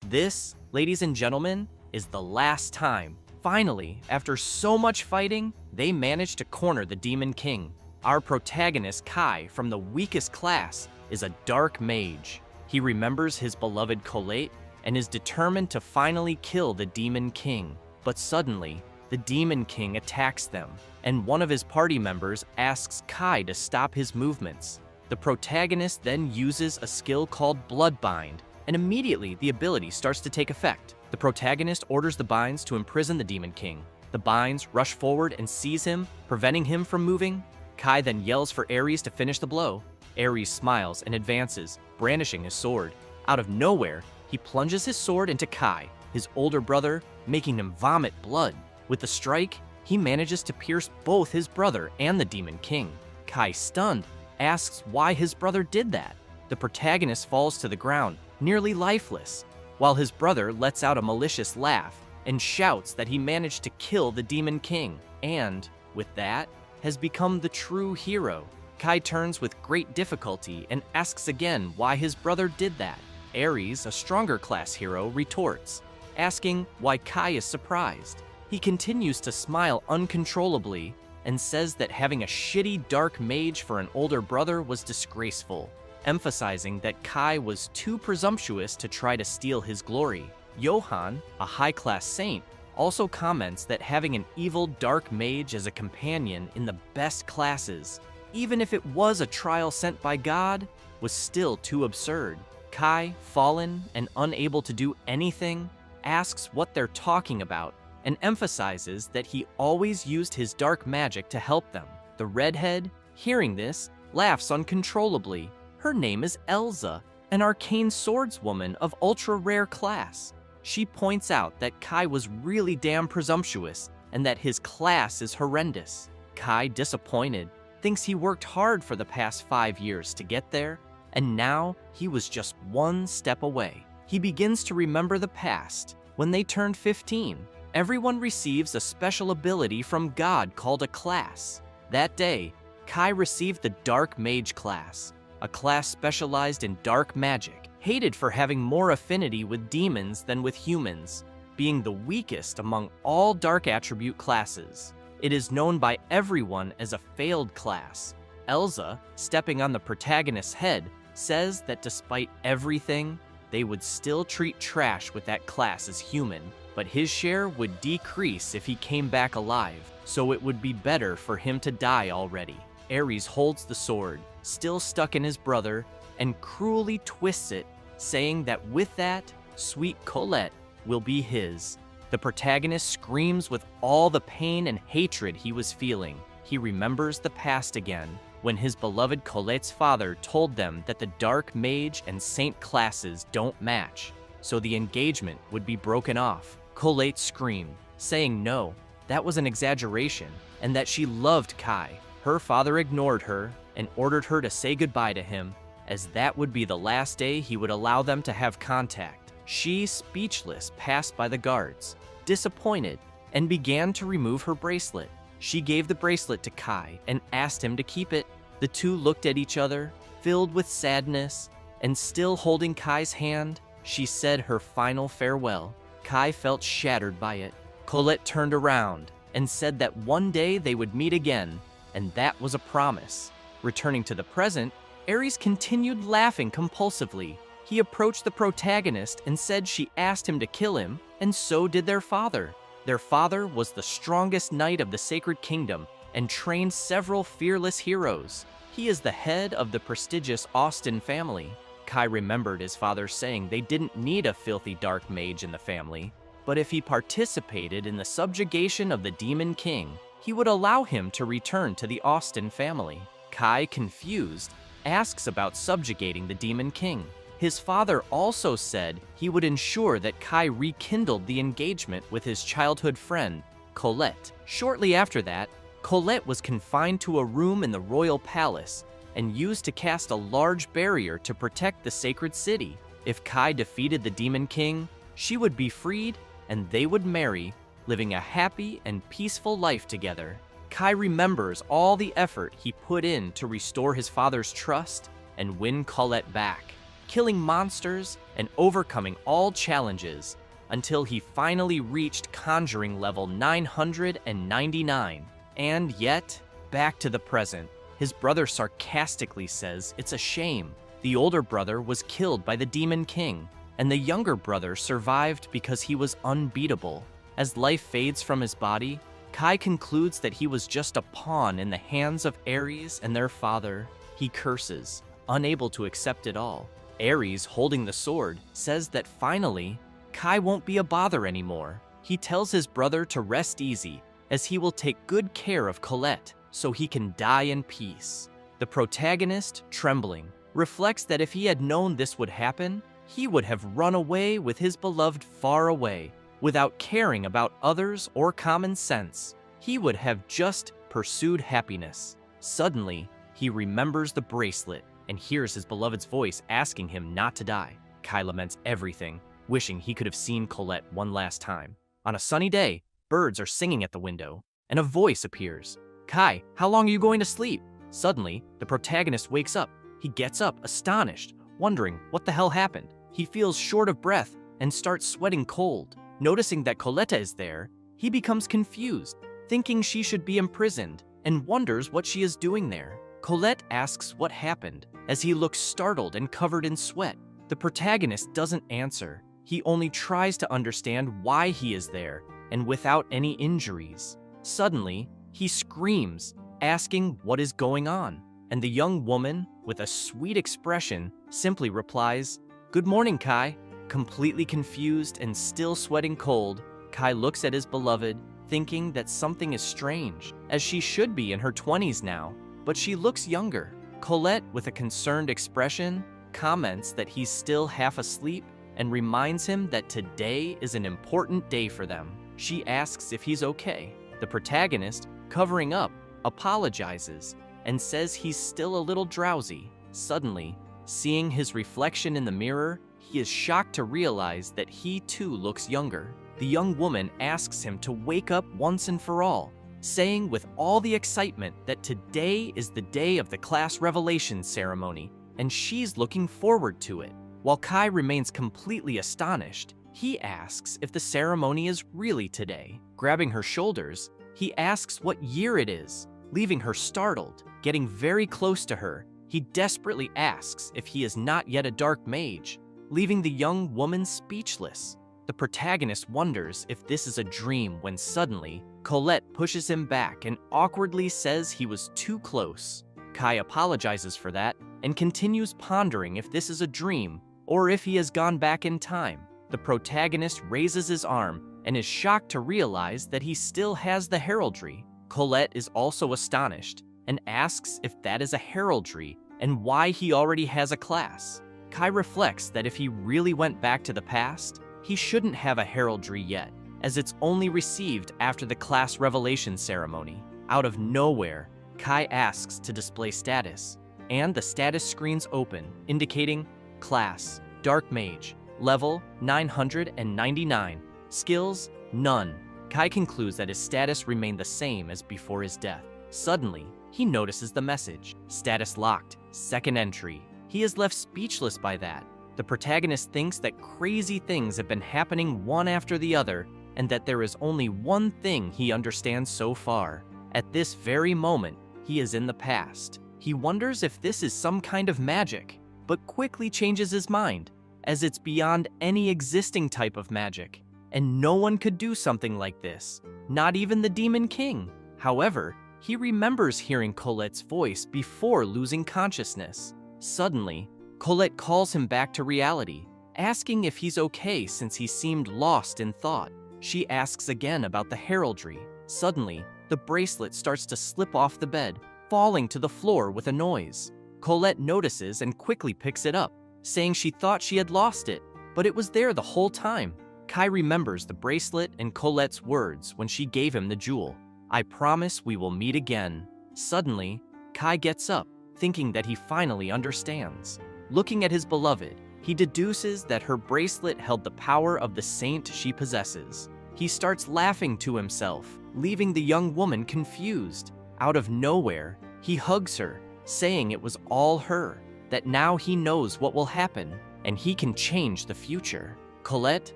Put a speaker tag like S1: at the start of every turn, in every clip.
S1: This, ladies and gentlemen, is the last time. Finally, after so much fighting, they managed to corner the Demon King. Our protagonist, Kai, from the weakest class, is a dark mage. He remembers his beloved Colette and is determined to finally kill the Demon King. But suddenly, the Demon King attacks them, and one of his party members asks Kai to stop his movements. The protagonist then uses a skill called Bloodbind, and immediately the ability starts to take effect. The protagonist orders the binds to imprison the Demon King. The binds rush forward and seize him, preventing him from moving. Kai then yells for Ares to finish the blow. Ares smiles and advances, brandishing his sword. Out of nowhere, he plunges his sword into Kai, his older brother, making him vomit blood. With the strike, he manages to pierce both his brother and the Demon King. Kai, stunned, asks why his brother did that. The protagonist falls to the ground, nearly lifeless, while his brother lets out a malicious laugh and shouts that he managed to kill the Demon King, and, with that, has become the true hero. Kai turns with great difficulty and asks again why his brother did that. Ares, a stronger class hero, retorts, asking why Kai is surprised. He continues to smile uncontrollably and says that having a shitty dark mage for an older brother was disgraceful, emphasizing that Kai was too presumptuous to try to steal his glory. Johann, a high-class saint, also comments that having an evil dark mage as a companion in the best classes, even if it was a trial sent by God, was still too absurd. Kai, fallen and unable to do anything, asks what they're talking about and emphasizes that he always used his dark magic to help them. The redhead, hearing this, laughs uncontrollably. Her name is Elsa, an arcane swordswoman of ultra-rare class. She points out that Kai was really damn presumptuous and that his class is horrendous. Kai, disappointed, thinks he worked hard for the past 5 years to get there, and now he was just one step away. He begins to remember the past. When they turned 15, everyone receives a special ability from God called a class. That day, Kai received the Dark Mage class, a class specialized in dark magic, hated for having more affinity with demons than with humans, being the weakest among all dark attribute classes. It is known by everyone as a failed class. Elsa, stepping on the protagonist's head, says that despite everything, they would still treat Trash with that class as human, but his share would decrease if he came back alive, so it would be better for him to die already. Ares holds the sword, still stuck in his brother, and cruelly twists it, saying that with that, sweet Colette will be his. The protagonist screams with all the pain and hatred he was feeling. He remembers the past again, when his beloved Colette's father told them that the Dark Mage and Saint classes don't match, so the engagement would be broken off. Colette screamed, saying no, that was an exaggeration, and that she loved Kai. Her father ignored her and ordered her to say goodbye to him, as that would be the last day he would allow them to have contact. She, speechless, passed by the guards, disappointed, and began to remove her bracelet. She gave the bracelet to Kai and asked him to keep it. The two looked at each other, filled with sadness, and still holding Kai's hand, she said her final farewell. Kai felt shattered by it. Colette turned around and said that one day they would meet again, and that was a promise. Returning to the present, Ares continued laughing compulsively. He approached the protagonist and said she asked him to kill him, and so did their father. Their father was the strongest knight of the Sacred Kingdom and trained several fearless heroes. He is the head of the prestigious Austin family. Kai remembered his father saying they didn't need a filthy dark mage in the family, but if he participated in the subjugation of the Demon King, he would allow him to return to the Austin family. Kai, confused, asks about subjugating the Demon King. His father also said he would ensure that Kai rekindled the engagement with his childhood friend, Colette. Shortly after that, Colette was confined to a room in the royal palace and used to cast a large barrier to protect the sacred city. If Kai defeated the Demon King, she would be freed and they would marry, living a happy and peaceful life together. Kai remembers all the effort he put in to restore his father's trust and win Colette back, killing monsters and overcoming all challenges until he finally reached conjuring level 999. And yet, back to the present, his brother sarcastically says it's a shame. The older brother was killed by the Demon King, and the younger brother survived because he was unbeatable. As life fades from his body, Kai concludes that he was just a pawn in the hands of Ares and their father. He curses, unable to accept it all. Ares, holding the sword, says that finally, Kai won't be a bother anymore. He tells his brother to rest easy, as he will take good care of Colette, so he can die in peace. The protagonist, trembling, reflects that if he had known this would happen, he would have run away with his beloved far away, without caring about others or common sense. He would have just pursued happiness. Suddenly, he remembers the bracelet and hears his beloved's voice asking him not to die. Kai laments everything, wishing he could have seen Colette one last time. On a sunny day, birds are singing at the window, and a voice appears. Kai, how long are you going to sleep? Suddenly, the protagonist wakes up. He gets up, astonished, wondering what the hell happened. He feels short of breath and starts sweating cold. Noticing that Colette is there, he becomes confused, thinking she should be imprisoned, and wonders what she is doing there. Colette asks what happened, as he looks startled and covered in sweat. The protagonist doesn't answer. He only tries to understand why he is there, and without any injuries. Suddenly, he screams, asking what is going on, and the young woman, with a sweet expression, simply replies, "Good morning, Kai." Completely confused and still sweating cold, Kai looks at his beloved, thinking that something is strange, as she should be in her 20s now, but she looks younger. Colette, with a concerned expression, comments that he's still half asleep and reminds him that today is an important day for them. She asks if he's okay. The protagonist, covering up, apologizes and says he's still a little drowsy. Suddenly, seeing his reflection in the mirror, he is shocked to realize that he too looks younger. The young woman asks him to wake up once and for all, saying with all the excitement that today is the day of the class revelation ceremony, and she's looking forward to it. While Kai remains completely astonished, he asks if the ceremony is really today. Grabbing her shoulders, he asks what year it is, leaving her startled. Getting very close to her, he desperately asks if he is not yet a dark mage, leaving the young woman speechless. The protagonist wonders if this is a dream when suddenly, Colette pushes him back and awkwardly says he was too close. Kai apologizes for that and continues pondering if this is a dream or if he has gone back in time. The protagonist raises his arm and is shocked to realize that he still has the heraldry. Colette is also astonished and asks if that is a heraldry and why he already has a class. Kai reflects that if he really went back to the past, he shouldn't have a heraldry yet, as it's only received after the class revelation ceremony. Out of nowhere, Kai asks to display status, and the status screens open, indicating class, Dark Mage, level 999, skills, none. Kai concludes that his status remained the same as before his death. Suddenly, he notices the message, status locked, second entry. He is left speechless by that. The protagonist thinks that crazy things have been happening one after the other, and that there is only one thing he understands so far. At this very moment, he is in the past. He wonders if this is some kind of magic, but quickly changes his mind, as it's beyond any existing type of magic, and no one could do something like this, not even the Demon King. However, he remembers hearing Colette's voice before losing consciousness. Suddenly, Colette calls him back to reality, asking if he's okay since he seemed lost in thought. She asks again about the heraldry. Suddenly, the bracelet starts to slip off the bed, falling to the floor with a noise. Colette notices and quickly picks it up, saying she thought she had lost it, but it was there the whole time. Kai remembers the bracelet and Colette's words when she gave him the jewel. "I promise we will meet again." Suddenly, Kai gets up, thinking that he finally understands. Looking at his beloved, he deduces that her bracelet held the power of the saint she possesses. He starts laughing to himself, leaving the young woman confused. Out of nowhere, he hugs her, saying it was all her, that now he knows what will happen. and he can change the future. Colette,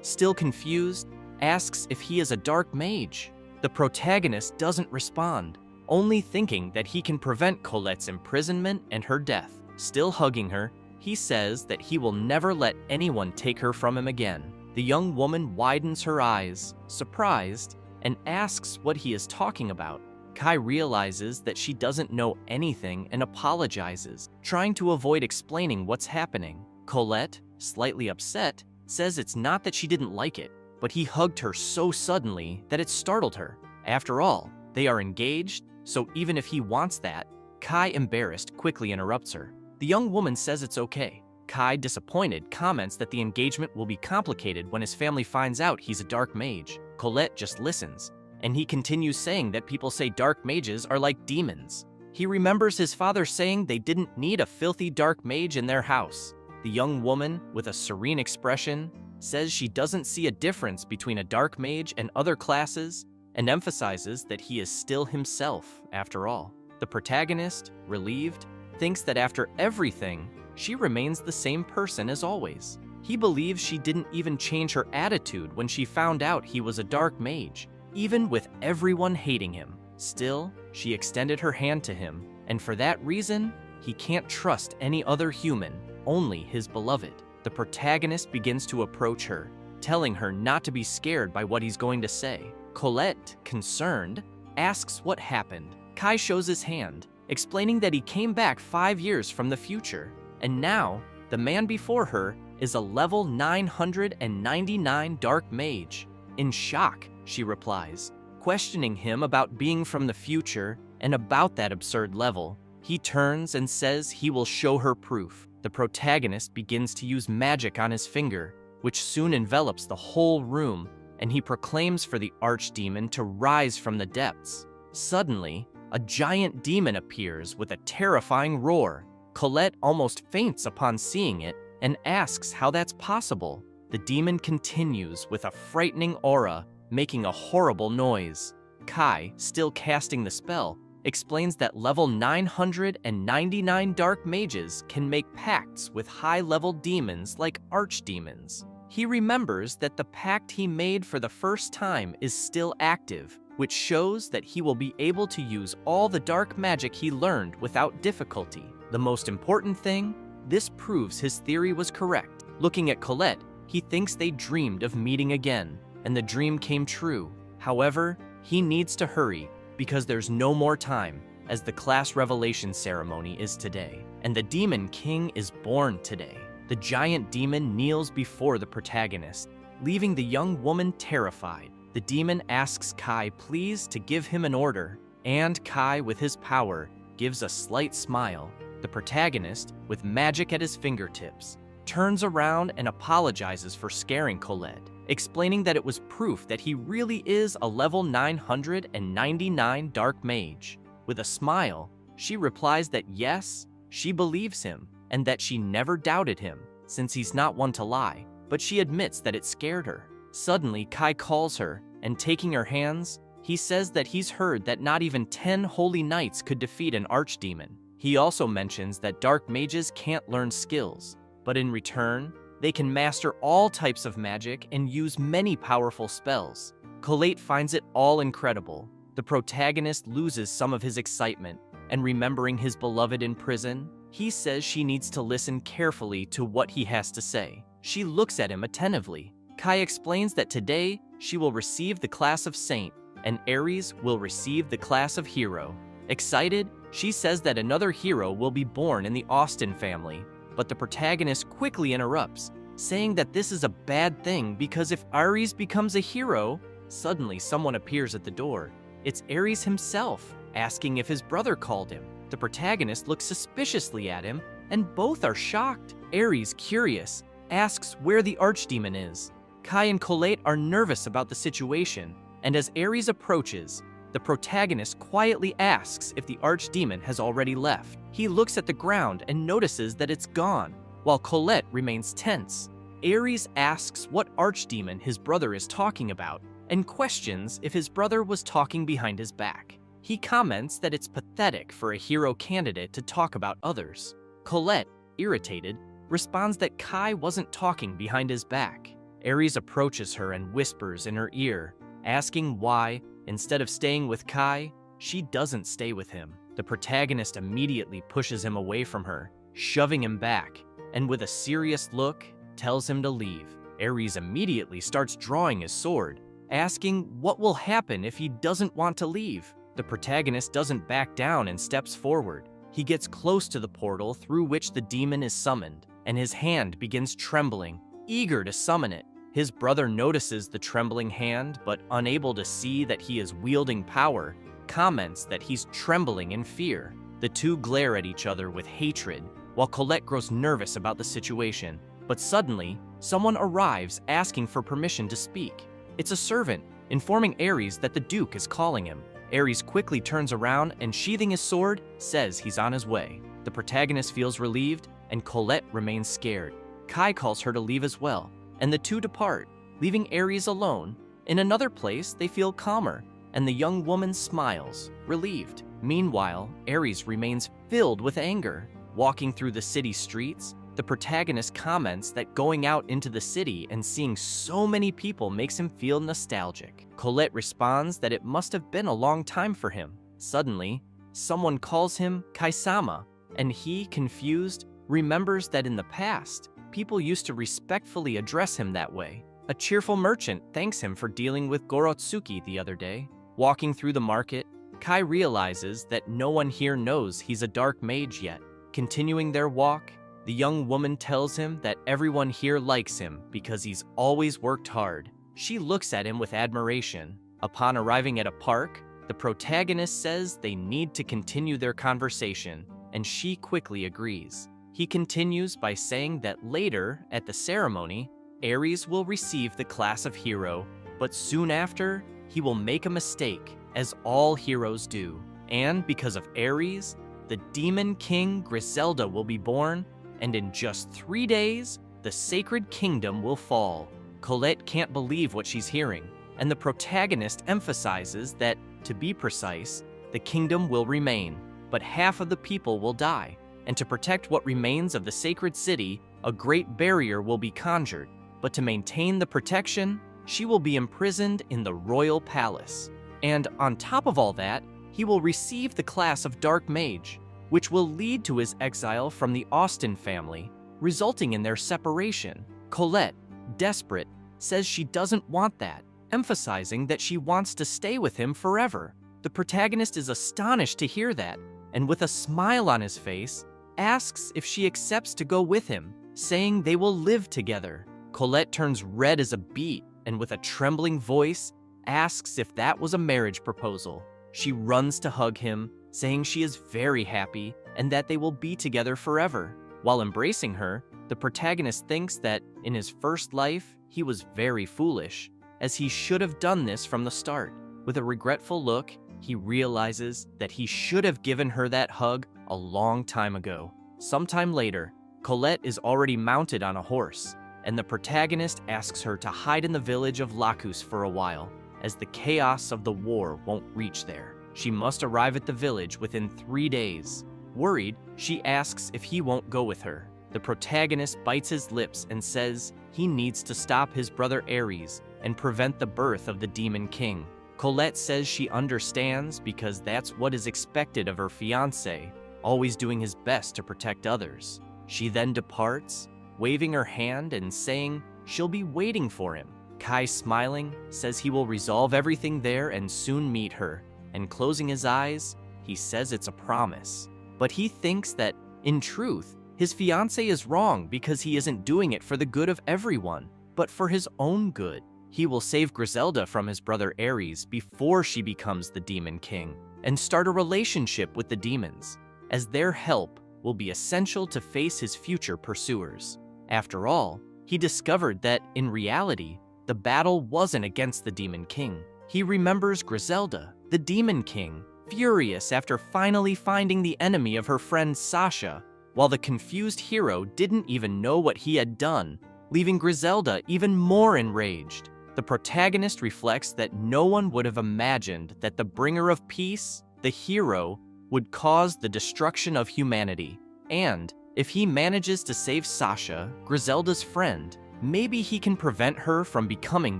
S1: still confused, asks if he is a dark mage. The protagonist doesn't respond, only thinking that he can prevent Colette's imprisonment and her death. Still hugging her, he says that he will never let anyone take her from him again. The young woman widens her eyes, surprised, and asks what he is talking about. Kai realizes that she doesn't know anything and apologizes, trying to avoid explaining what's happening. Colette, slightly upset, says it's not that she didn't like it, but he hugged her so suddenly that it startled her. After all, they are engaged, so even if he wants that, Kai, embarrassed, quickly interrupts her. The young woman says it's okay. Kai, disappointed, comments that the engagement will be complicated when his family finds out he's a dark mage. Colette just listens, and he continues saying that people say dark mages are like demons. He remembers his father saying they didn't need a filthy dark mage in their house. The young woman, with a serene expression, says she doesn't see a difference between a dark mage and other classes, and emphasizes that he is still himself, after all. The protagonist, relieved, thinks that after everything, she remains the same person as always. He believes she didn't even change her attitude when she found out he was a dark mage, even with everyone hating him. Still, she extended her hand to him, and for that reason, he can't trust any other human, only his beloved. The protagonist begins to approach her, telling her not to be scared by what he's going to say. Colette, concerned, asks what happened. Kai shows his hand, explaining that he came back 5 years from the future, and now, the man before her is a level 999 dark mage. In shock, she replies, questioning him about being from the future and about that absurd level. He turns and says he will show her proof. The protagonist begins to use magic on his finger, which soon envelops the whole room, and he proclaims for the archdemon to rise from the depths. Suddenly, a giant demon appears with a terrifying roar. Colette almost faints upon seeing it and asks how that's possible. The demon continues with a frightening aura, making a horrible noise. Kai, still casting the spell, explains that level 999 dark mages can make pacts with high-level demons like archdemons. He remembers that the pact he made for the first time is still active, which shows that he will be able to use all the dark magic he learned without difficulty. The most important thing, this proves his theory was correct. Looking at Colette, he thinks they dreamed of meeting again, and the dream came true. However, he needs to hurry because there's no more time, as the class revelation ceremony is today, and the Demon King is born today. The giant demon kneels before the protagonist, leaving the young woman terrified. The demon asks Kai please to give him an order, and Kai, with his power, gives a slight smile. The protagonist, with magic at his fingertips, turns around and apologizes for scaring Colette, explaining that it was proof that he really is a level 999 dark mage. With a smile, she replies that yes, she believes him, and that she never doubted him, since he's not one to lie, but she admits that it scared her. Suddenly, Kai calls her, and taking her hands, he says that he's heard that not even 10 holy knights could defeat an archdemon. He also mentions that dark mages can't learn skills, but in return, they can master all types of magic and use many powerful spells. Colette finds it all incredible. The protagonist loses some of his excitement, and remembering his beloved in prison, he says she needs to listen carefully to what he has to say. She looks at him attentively. Kai explains that today she will receive the class of Saint, and Ares will receive the class of Hero. Excited, she says that another hero will be born in the Austin family, but the protagonist quickly interrupts, saying that this is a bad thing because if Ares becomes a hero, suddenly someone appears at the door. It's Ares himself, asking if his brother called him. The protagonist looks suspiciously at him, and both are shocked. Ares, curious, asks where the archdemon is. Kai and Colette are nervous about the situation, and as Ares approaches, the protagonist quietly asks if the archdemon has already left. He looks at the ground and notices that it's gone, while Colette remains tense. Ares asks what archdemon his brother is talking about, and questions if his brother was talking behind his back. He comments that it's pathetic for a hero candidate to talk about others. Colette, irritated, responds that Kai wasn't talking behind his back. Aries approaches her and whispers in her ear, asking why, instead of staying with Kai, she doesn't stay with him. The protagonist immediately pushes him away from her, shoving him back, and with a serious look, tells him to leave. Aries immediately starts drawing his sword, asking what will happen if he doesn't want to leave. The protagonist doesn't back down and steps forward. He gets close to the portal through which the demon is summoned, and his hand begins trembling, eager to summon it. His brother notices the trembling hand, but unable to see that he is wielding power, comments that he's trembling in fear. The two glare at each other with hatred, while Colette grows nervous about the situation. But suddenly, someone arrives asking for permission to speak. It's a servant, informing Aries that the Duke is calling him. Aries quickly turns around and, sheathing his sword, says he's on his way. The protagonist feels relieved, and Colette remains scared. Kai calls her to leave as well, and the two depart, leaving Aries alone. In another place, they feel calmer, and the young woman smiles, relieved. Meanwhile, Aries remains filled with anger. Walking through the city streets, the protagonist comments that going out into the city and seeing so many people makes him feel nostalgic. Colette responds that it must have been a long time for him. Suddenly, someone calls him Kaisama, and he, confused, remembers that in the past, people used to respectfully address him that way. A cheerful merchant thanks him for dealing with Gorotsuki the other day. Walking through the market, Kai realizes that no one here knows he's a dark mage yet. Continuing their walk, the young woman tells him that everyone here likes him because he's always worked hard. She looks at him with admiration. Upon arriving at a park, the protagonist says they need to continue their conversation, and she quickly agrees. He continues by saying that later, at the ceremony, Aries will receive the class of hero, but soon after, he will make a mistake, as all heroes do. And because of Aries, the Demon King Griselda will be born, and in just 3 days, the Sacred Kingdom will fall. Colette can't believe what she's hearing, and the protagonist emphasizes that, to be precise, the kingdom will remain, but half of the people will die, and to protect what remains of the sacred city, a great barrier will be conjured. But to maintain the protection, she will be imprisoned in the royal palace. And on top of all that, he will receive the class of Dark Mage, which will lead to his exile from the Austen family, resulting in their separation. Colette, desperate, says she doesn't want that, emphasizing that she wants to stay with him forever. The protagonist is astonished to hear that, and with a smile on his face, asks if she accepts to go with him, saying they will live together. Colette turns red as a beet, and with a trembling voice, asks if that was a marriage proposal. She runs to hug him, saying she is very happy and that they will be together forever. While embracing her, the protagonist thinks that in his first life, he was very foolish, as he should have done this from the start. With a regretful look, he realizes that he should have given her that hug a long time ago. Sometime later, Colette is already mounted on a horse, and the protagonist asks her to hide in the village of Lacus for a while, as the chaos of the war won't reach there. She must arrive at the village within 3 days. Worried, she asks if he won't go with her. The protagonist bites his lips and says he needs to stop his brother Aries and prevent the birth of the Demon King. Colette says she understands because that's what is expected of her fiancé, always doing his best to protect others. She then departs, waving her hand and saying she'll be waiting for him. Kai, smiling, says he will resolve everything there and soon meet her, and closing his eyes, he says it's a promise. But he thinks that, in truth, his fiancé is wrong because he isn't doing it for the good of everyone, but for his own good. He will save Griselda from his brother Aries before she becomes the Demon King, and start a relationship with the demons, as their help will be essential to face his future pursuers. After all, he discovered that, in reality, the battle wasn't against the Demon King. He remembers Griselda, the Demon King, furious after finally finding the enemy of her friend Sasha, while the confused hero didn't even know what he had done, leaving Griselda even more enraged. The protagonist reflects that no one would have imagined that the bringer of peace, the hero, would cause the destruction of humanity, and If he manages to save Sasha, Griselda's friend, maybe he can prevent her from becoming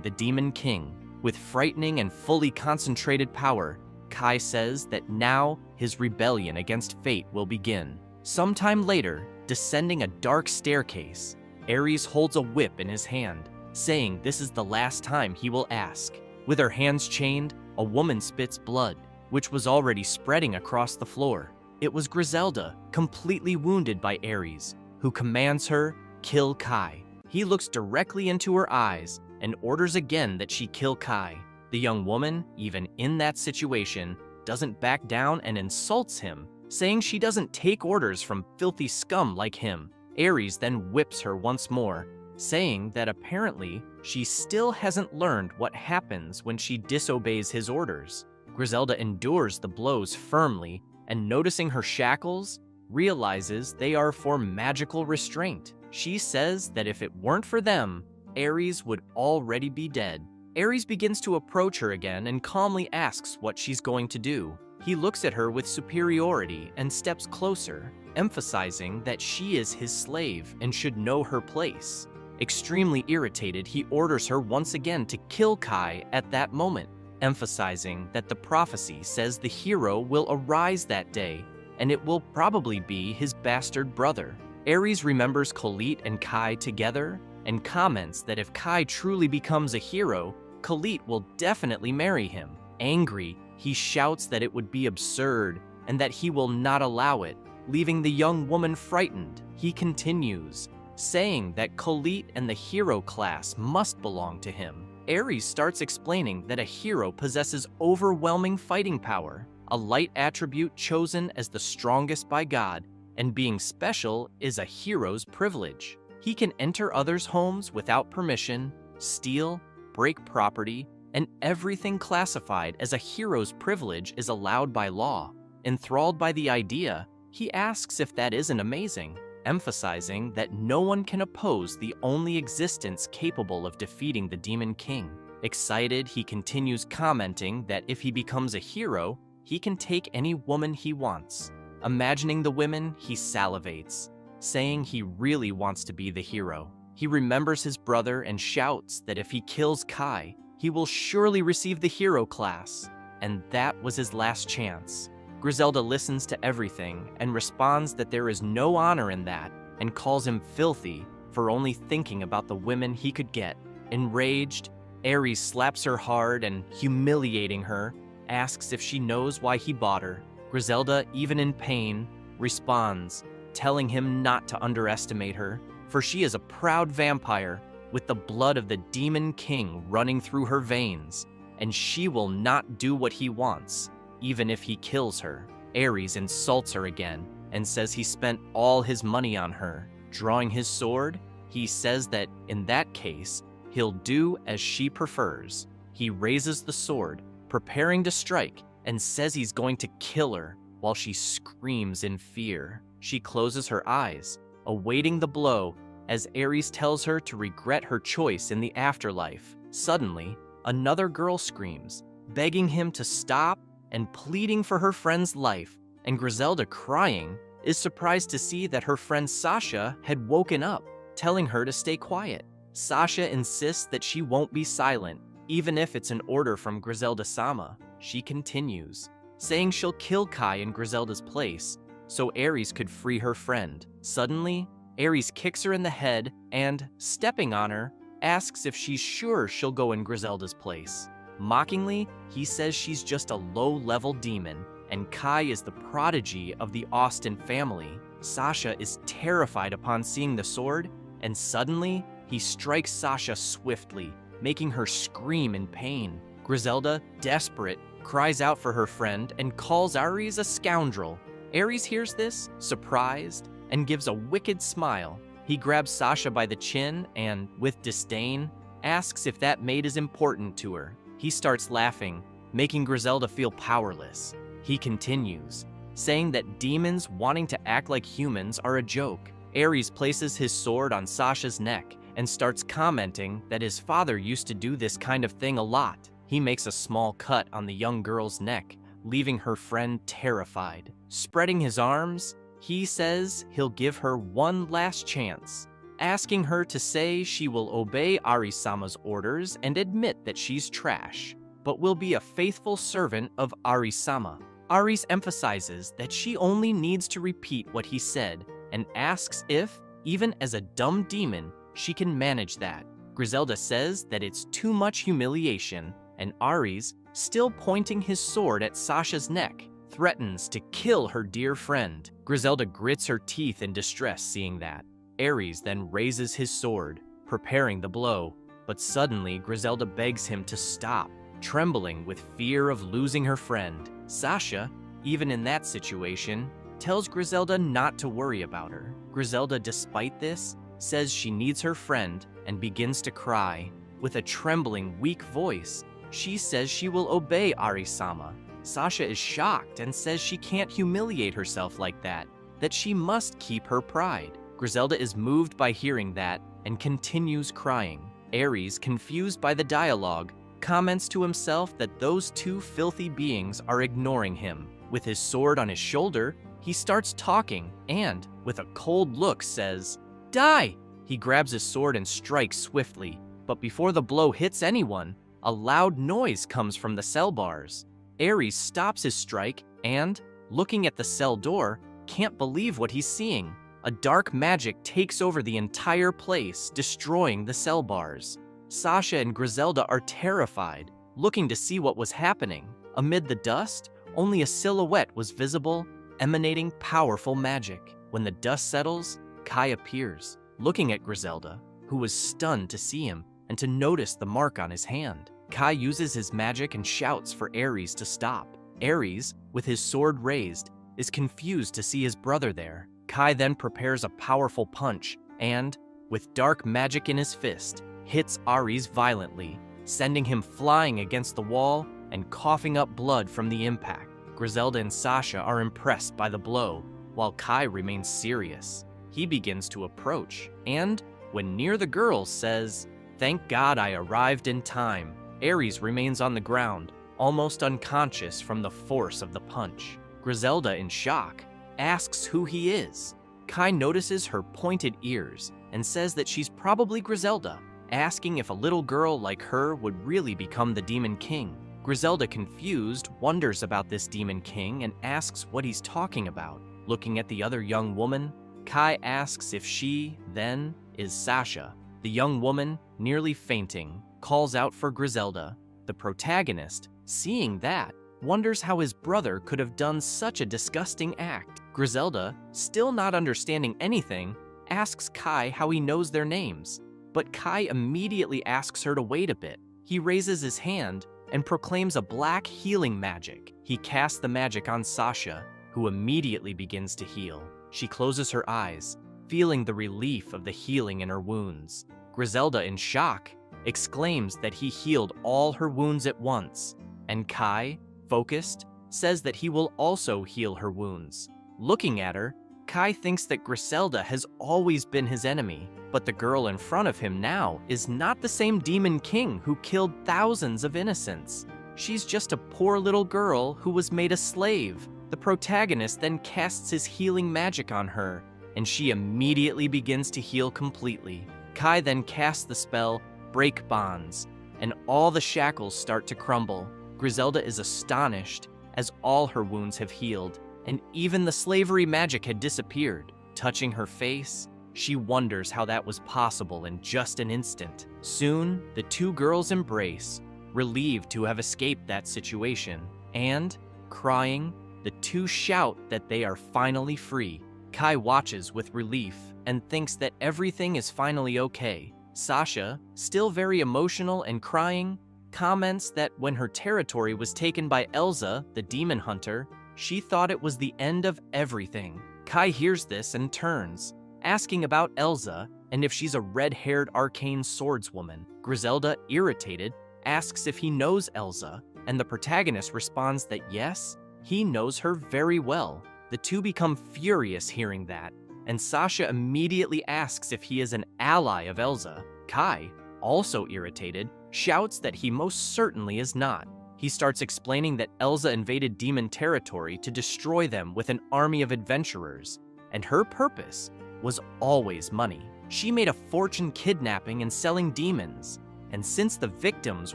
S1: the Demon King. With frightening and fully concentrated power, Kai says that now his rebellion against fate will begin. Sometime later, descending a dark staircase, Ares holds a whip in his hand, saying this is the last time he will ask. With her hands chained, a woman spits blood, which was already spreading across the floor. It was Griselda, completely wounded by Ares, who commands her, kill Kai. He looks directly into her eyes and orders again that she kill Kai. The young woman, even in that situation, doesn't back down and insults him, saying she doesn't take orders from filthy scum like him. Ares then whips her once more, saying that apparently she still hasn't learned what happens when she disobeys his orders. Griselda endures the blows firmly, and noticing her shackles, realizes they are for magical restraint. She says that if it weren't for them, Ares would already be dead. Ares begins to approach her again and calmly asks what she's going to do. He looks at her with superiority and steps closer, emphasizing that she is his slave and should know her place. Extremely irritated, he orders her once again to kill Kai at that moment, emphasizing that the prophecy says the hero will arise that day, and it will probably be his bastard brother. Ares remembers Khalit and Kai together, and comments that if Kai truly becomes a hero, Khalit will definitely marry him. Angry, he shouts that it would be absurd, and that he will not allow it, leaving the young woman frightened. He continues, saying that Khalit and the hero class must belong to him. Ares starts explaining that a hero possesses overwhelming fighting power, a light attribute chosen as the strongest by God, and being special is a hero's privilege. He can enter others' homes without permission, steal, break property, and everything classified as a hero's privilege is allowed by law. Enthralled by the idea, he asks if that isn't amazing, emphasizing that no one can oppose the only existence capable of defeating the Demon King. Excited, he continues commenting that if he becomes a hero, he can take any woman he wants. Imagining the women, he salivates, saying he really wants to be the hero. He remembers his brother and shouts that if he kills Kai, he will surely receive the hero class, and that was his last chance. Griselda listens to everything and responds that there is no honor in that, and calls him filthy for only thinking about the women he could get. Enraged, Ares slaps her hard and, humiliating her, asks if she knows why he bought her. Griselda, even in pain, responds, telling him not to underestimate her, for she is a proud vampire with the blood of the Demon King running through her veins, and she will not do what he wants, even if he kills her. Ares insults her again and says he spent all his money on her. Drawing his sword, he says that in that case, he'll do as she prefers. He raises the sword, preparing to strike, and says he's going to kill her while she screams in fear. She closes her eyes, awaiting the blow, as Ares tells her to regret her choice in the afterlife. Suddenly, another girl screams, begging him to stop and pleading for her friend's life, and Griselda, crying, is surprised to see that her friend Sasha had woken up, telling her to stay quiet. Sasha insists that she won't be silent, even if it's an order from Griselda-sama. She continues, saying she'll kill Kai in Griselda's place, so Ares could free her friend. Suddenly, Ares kicks her in the head and, stepping on her, asks if she's sure she'll go in Griselda's place. Mockingly, he says she's just a low-level demon, and Kai is the prodigy of the Austin family. Sasha is terrified upon seeing the sword, and suddenly, he strikes Sasha swiftly, making her scream in pain. Griselda, desperate, cries out for her friend and calls Ares a scoundrel. Ares hears this, surprised, and gives a wicked smile. He grabs Sasha by the chin and, with disdain, asks if that maid is important to her. He starts laughing, making Griselda feel powerless. He continues, saying that demons wanting to act like humans are a joke. Ares places his sword on Sasha's neck and starts commenting that his father used to do this kind of thing a lot. He makes a small cut on the young girl's neck, leaving her friend terrified. Spreading his arms, He says he'll give her one last chance, asking her to say she will obey Arisama's orders and admit that she's trash, but will be a faithful servant of Arisama. Aris emphasizes that she only needs to repeat what he said and asks if, even as a dumb demon, she can manage that. Griselda says that it's too much humiliation, and Aris, still pointing his sword at Sasha's neck, threatens to kill her dear friend. Griselda grits her teeth in distress seeing that. Ares then raises his sword, preparing the blow, but suddenly Griselda begs him to stop, trembling with fear of losing her friend. Sasha, even in that situation, tells Griselda not to worry about her. Griselda, despite this, says she needs her friend and begins to cry. With a trembling, weak voice, she says she will obey Arisama. Sasha is shocked and says she can't humiliate herself like that she must keep her pride. Griselda is moved by hearing that and continues crying. Ares, confused by the dialogue, comments to himself that those two filthy beings are ignoring him. With his sword on his shoulder, he starts talking and, with a cold look, says, "Die!" He grabs his sword and strikes swiftly, but before the blow hits anyone, a loud noise comes from the cell bars. Ares stops his strike and, looking at the cell door, can't believe what he's seeing. A dark magic takes over the entire place, destroying the cell bars. Sasha and Griselda are terrified, looking to see what was happening. Amid the dust, only a silhouette was visible, emanating powerful magic. When the dust settles, Kai appears, looking at Griselda, who was stunned to see him and to notice the mark on his hand. Kai uses his magic and shouts for Ares to stop. Ares, with his sword raised, is confused to see his brother there. Kai then prepares a powerful punch and, with dark magic in his fist, hits Ares violently, sending him flying against the wall and coughing up blood from the impact. Griselda and Sasha are impressed by the blow, while Kai remains serious. He begins to approach, and, when near the girls, says, "Thank God I arrived in time." Ares remains on the ground, almost unconscious from the force of the punch. Griselda, in shock, asks who he is. Kai notices her pointed ears and says that she's probably Griselda, asking if a little girl like her would really become the Demon King. Griselda, confused, wonders about this Demon King and asks what he's talking about. Looking at the other young woman, Kai asks if she, then, is Sasha. The young woman, nearly fainting, calls out for Griselda. The protagonist, seeing that, wonders how his brother could have done such a disgusting act. Griselda, still not understanding anything, asks Kai how he knows their names, but Kai immediately asks her to wait a bit. He raises his hand and proclaims a black healing magic. He casts the magic on Sasha, who immediately begins to heal. She closes her eyes, feeling the relief of the healing in her wounds. Griselda, in shock, exclaims that he healed all her wounds at once, and Kai, focused, says that he will also heal her wounds. Looking at her, Kai thinks that Griselda has always been his enemy, but the girl in front of him now is not the same Demon King who killed thousands of innocents. She's just a poor little girl who was made a slave. The protagonist then casts his healing magic on her, and she immediately begins to heal completely. Kai then casts the spell, Break Bonds, and all the shackles start to crumble. Griselda is astonished, as all her wounds have healed, and even the slavery magic had disappeared. Touching her face, she wonders how that was possible in just an instant. Soon, the two girls embrace, relieved to have escaped that situation, and, crying, the two shout that they are finally free. Kai watches with relief and thinks that everything is finally okay. Sasha, still very emotional and crying, comments that when her territory was taken by Elsa, the demon hunter, she thought it was the end of everything. Kai hears this and turns, asking about Elsa and if she's a red-haired arcane swordswoman. Griselda, irritated, asks if he knows Elsa, and the protagonist responds that yes, he knows her very well. The two become furious hearing that, and Sasha immediately asks if he is an ally of Elsa. Kai, also irritated, shouts that he most certainly is not. He starts explaining that Elsa invaded demon territory to destroy them with an army of adventurers, and her purpose was always money. She made a fortune kidnapping and selling demons, and since the victims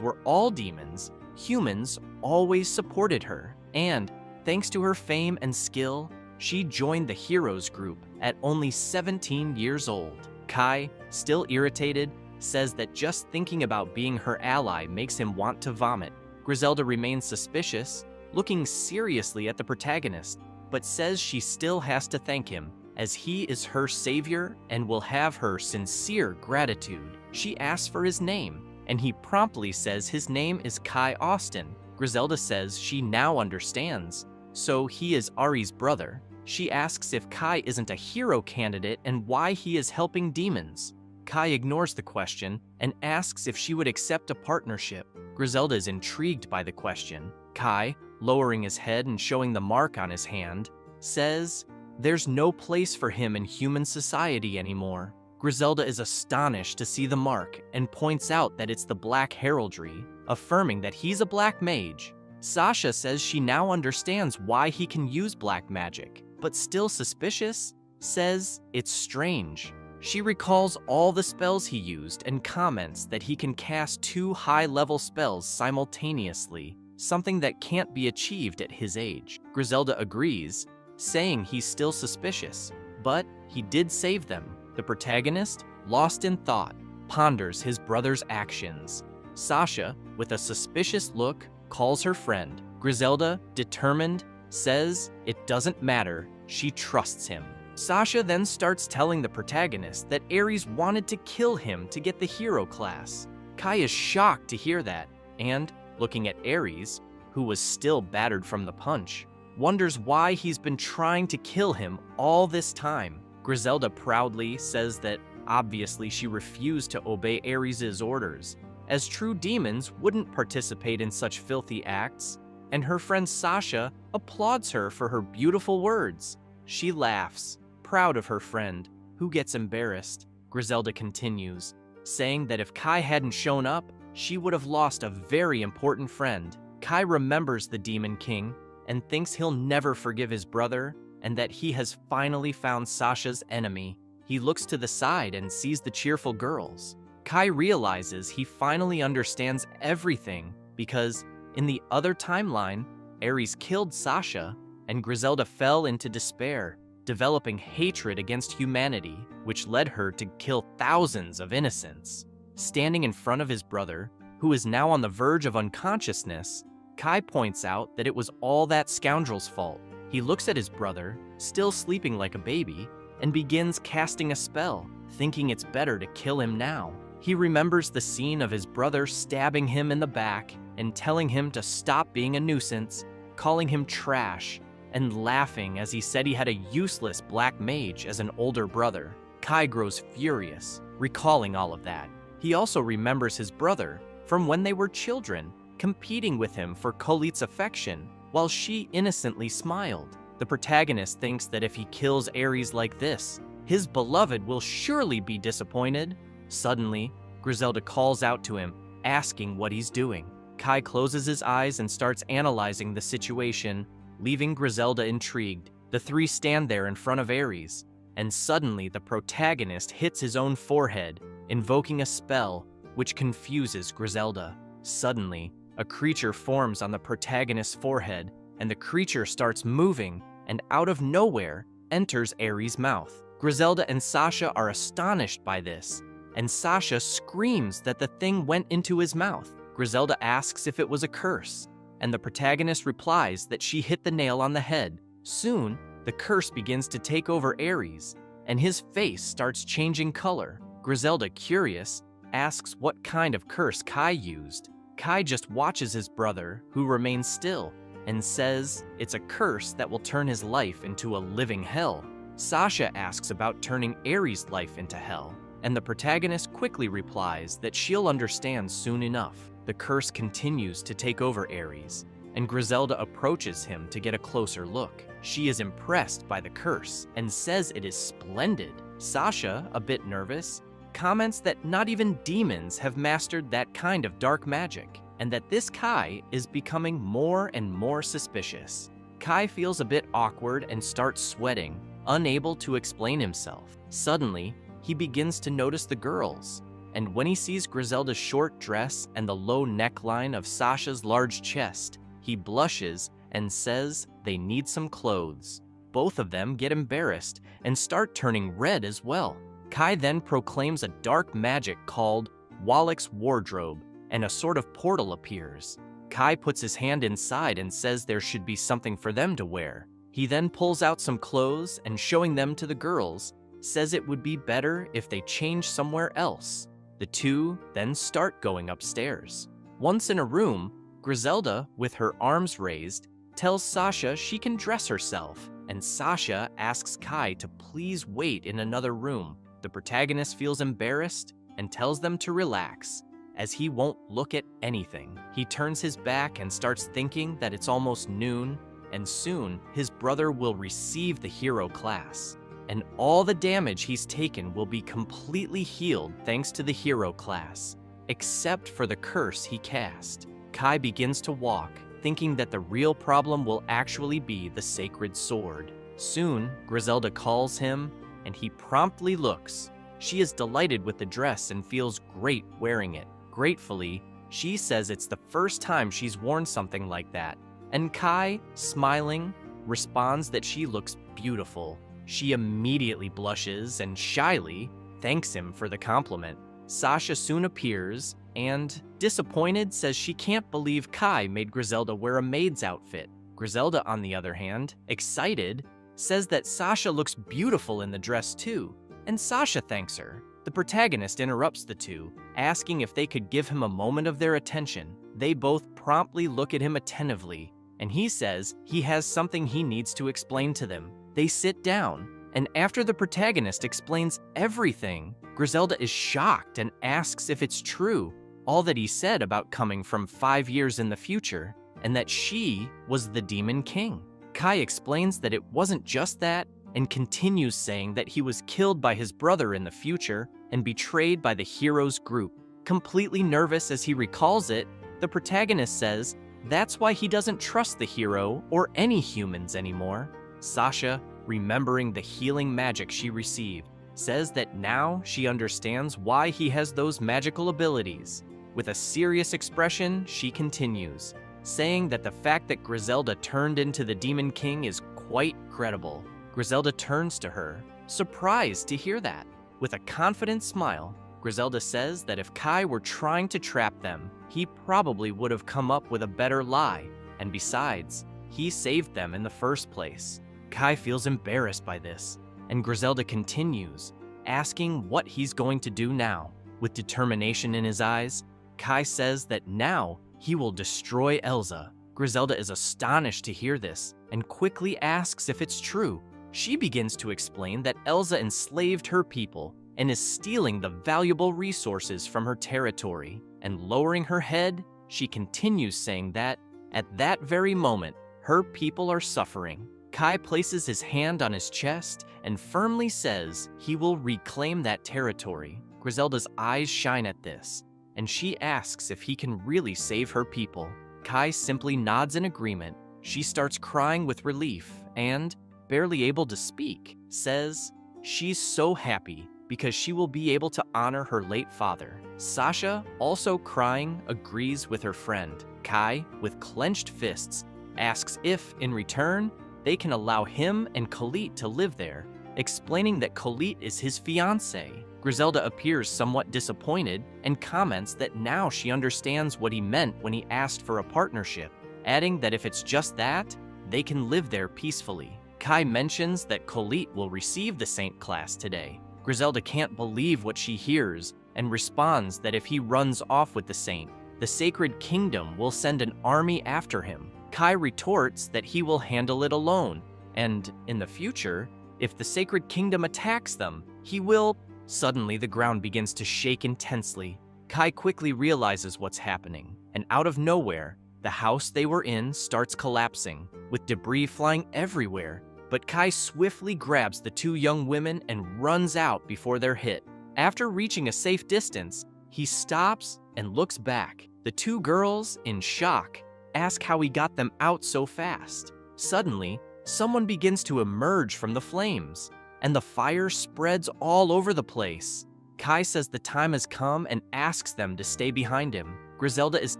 S1: were all demons, humans always supported her. And thanks to her fame and skill, she joined the heroes group at only 17 years old. Kai, still irritated, says that just thinking about being her ally makes him want to vomit. Griselda remains suspicious, looking seriously at the protagonist, but says she still has to thank him, as he is her savior and will have her sincere gratitude. She asks for his name, and he promptly says his name is Kai Austin. Griselda says she now understands, so he is Ari's brother. She asks if Kai isn't a hero candidate and why he is helping demons. Kai ignores the question and asks if she would accept a partnership. Griselda is intrigued by the question. Kai, lowering his head and showing the mark on his hand, says there's no place for him in human society anymore. Griselda is astonished to see the mark and points out that it's the black heraldry, affirming that he's a black mage. Sasha says she now understands why he can use black magic, but still suspicious, says it's strange. She recalls all the spells he used and comments that he can cast 2 high-level spells simultaneously, something that can't be achieved at his age. Griselda agrees, saying he's still suspicious, but he did save them. The protagonist, lost in thought, ponders his brother's actions. Sasha, with a suspicious look, calls her friend. Griselda, determined, says it doesn't matter, she trusts him. Sasha then starts telling the protagonist that Ares wanted to kill him to get the hero class. Kai is shocked to hear that, and, looking at Ares, who was still battered from the punch, wonders why he's been trying to kill him all this time. Griselda proudly says that obviously she refused to obey Ares' orders, as true demons wouldn't participate in such filthy acts, and her friend Sasha applauds her for her beautiful words. She laughs, proud of her friend, who gets embarrassed. Griselda continues, saying that if Kai hadn't shown up, she would have lost a very important friend. Kai remembers the Demon King and thinks he'll never forgive his brother and that he has finally found Sasha's enemy. He looks to the side and sees the cheerful girls. Kai realizes he finally understands everything because, in the other timeline, Ares killed Sasha and Griselda fell into despair, developing hatred against humanity, which led her to kill thousands of innocents. Standing in front of his brother, who is now on the verge of unconsciousness, Kai points out that it was all that scoundrel's fault. He looks at his brother, still sleeping like a baby, and begins casting a spell, thinking it's better to kill him now. He remembers the scene of his brother stabbing him in the back and telling him to stop being a nuisance, calling him trash, and laughing as he said he had a useless black mage as an older brother. Kai grows furious, recalling all of that. He also remembers his brother from when they were children, competing with him for Kolit's affection, while she innocently smiled. The protagonist thinks that if he kills Ares like this, his beloved will surely be disappointed. Suddenly, Griselda calls out to him, asking what he's doing. Kai closes his eyes and starts analyzing the situation, leaving Griselda intrigued. The three stand there in front of Ares, and suddenly the protagonist hits his own forehead, invoking a spell which confuses Griselda. Suddenly, a creature forms on the protagonist's forehead, and the creature starts moving, and out of nowhere enters Ares' mouth. Griselda and Sasha are astonished by this, and Sasha screams that the thing went into his mouth. Griselda asks if it was a curse, and the protagonist replies that she hit the nail on the head. Soon, the curse begins to take over Ares, and his face starts changing color. Griselda, curious, asks what kind of curse Kai used. Kai just watches his brother, who remains still, and says it's a curse that will turn his life into a living hell. Sasha asks about turning Ares' life into hell, and the protagonist quickly replies that she'll understand soon enough. The curse continues to take over Ares, and Griselda approaches him to get a closer look. She is impressed by the curse and says it is splendid. Sasha, a bit nervous, comments that not even demons have mastered that kind of dark magic, and that this Kai is becoming more and more suspicious. Kai feels a bit awkward and starts sweating, unable to explain himself. Suddenly, he begins to notice the girls, and when he sees Griselda's short dress and the low neckline of Sasha's large chest, he blushes and says they need some clothes. Both of them get embarrassed and start turning red as well. Kai then proclaims a dark magic called Wallach's wardrobe, and a sort of portal appears. Kai puts his hand inside and says there should be something for them to wear. He then pulls out some clothes and, showing them to the girls, says it would be better if they changed somewhere else. The two then start going upstairs. Once in a room, Griselda, with her arms raised, tells Sasha she can dress herself, and Sasha asks Kai to please wait in another room. The protagonist feels embarrassed and tells them to relax, as he won't look at anything. He turns his back and starts thinking that it's almost noon, and soon his brother will receive the hero class, and all the damage he's taken will be completely healed thanks to the hero class, except for the curse he cast. Kai begins to walk, thinking that the real problem will actually be the sacred sword. Soon, Griselda calls him, and he promptly looks. She is delighted with the dress and feels great wearing it. Gratefully, she says it's the first time she's worn something like that, and Kai, smiling, responds that she looks beautiful. She immediately blushes and shyly thanks him for the compliment. Sasha soon appears and, disappointed, says she can't believe Kai made Griselda wear a maid's outfit. Griselda, on the other hand, excited, says that Sasha looks beautiful in the dress too, and Sasha thanks her. The protagonist interrupts the two, asking if they could give him a moment of their attention. They both promptly look at him attentively, and he says he has something he needs to explain to them. They sit down, and after the protagonist explains everything, Griselda is shocked and asks if it's true, all that he said about coming from 5 years in the future, and that she was the Demon King. Kai explains that it wasn't just that, and continues saying that he was killed by his brother in the future and betrayed by the hero's group. Completely nervous as he recalls it, the protagonist says that's why he doesn't trust the hero or any humans anymore. Sasha, remembering the healing magic she received, says that now she understands why he has those magical abilities. With a serious expression, she continues, saying that the fact that Griselda turned into the Demon King is quite credible. Griselda turns to her, surprised to hear that. With a confident smile, Griselda says that if Kai were trying to trap them, he probably would have come up with a better lie, and besides, he saved them in the first place. Kai feels embarrassed by this, and Griselda continues, asking what he's going to do now. With determination in his eyes, Kai says that now he will destroy Elsa. Griselda is astonished to hear this, and quickly asks if it's true. She begins to explain that Elsa enslaved her people and is stealing the valuable resources from her territory, and lowering her head, she continues saying that, at that very moment, her people are suffering. Kai places his hand on his chest and firmly says he will reclaim that territory. Griselda's eyes shine at this, and she asks if he can really save her people. Kai simply nods in agreement. She starts crying with relief and, barely able to speak, says she's so happy because she will be able to honor her late father. Sasha, also crying, agrees with her friend. Kai, with clenched fists, asks if, in return, they can allow him and Khalid to live there, explaining that Khalid is his fiancé. Griselda appears somewhat disappointed and comments that now she understands what he meant when he asked for a partnership, adding that if it's just that, they can live there peacefully. Kai mentions that Khalid will receive the Saint class today. Griselda can't believe what she hears and responds that if he runs off with the Saint, the Sacred Kingdom will send an army after him. Kai retorts that he will handle it alone, and, in the future, if the Sacred Kingdom attacks them, he will... Suddenly, the ground begins to shake intensely. Kai quickly realizes what's happening, and out of nowhere, the house they were in starts collapsing, with debris flying everywhere. But Kai swiftly grabs the two young women and runs out before they're hit. After reaching a safe distance, he stops and looks back. The two girls, in shock, ask how he got them out so fast. Suddenly, someone begins to emerge from the flames, and the fire spreads all over the place. Kai says the time has come and asks them to stay behind him. Griselda is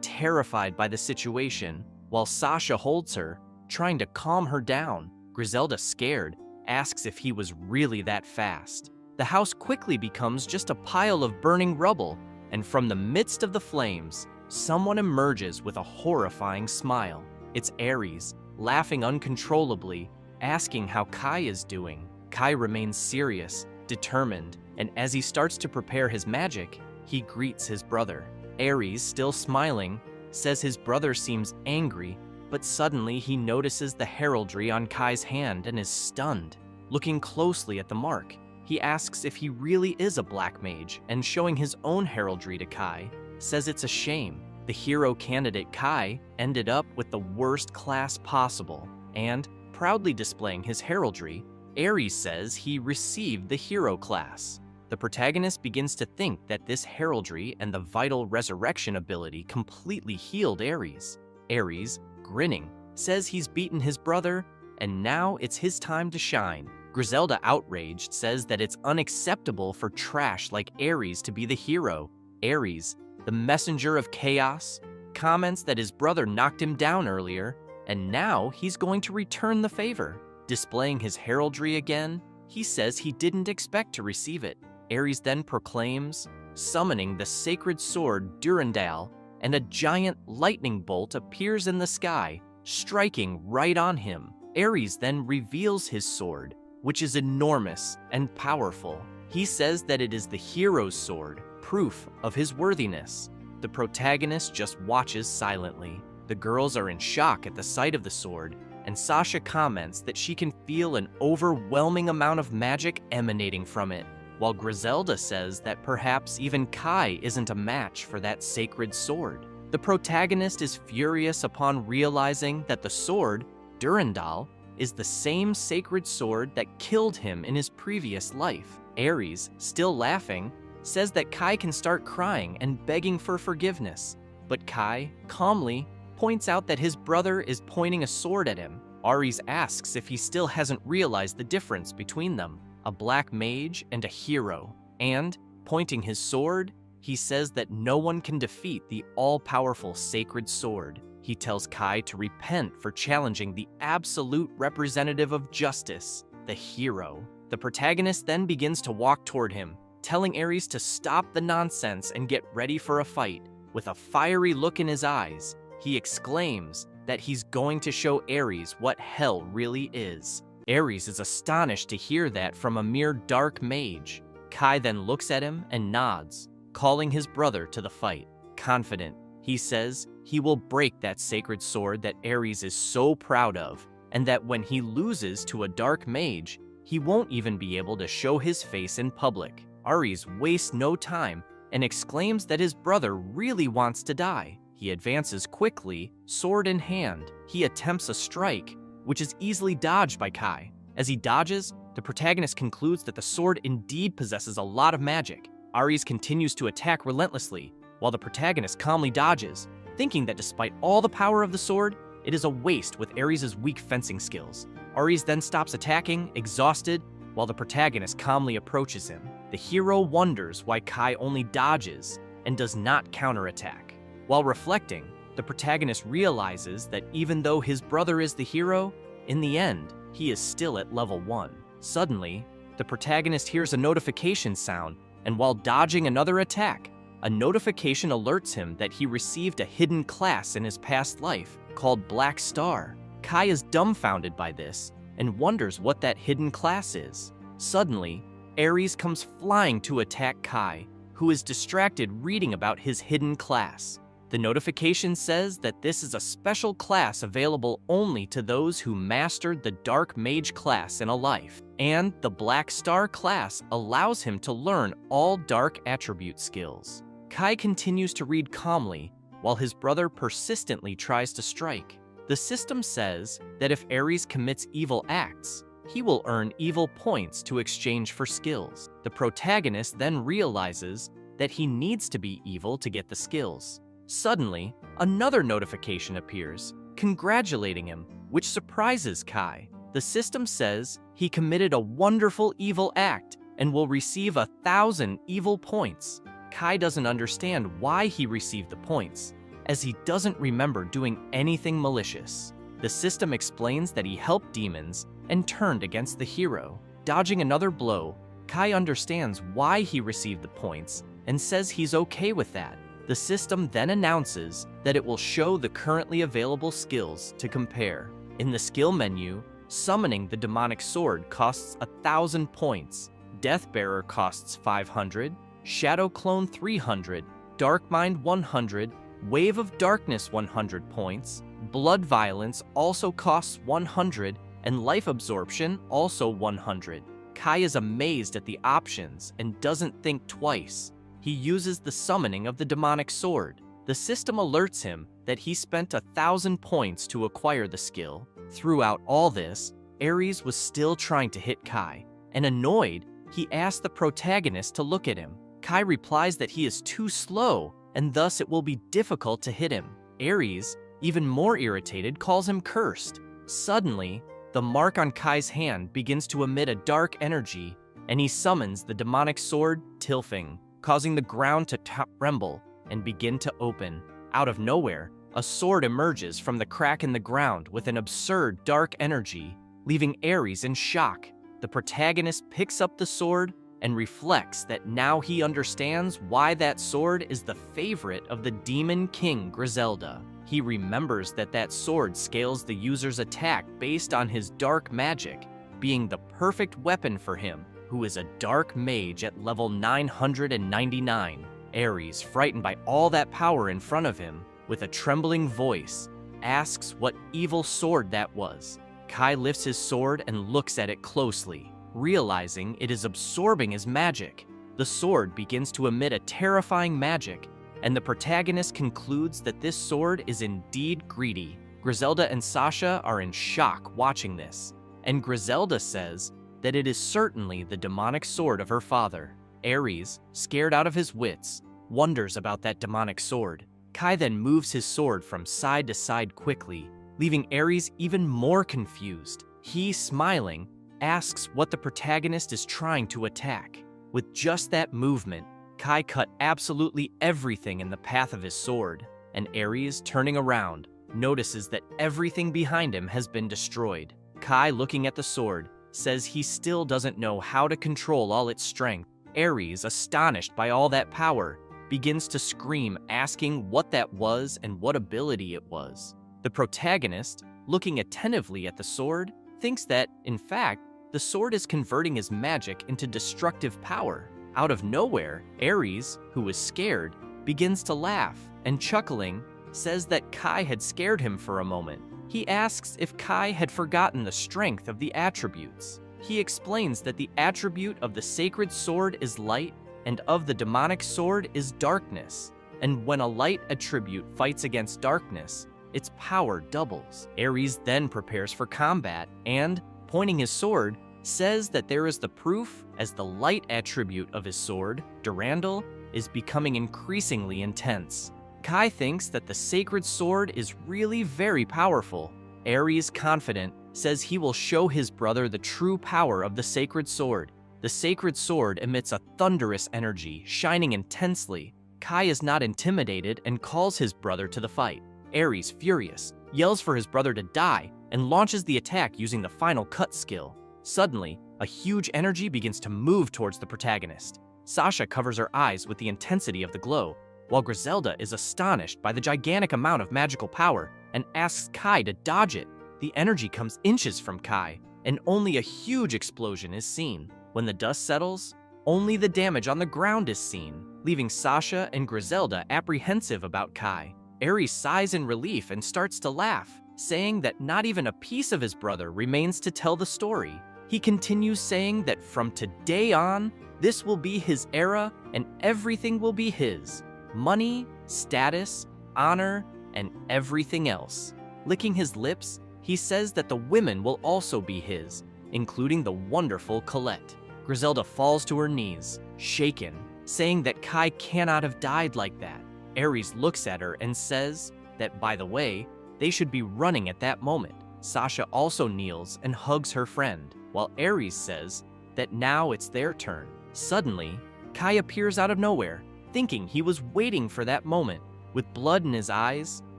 S1: terrified by the situation, while Sasha holds her, trying to calm her down. Griselda, scared, asks if he was really that fast. The house quickly becomes just a pile of burning rubble, and from the midst of the flames, someone emerges with a horrifying smile. It's Ares, laughing uncontrollably, asking how Kai is doing. Kai remains serious, determined, and as he starts to prepare his magic, he greets his brother. Ares, still smiling, says his brother seems angry, but suddenly he notices the heraldry on Kai's hand and is stunned. Looking closely at the mark, he asks if he really is a black mage, and showing his own heraldry to Kai, says it's a shame. The hero candidate Kai ended up with the worst class possible, and, proudly displaying his heraldry, Ares says he received the hero class. The protagonist begins to think that this heraldry and the vital resurrection ability completely healed Ares. Ares, grinning, says he's beaten his brother, and now it's his time to shine. Griselda, outraged, says that it's unacceptable for trash like Ares to be the hero. Ares, the messenger of chaos, comments that his brother knocked him down earlier, and now he's going to return the favor. Displaying his heraldry again, he says he didn't expect to receive it. Ares then proclaims, summoning the sacred sword Durandal, and a giant lightning bolt appears in the sky, striking right on him. Ares then reveals his sword, which is enormous and powerful. He says that it is the hero's sword, proof of his worthiness. The protagonist just watches silently. The girls are in shock at the sight of the sword, and Sasha comments that she can feel an overwhelming amount of magic emanating from it, while Griselda says that perhaps even Kai isn't a match for that sacred sword. The protagonist is furious upon realizing that the sword, Durandal, is the same sacred sword that killed him in his previous life. Ares, still laughing, says that Kai can start crying and begging for forgiveness, but Kai, calmly, points out that his brother is pointing a sword at him. Ares asks if he still hasn't realized the difference between them, a black mage and a hero, and, pointing his sword, he says that no one can defeat the all-powerful sacred sword. He tells Kai to repent for challenging the absolute representative of justice, the hero. The protagonist then begins to walk toward him, telling Ares to stop the nonsense and get ready for a fight. With a fiery look in his eyes, he exclaims that he's going to show Ares what hell really is. Ares is astonished to hear that from a mere dark mage. Kai then looks at him and nods, calling his brother to the fight. Confident, he says he will break that sacred sword that Ares is so proud of, and that when he loses to a dark mage, he won't even be able to show his face in public. Ares wastes no time and exclaims that his brother really wants to die. He advances quickly, sword in hand. He attempts a strike, which is easily dodged by Kai. As he dodges, the protagonist concludes that the sword indeed possesses a lot of magic. Ares continues to attack relentlessly, while the protagonist calmly dodges, thinking that despite all the power of the sword, it is a waste with Ares' weak fencing skills. Ares then stops attacking, exhausted, while the protagonist calmly approaches him. The hero wonders why Kai only dodges and does not counterattack. While reflecting, the protagonist realizes that even though his brother is the hero, in the end, he is still at level 1. Suddenly, the protagonist hears a notification sound, and while dodging another attack, a notification alerts him that he received a hidden class in his past life called Black Star. Kai is dumbfounded by this and wonders what that hidden class is. Suddenly, Ares comes flying to attack Kai, who is distracted reading about his hidden class. The notification says that this is a special class available only to those who mastered the Dark Mage class in a life, and the Black Star class allows him to learn all dark attribute skills. Kai continues to read calmly, while his brother persistently tries to strike. The system says that if Ares commits evil acts, he will earn evil points to exchange for skills. The protagonist then realizes that he needs to be evil to get the skills. Suddenly, another notification appears, congratulating him, which surprises Kai. The system says he committed a wonderful evil act and will receive 1,000 evil points. Kai doesn't understand why he received the points, as he doesn't remember doing anything malicious. The system explains that he helped demons and turned against the hero. Dodging another blow, Kai understands why he received the points and says he's okay with that. The system then announces that it will show the currently available skills to compare. In the skill menu, summoning the demonic sword costs 1,000 points, Deathbearer costs 500, Shadow Clone 300, Dark Mind 100, Wave of Darkness 100 points, Blood Violence also costs 100, and Life Absorption also 100. Kai is amazed at the options and doesn't think twice. He uses the summoning of the demonic sword. The system alerts him that he spent 1,000 points to acquire the skill. Throughout all this, Ares was still trying to hit Kai, and annoyed, he asked the protagonist to look at him. Kai replies that he is too slow, and thus it will be difficult to hit him. Ares, even more irritated, calls him cursed. Suddenly, the mark on Kai's hand begins to emit a dark energy, and he summons the demonic sword, Tilfing, causing the ground to tremble and begin to open. Out of nowhere, a sword emerges from the crack in the ground with an absurd dark energy, leaving Ares in shock. The protagonist picks up the sword and reflects that now he understands why that sword is the favorite of the Demon King Griselda. He remembers that that sword scales the user's attack based on his dark magic, being the perfect weapon for him, who is a dark mage at level 999. Ares, frightened by all that power in front of him, with a trembling voice, asks what evil sword that was. Kai lifts his sword and looks at it closely, realizing it is absorbing his magic. The sword begins to emit a terrifying magic, and the protagonist concludes that this sword is indeed greedy. Griselda and Sasha are in shock watching this, and Griselda says that it is certainly the demonic sword of her father. Ares, scared out of his wits, wonders about that demonic sword. Kai then moves his sword from side to side quickly, leaving Ares even more confused. He, smiling, asks what the protagonist is trying to attack. With just that movement, Kai cut absolutely everything in the path of his sword, and Ares, turning around, notices that everything behind him has been destroyed. Kai, looking at the sword, says he still doesn't know how to control all its strength. Ares, astonished by all that power, begins to scream, asking what that was and what ability it was. The protagonist, looking attentively at the sword, thinks that, in fact, the sword is converting his magic into destructive power. Out of nowhere, Ares, who is scared, begins to laugh, and chuckling, says that Kai had scared him for a moment. He asks if Kai had forgotten the strength of the attributes. He explains that the attribute of the sacred sword is light, and of the demonic sword is darkness. And when a light attribute fights against darkness, its power doubles. Ares then prepares for combat and, pointing his sword, says that there is the proof as the light attribute of his sword, Durandal, is becoming increasingly intense. Kai thinks that the sacred sword is really very powerful. Ares, confident, says he will show his brother the true power of the sacred sword. The sacred sword emits a thunderous energy, shining intensely. Kai is not intimidated and calls his brother to the fight. Ares, furious, yells for his brother to die and launches the attack using the final cut skill. Suddenly, a huge energy begins to move towards the protagonist. Sasha covers her eyes with the intensity of the glow, while Griselda is astonished by the gigantic amount of magical power and asks Kai to dodge it. The energy comes inches from Kai, and only a huge explosion is seen. When the dust settles, only the damage on the ground is seen, leaving Sasha and Griselda apprehensive about Kai. Ares sighs in relief and starts to laugh, saying that not even a piece of his brother remains to tell the story. He continues saying that from today on, this will be his era and everything will be his. Money, status, honor, and everything else. Licking his lips, he says that the women will also be his, including the wonderful Colette. Griselda falls to her knees, shaken, saying that Kai cannot have died like that. Ares looks at her and says that, by the way, they should be running at that moment. Sasha also kneels and hugs her friend, while Aries says that now it's their turn. Suddenly, Kai appears out of nowhere, thinking he was waiting for that moment. With blood in his eyes,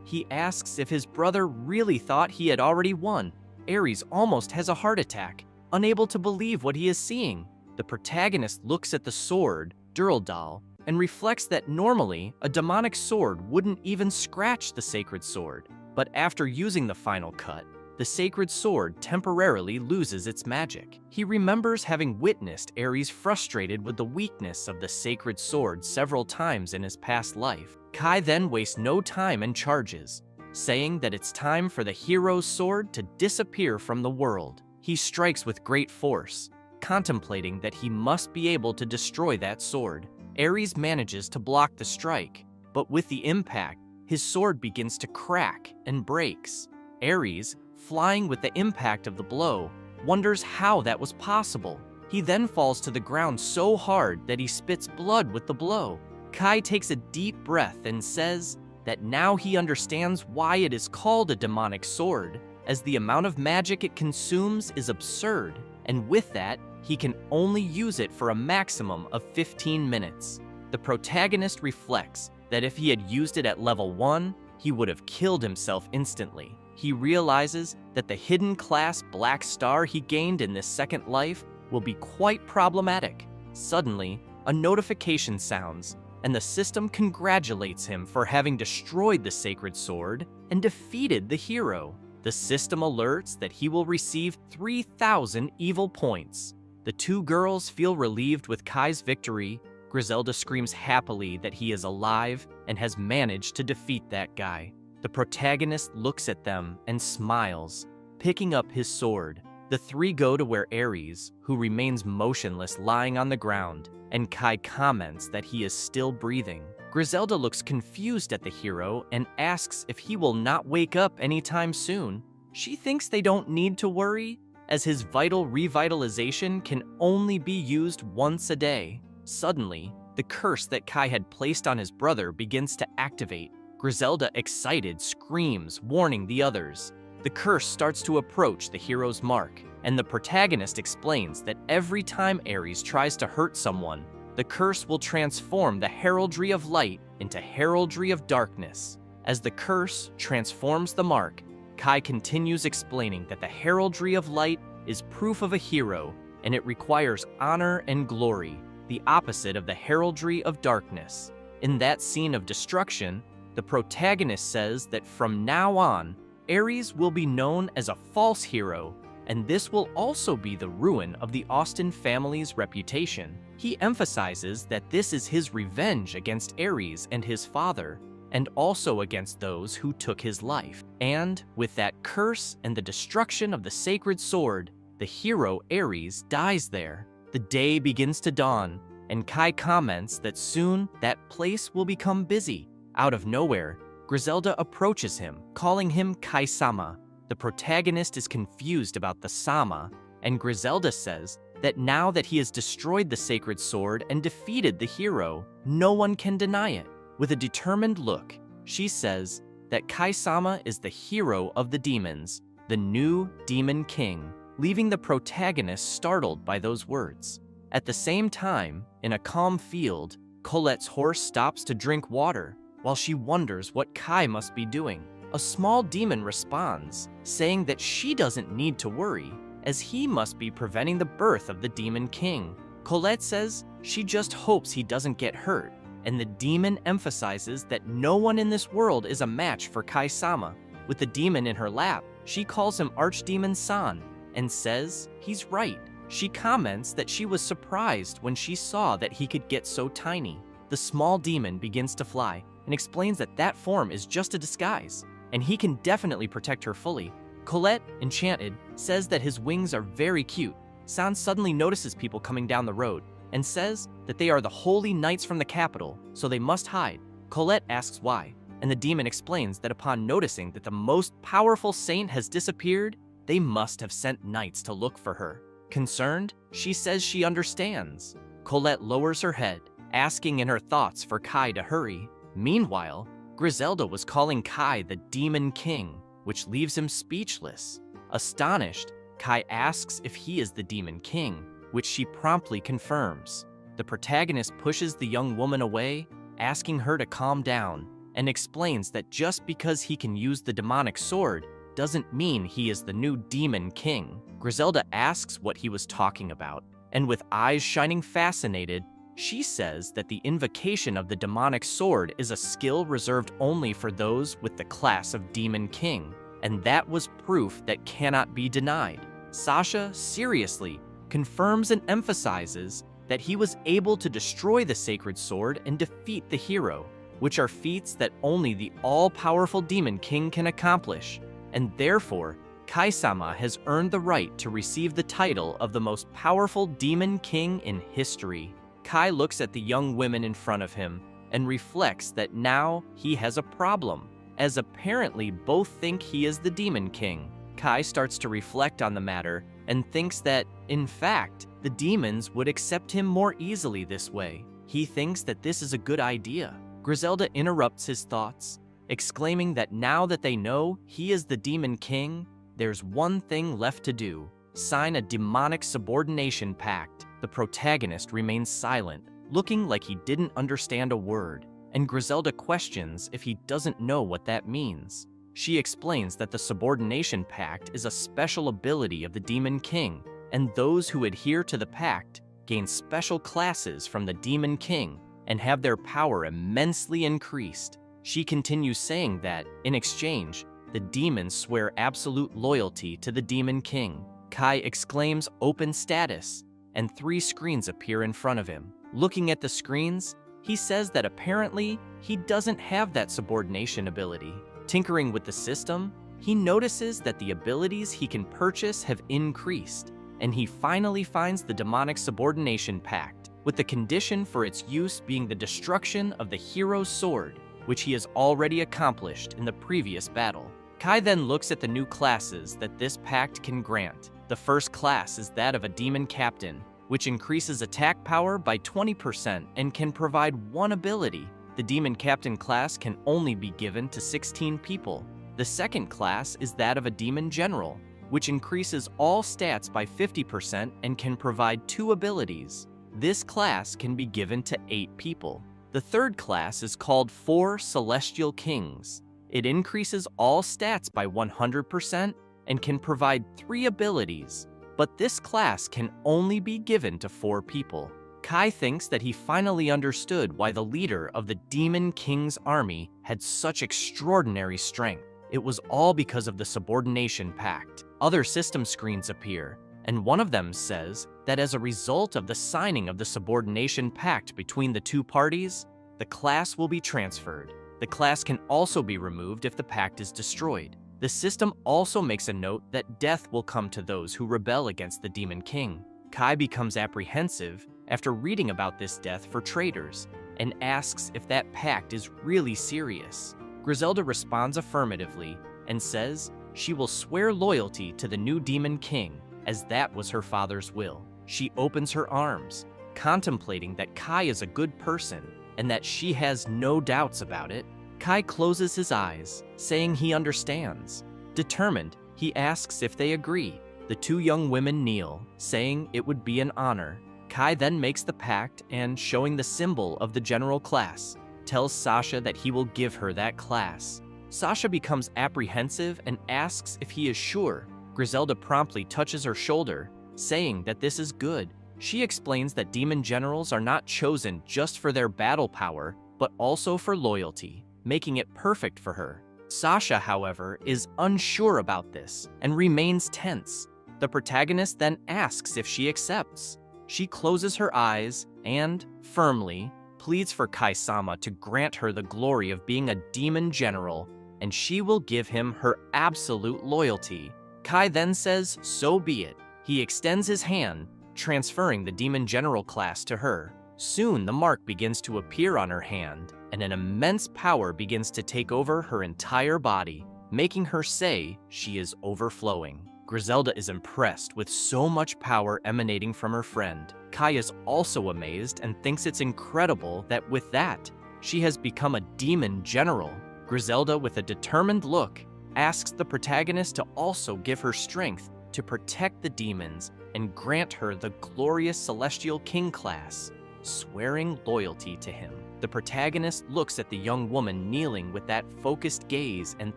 S1: he asks if his brother really thought he had already won. Aries almost has a heart attack, unable to believe what he is seeing. The protagonist looks at the sword, Duraldal, and reflects that normally a demonic sword wouldn't even scratch the sacred sword. But after using the final cut, the sacred sword temporarily loses its magic. He remembers having witnessed Ares frustrated with the weakness of the sacred sword several times in his past life. Kai then wastes no time and charges, saying that it's time for the hero's sword to disappear from the world. He strikes with great force, contemplating that he must be able to destroy that sword. Ares manages to block the strike, but with the impact, his sword begins to crack and breaks. Ares, flying with the impact of the blow, wonders how that was possible. He then falls to the ground so hard that he spits blood with the blow. Kai takes a deep breath and says that now he understands why it is called a demonic sword, as the amount of magic it consumes is absurd, and with that, he can only use it for a maximum of 15 minutes. The protagonist reflects that if he had used it at level 1, he would have killed himself instantly. He realizes that the hidden class Black Star he gained in this second life will be quite problematic. Suddenly, a notification sounds, and the system congratulates him for having destroyed the sacred sword and defeated the hero. The system alerts that he will receive 3,000 evil points. The two girls feel relieved with Kai's victory. Griselda screams happily that he is alive and has managed to defeat that guy. The protagonist looks at them and smiles, picking up his sword. The three go to where Ares, who remains motionless lying on the ground, and Kai comments that he is still breathing. Griselda looks confused at the hero and asks if he will not wake up anytime soon. She thinks they don't need to worry, as his vital revitalization can only be used once a day. Suddenly, the curse that Kai had placed on his brother begins to activate. Griselda, excited, screams, warning the others. The curse starts to approach the hero's mark, and the protagonist explains that every time Ares tries to hurt someone, the curse will transform the heraldry of light into heraldry of darkness. As the curse transforms the mark, Kai continues explaining that the heraldry of light is proof of a hero, and it requires honor and glory, the opposite of the heraldry of darkness. In that scene of destruction, the protagonist says that from now on, Ares will be known as a false hero, and this will also be the ruin of the Austen family's reputation. He emphasizes that this is his revenge against Ares and his father, and also against those who took his life. And with that curse and the destruction of the sacred sword, the hero Ares dies there. The day begins to dawn, and Kai comments that soon that place will become busy. Out of nowhere, Griselda approaches him, calling him Kai-sama. The protagonist is confused about the sama, and Griselda says that now that he has destroyed the sacred sword and defeated the hero, no one can deny it. With a determined look, she says that Kai-sama is the hero of the demons, the new demon king, leaving the protagonist startled by those words. At the same time, in a calm field, Colette's horse stops to drink water, while she wonders what Kai must be doing. A small demon responds, saying that she doesn't need to worry, as he must be preventing the birth of the demon king. Colette says she just hopes he doesn't get hurt, and the demon emphasizes that no one in this world is a match for Kai-sama. With the demon in her lap, she calls him Archdemon San, and says he's right. She comments that she was surprised when she saw that he could get so tiny. The small demon begins to fly, and explains that that form is just a disguise, and he can definitely protect her fully. Colette, enchanted, says that his wings are very cute. San suddenly notices people coming down the road, and says that they are the holy knights from the capital, so they must hide. Colette asks why, and the demon explains that upon noticing that the most powerful saint has disappeared, they must have sent knights to look for her. Concerned, she says she understands. Colette lowers her head, asking in her thoughts for Kai to hurry. Meanwhile, Griselda was calling Kai the Demon King, which leaves him speechless. Astonished, Kai asks if he is the Demon King, which she promptly confirms. The protagonist pushes the young woman away, asking her to calm down, and explains that just because he can use the demonic sword doesn't mean he is the new Demon King. Griselda asks what he was talking about, and with eyes shining fascinated, she says that the invocation of the demonic sword is a skill reserved only for those with the class of Demon King, and that was proof that cannot be denied. Sasha, seriously, confirms and emphasizes that he was able to destroy the sacred sword and defeat the hero, which are feats that only the all-powerful Demon King can accomplish, and therefore, Kai-sama has earned the right to receive the title of the most powerful Demon King in history. Kai looks at the young women in front of him and reflects that now he has a problem, as apparently both think he is the Demon King. Kai starts to reflect on the matter and thinks that, in fact, the demons would accept him more easily this way. He thinks that this is a good idea. Griselda interrupts his thoughts, exclaiming that now that they know he is the Demon King, there's one thing left to do: sign a demonic subordination pact. The protagonist remains silent, looking like he didn't understand a word, and Griselda questions if he doesn't know what that means. She explains that the subordination pact is a special ability of the Demon King, and those who adhere to the pact gain special classes from the Demon King and have their power immensely increased. She continues saying that, in exchange, the demons swear absolute loyalty to the Demon King. Kai exclaims "open status," and 3 screens appear in front of him. Looking at the screens, he says that apparently he doesn't have that subordination ability. Tinkering with the system, he notices that the abilities he can purchase have increased, and he finally finds the demonic subordination pact, with the condition for its use being the destruction of the hero's sword, which he has already accomplished in the previous battle. Kai then looks at the new classes that this pact can grant. The first class is that of a Demon Captain, which increases attack power by 20% and can provide 1 ability. The Demon Captain class can only be given to 16 people. The second class is that of a Demon General, which increases all stats by 50% and can provide 2 abilities. This class can be given to 8 people. The third class is called 4 Celestial Kings. It increases all stats by 100% and can provide 3 abilities, but this class can only be given to 4 people. Kai thinks that he finally understood why the leader of the Demon King's army had such extraordinary strength. It was all because of the subordination pact. Other system screens appear, and one of them says that as a result of the signing of the subordination pact between the 2 parties, the class will be transferred. The class can also be removed if the pact is destroyed. The system also makes a note that death will come to those who rebel against the Demon King. Kai becomes apprehensive after reading about this death for traitors and asks if that pact is really serious. Griselda responds affirmatively and says she will swear loyalty to the new Demon King, as that was her father's will. She opens her arms, contemplating that Kai is a good person and that she has no doubts about it. Kai closes his eyes, saying he understands. Determined, he asks if they agree. The 2 young women kneel, saying it would be an honor. Kai then makes the pact and, showing the symbol of the general class, tells Sasha that he will give her that class. Sasha becomes apprehensive and asks if he is sure. Griselda promptly touches her shoulder, saying that this is good. She explains that demon generals are not chosen just for their battle power, but also for loyalty, making it perfect for her. Sasha, however, is unsure about this and remains tense. The protagonist then asks if she accepts. She closes her eyes and, firmly, pleads for Kai-sama to grant her the glory of being a demon general, and she will give him her absolute loyalty. Kai then says, so be it. He extends his hand, transferring the demon general class to her. Soon the mark begins to appear on her hand, and an immense power begins to take over her entire body, making her say she is overflowing. Griselda is impressed with so much power emanating from her friend. Kai is also amazed and thinks it's incredible that with that, she has become a demon general. Griselda, with a determined look, asks the protagonist to also give her strength to protect the demons and grant her the glorious Celestial King class, swearing loyalty to him. The protagonist looks at the young woman kneeling with that focused gaze and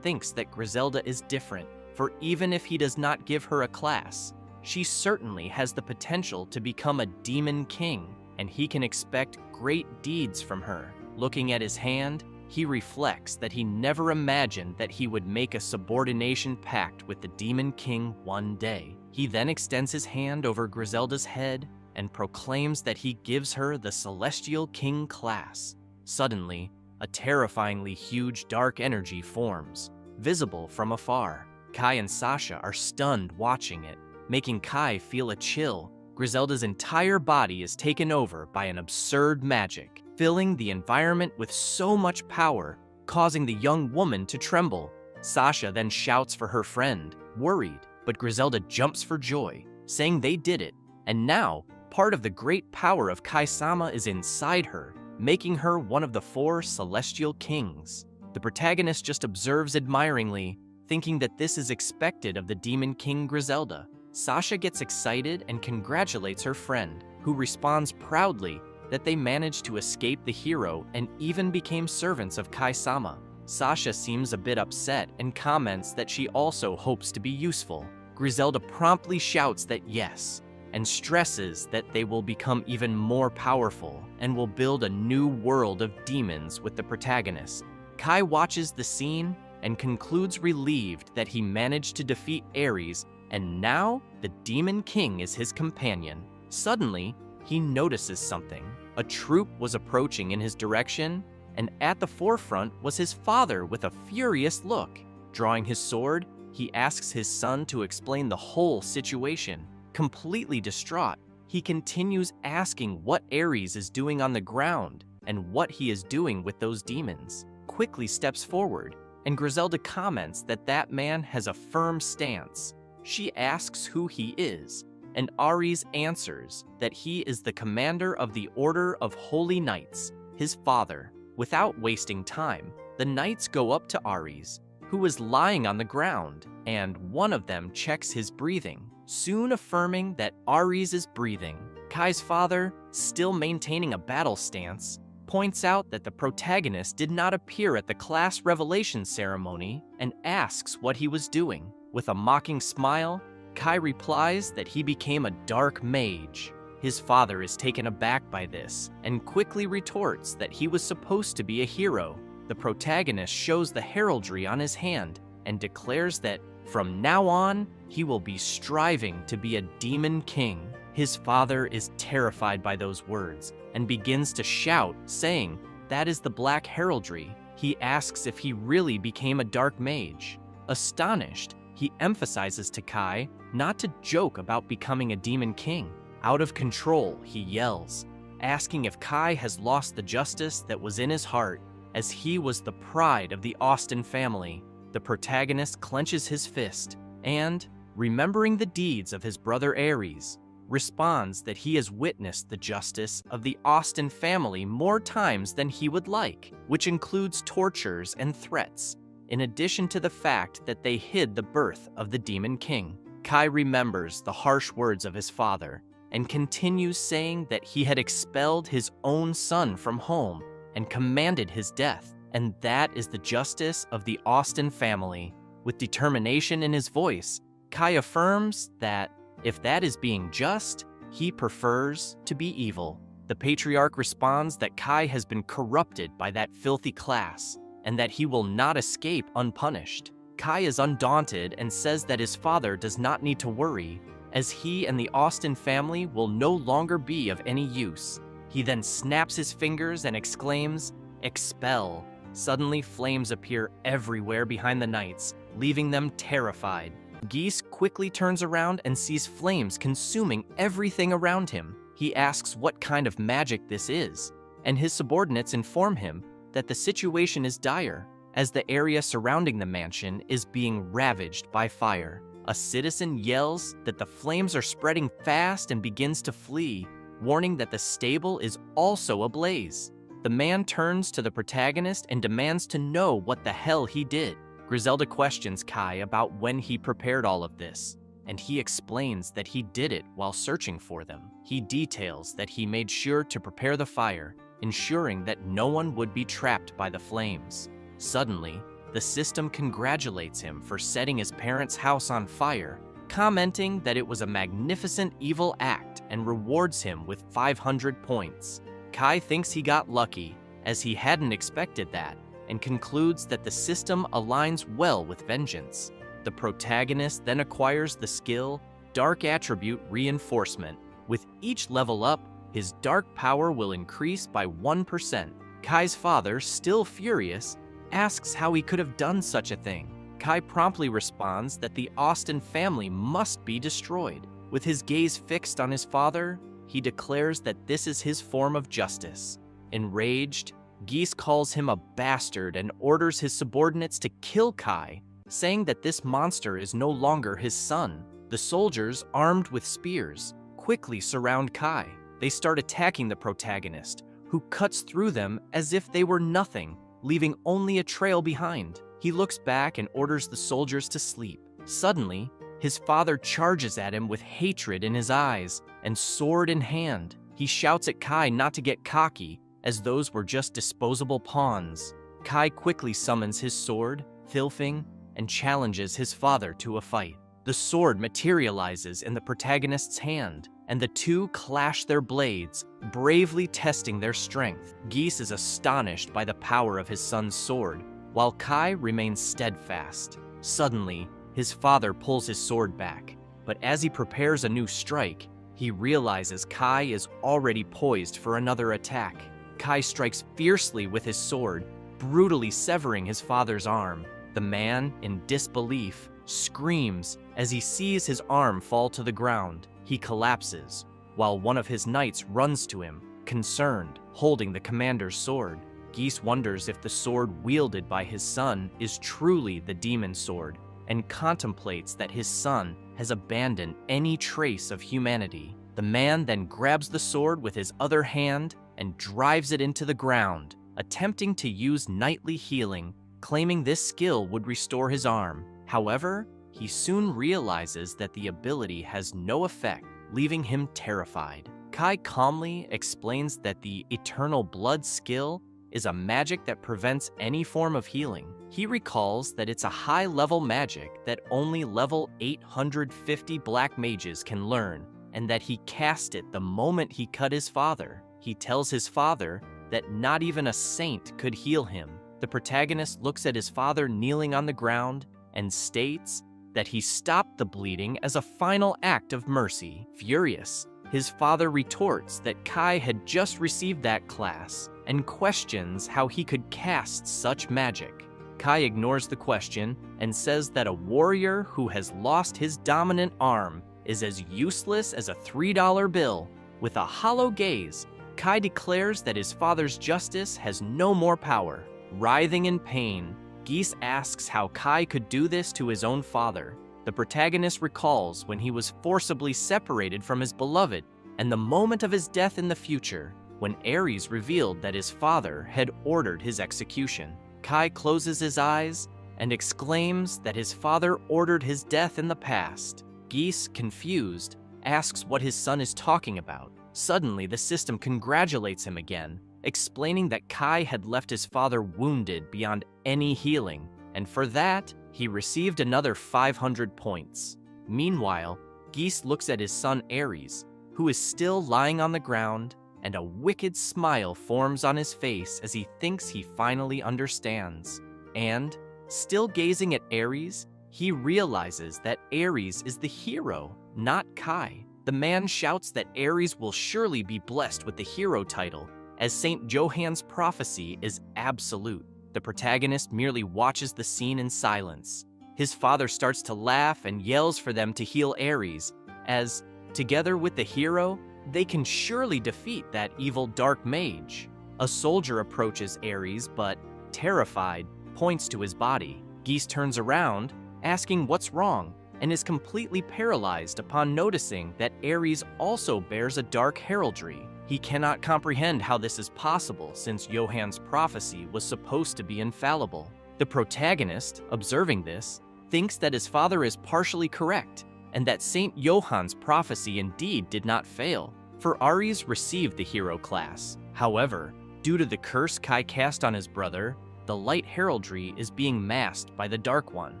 S1: thinks that Griselda is different, for even if he does not give her a class, she certainly has the potential to become a demon king, and he can expect great deeds from her. Looking at his hand, he reflects that he never imagined that he would make a subordination pact with the Demon King one day. He then extends his hand over Griselda's head and proclaims that he gives her the Celestial King class. Suddenly, a terrifyingly huge dark energy forms, visible from afar. Kai and Sasha are stunned watching it, making Kai feel a chill. Griselda's entire body is taken over by an absurd magic, filling the environment with so much power, causing the young woman to tremble. Sasha then shouts for her friend, worried, but Griselda jumps for joy, saying they did it, and now part of the great power of Kai-sama is inside her, making her one of the 4 Celestial Kings. The protagonist just observes admiringly, thinking that this is expected of the Demon King Griselda. Sasha gets excited and congratulates her friend, who responds proudly that they managed to escape the hero and even became servants of Kai-sama. Sasha seems a bit upset and comments that she also hopes to be useful. Griselda promptly shouts that yes, and stresses that they will become even more powerful and will build a new world of demons with the protagonist. Kai watches the scene and concludes relieved that he managed to defeat Ares, and now the Demon King is his companion. Suddenly, he notices something. A troop was approaching in his direction, and at the forefront was his father with a furious look. Drawing his sword, he asks his son to explain the whole situation. Completely distraught, he continues asking what Ares is doing on the ground and what he is doing with those demons. Quickly steps forward, and Griselda comments that that man has a firm stance. She asks who he is, and Ares answers that he is the commander of the Order of Holy Knights, his father. Without wasting time, the knights go up to Ares, who is lying on the ground, and one of them checks his breathing, soon affirming that Ares is breathing. Kai's father, still maintaining a battle stance, points out that the protagonist did not appear at the class revelation ceremony and asks what he was doing. With a mocking smile, Kai replies that he became a dark mage. His father is taken aback by this and quickly retorts that he was supposed to be a hero. The protagonist shows the heraldry on his hand and declares that from now on, he will be striving to be a demon king. His father is terrified by those words and begins to shout, saying, "That is the black heraldry." He asks if he really became a dark mage. Astonished, he emphasizes to Kai not to joke about becoming a demon king. Out of control, he yells, asking if Kai has lost the justice that was in his heart, as he was the pride of the Austin family. The protagonist clenches his fist and, remembering the deeds of his brother Ares, responds that he has witnessed the justice of the Austin family more times than he would like, which includes tortures and threats, in addition to the fact that they hid the birth of the Demon King. Kai remembers the harsh words of his father and continues saying that he had expelled his own son from home and commanded his death, and that is the justice of the Austin family. With determination in his voice, Kai affirms that if that is being just, he prefers to be evil. The patriarch responds that Kai has been corrupted by that filthy class and that he will not escape unpunished. Kai is undaunted and says that his father does not need to worry, as he and the Austin family will no longer be of any use. He then snaps his fingers and exclaims, "Expel." Suddenly, flames appear everywhere behind the knights, leaving them terrified. Geese quickly turns around and sees flames consuming everything around him. He asks what kind of magic this is, and his subordinates inform him that the situation is dire, as the area surrounding the mansion is being ravaged by fire. A citizen yells that the flames are spreading fast and begins to flee, warning that the stable is also ablaze. The man turns to the protagonist and demands to know what the hell he did. Griselda questions Kai about when he prepared all of this, and he explains that he did it while searching for them. He details that he made sure to prepare the fire, ensuring that no one would be trapped by the flames. Suddenly, the system congratulates him for setting his parents' house on fire, commenting that it was a magnificent evil act and rewards him with 500 points. Kai thinks he got lucky, as he hadn't expected that, and concludes that the system aligns well with vengeance. The protagonist then acquires the skill Dark Attribute Reinforcement. With each level up, his dark power will increase by 1%. Kai's father, still furious, asks how he could have done such a thing. Kai promptly responds that the Austin family must be destroyed. With his gaze fixed on his father, he declares that this is his form of justice. Enraged, Geese calls him a bastard and orders his subordinates to kill Kai, saying that this monster is no longer his son. The soldiers, armed with spears, quickly surround Kai. They start attacking the protagonist, who cuts through them as if they were nothing, leaving only a trail behind. He looks back and orders the soldiers to sleep. Suddenly, his father charges at him with hatred in his eyes and sword in hand. He shouts at Kai not to get cocky, as those were just disposable pawns. Kai quickly summons his sword, Thilfing, and challenges his father to a fight. The sword materializes in the protagonist's hand, and the two clash their blades, bravely testing their strength. Geese is astonished by the power of his son's sword, while Kai remains steadfast. Suddenly, his father pulls his sword back, but as he prepares a new strike, he realizes Kai is already poised for another attack. Kai strikes fiercely with his sword, brutally severing his father's arm. The man, in disbelief, screams as he sees his arm fall to the ground. He collapses, while one of his knights runs to him, concerned, holding the commander's sword. Geese wonders if the sword wielded by his son is truly the demon sword, and contemplates that his son has abandoned any trace of humanity. The man then grabs the sword with his other hand and drives it into the ground, attempting to use knightly healing, claiming this skill would restore his arm. However, he soon realizes that the ability has no effect, leaving him terrified. Kai calmly explains that the Eternal Blood skill is a magic that prevents any form of healing. He recalls that it's a high-level magic that only level 850 black mages can learn, and that he cast it the moment he cut his father. He tells his father that not even a saint could heal him. The protagonist looks at his father kneeling on the ground and states that he stopped the bleeding as a final act of mercy. Furious, his father retorts that Kai had just received that class and questions how he could cast such magic. Kai ignores the question and says that a warrior who has lost his dominant arm is as useless as a $3 bill. With a hollow gaze, Kai declares that his father's justice has no more power. Writhing in pain, Geese asks how Kai could do this to his own father. The protagonist recalls when he was forcibly separated from his beloved and the moment of his death in the future, when Ares revealed that his father had ordered his execution. Kai closes his eyes and exclaims that his father ordered his death in the past. Geese, confused, asks what his son is talking about. Suddenly, the system congratulates him again, explaining that Kai had left his father wounded beyond any healing, and for that, he received another 500 points. Meanwhile, Geese looks at his son Ares, who is still lying on the ground, and a wicked smile forms on his face as he thinks he finally understands. And, still gazing at Ares, he realizes that Ares is the hero, not Kai. The man shouts that Ares will surely be blessed with the hero title, as St. Johann's prophecy is absolute. The protagonist merely watches the scene in silence. His father starts to laugh and yells for them to heal Ares, as, together with the hero, they can surely defeat that evil dark mage. A soldier approaches Ares, but, terrified, points to his body. Geese turns around, asking what's wrong, and is completely paralyzed upon noticing that Ares also bears a dark heraldry. He cannot comprehend how this is possible, since Johann's prophecy was supposed to be infallible. The The protagonist, observing this, thinks that his father is partially correct, and that Saint Johann's prophecy indeed did not fail, for Aries received the hero class. However, due to the curse Kai cast on his brother, the light heraldry is being masked by the Dark One.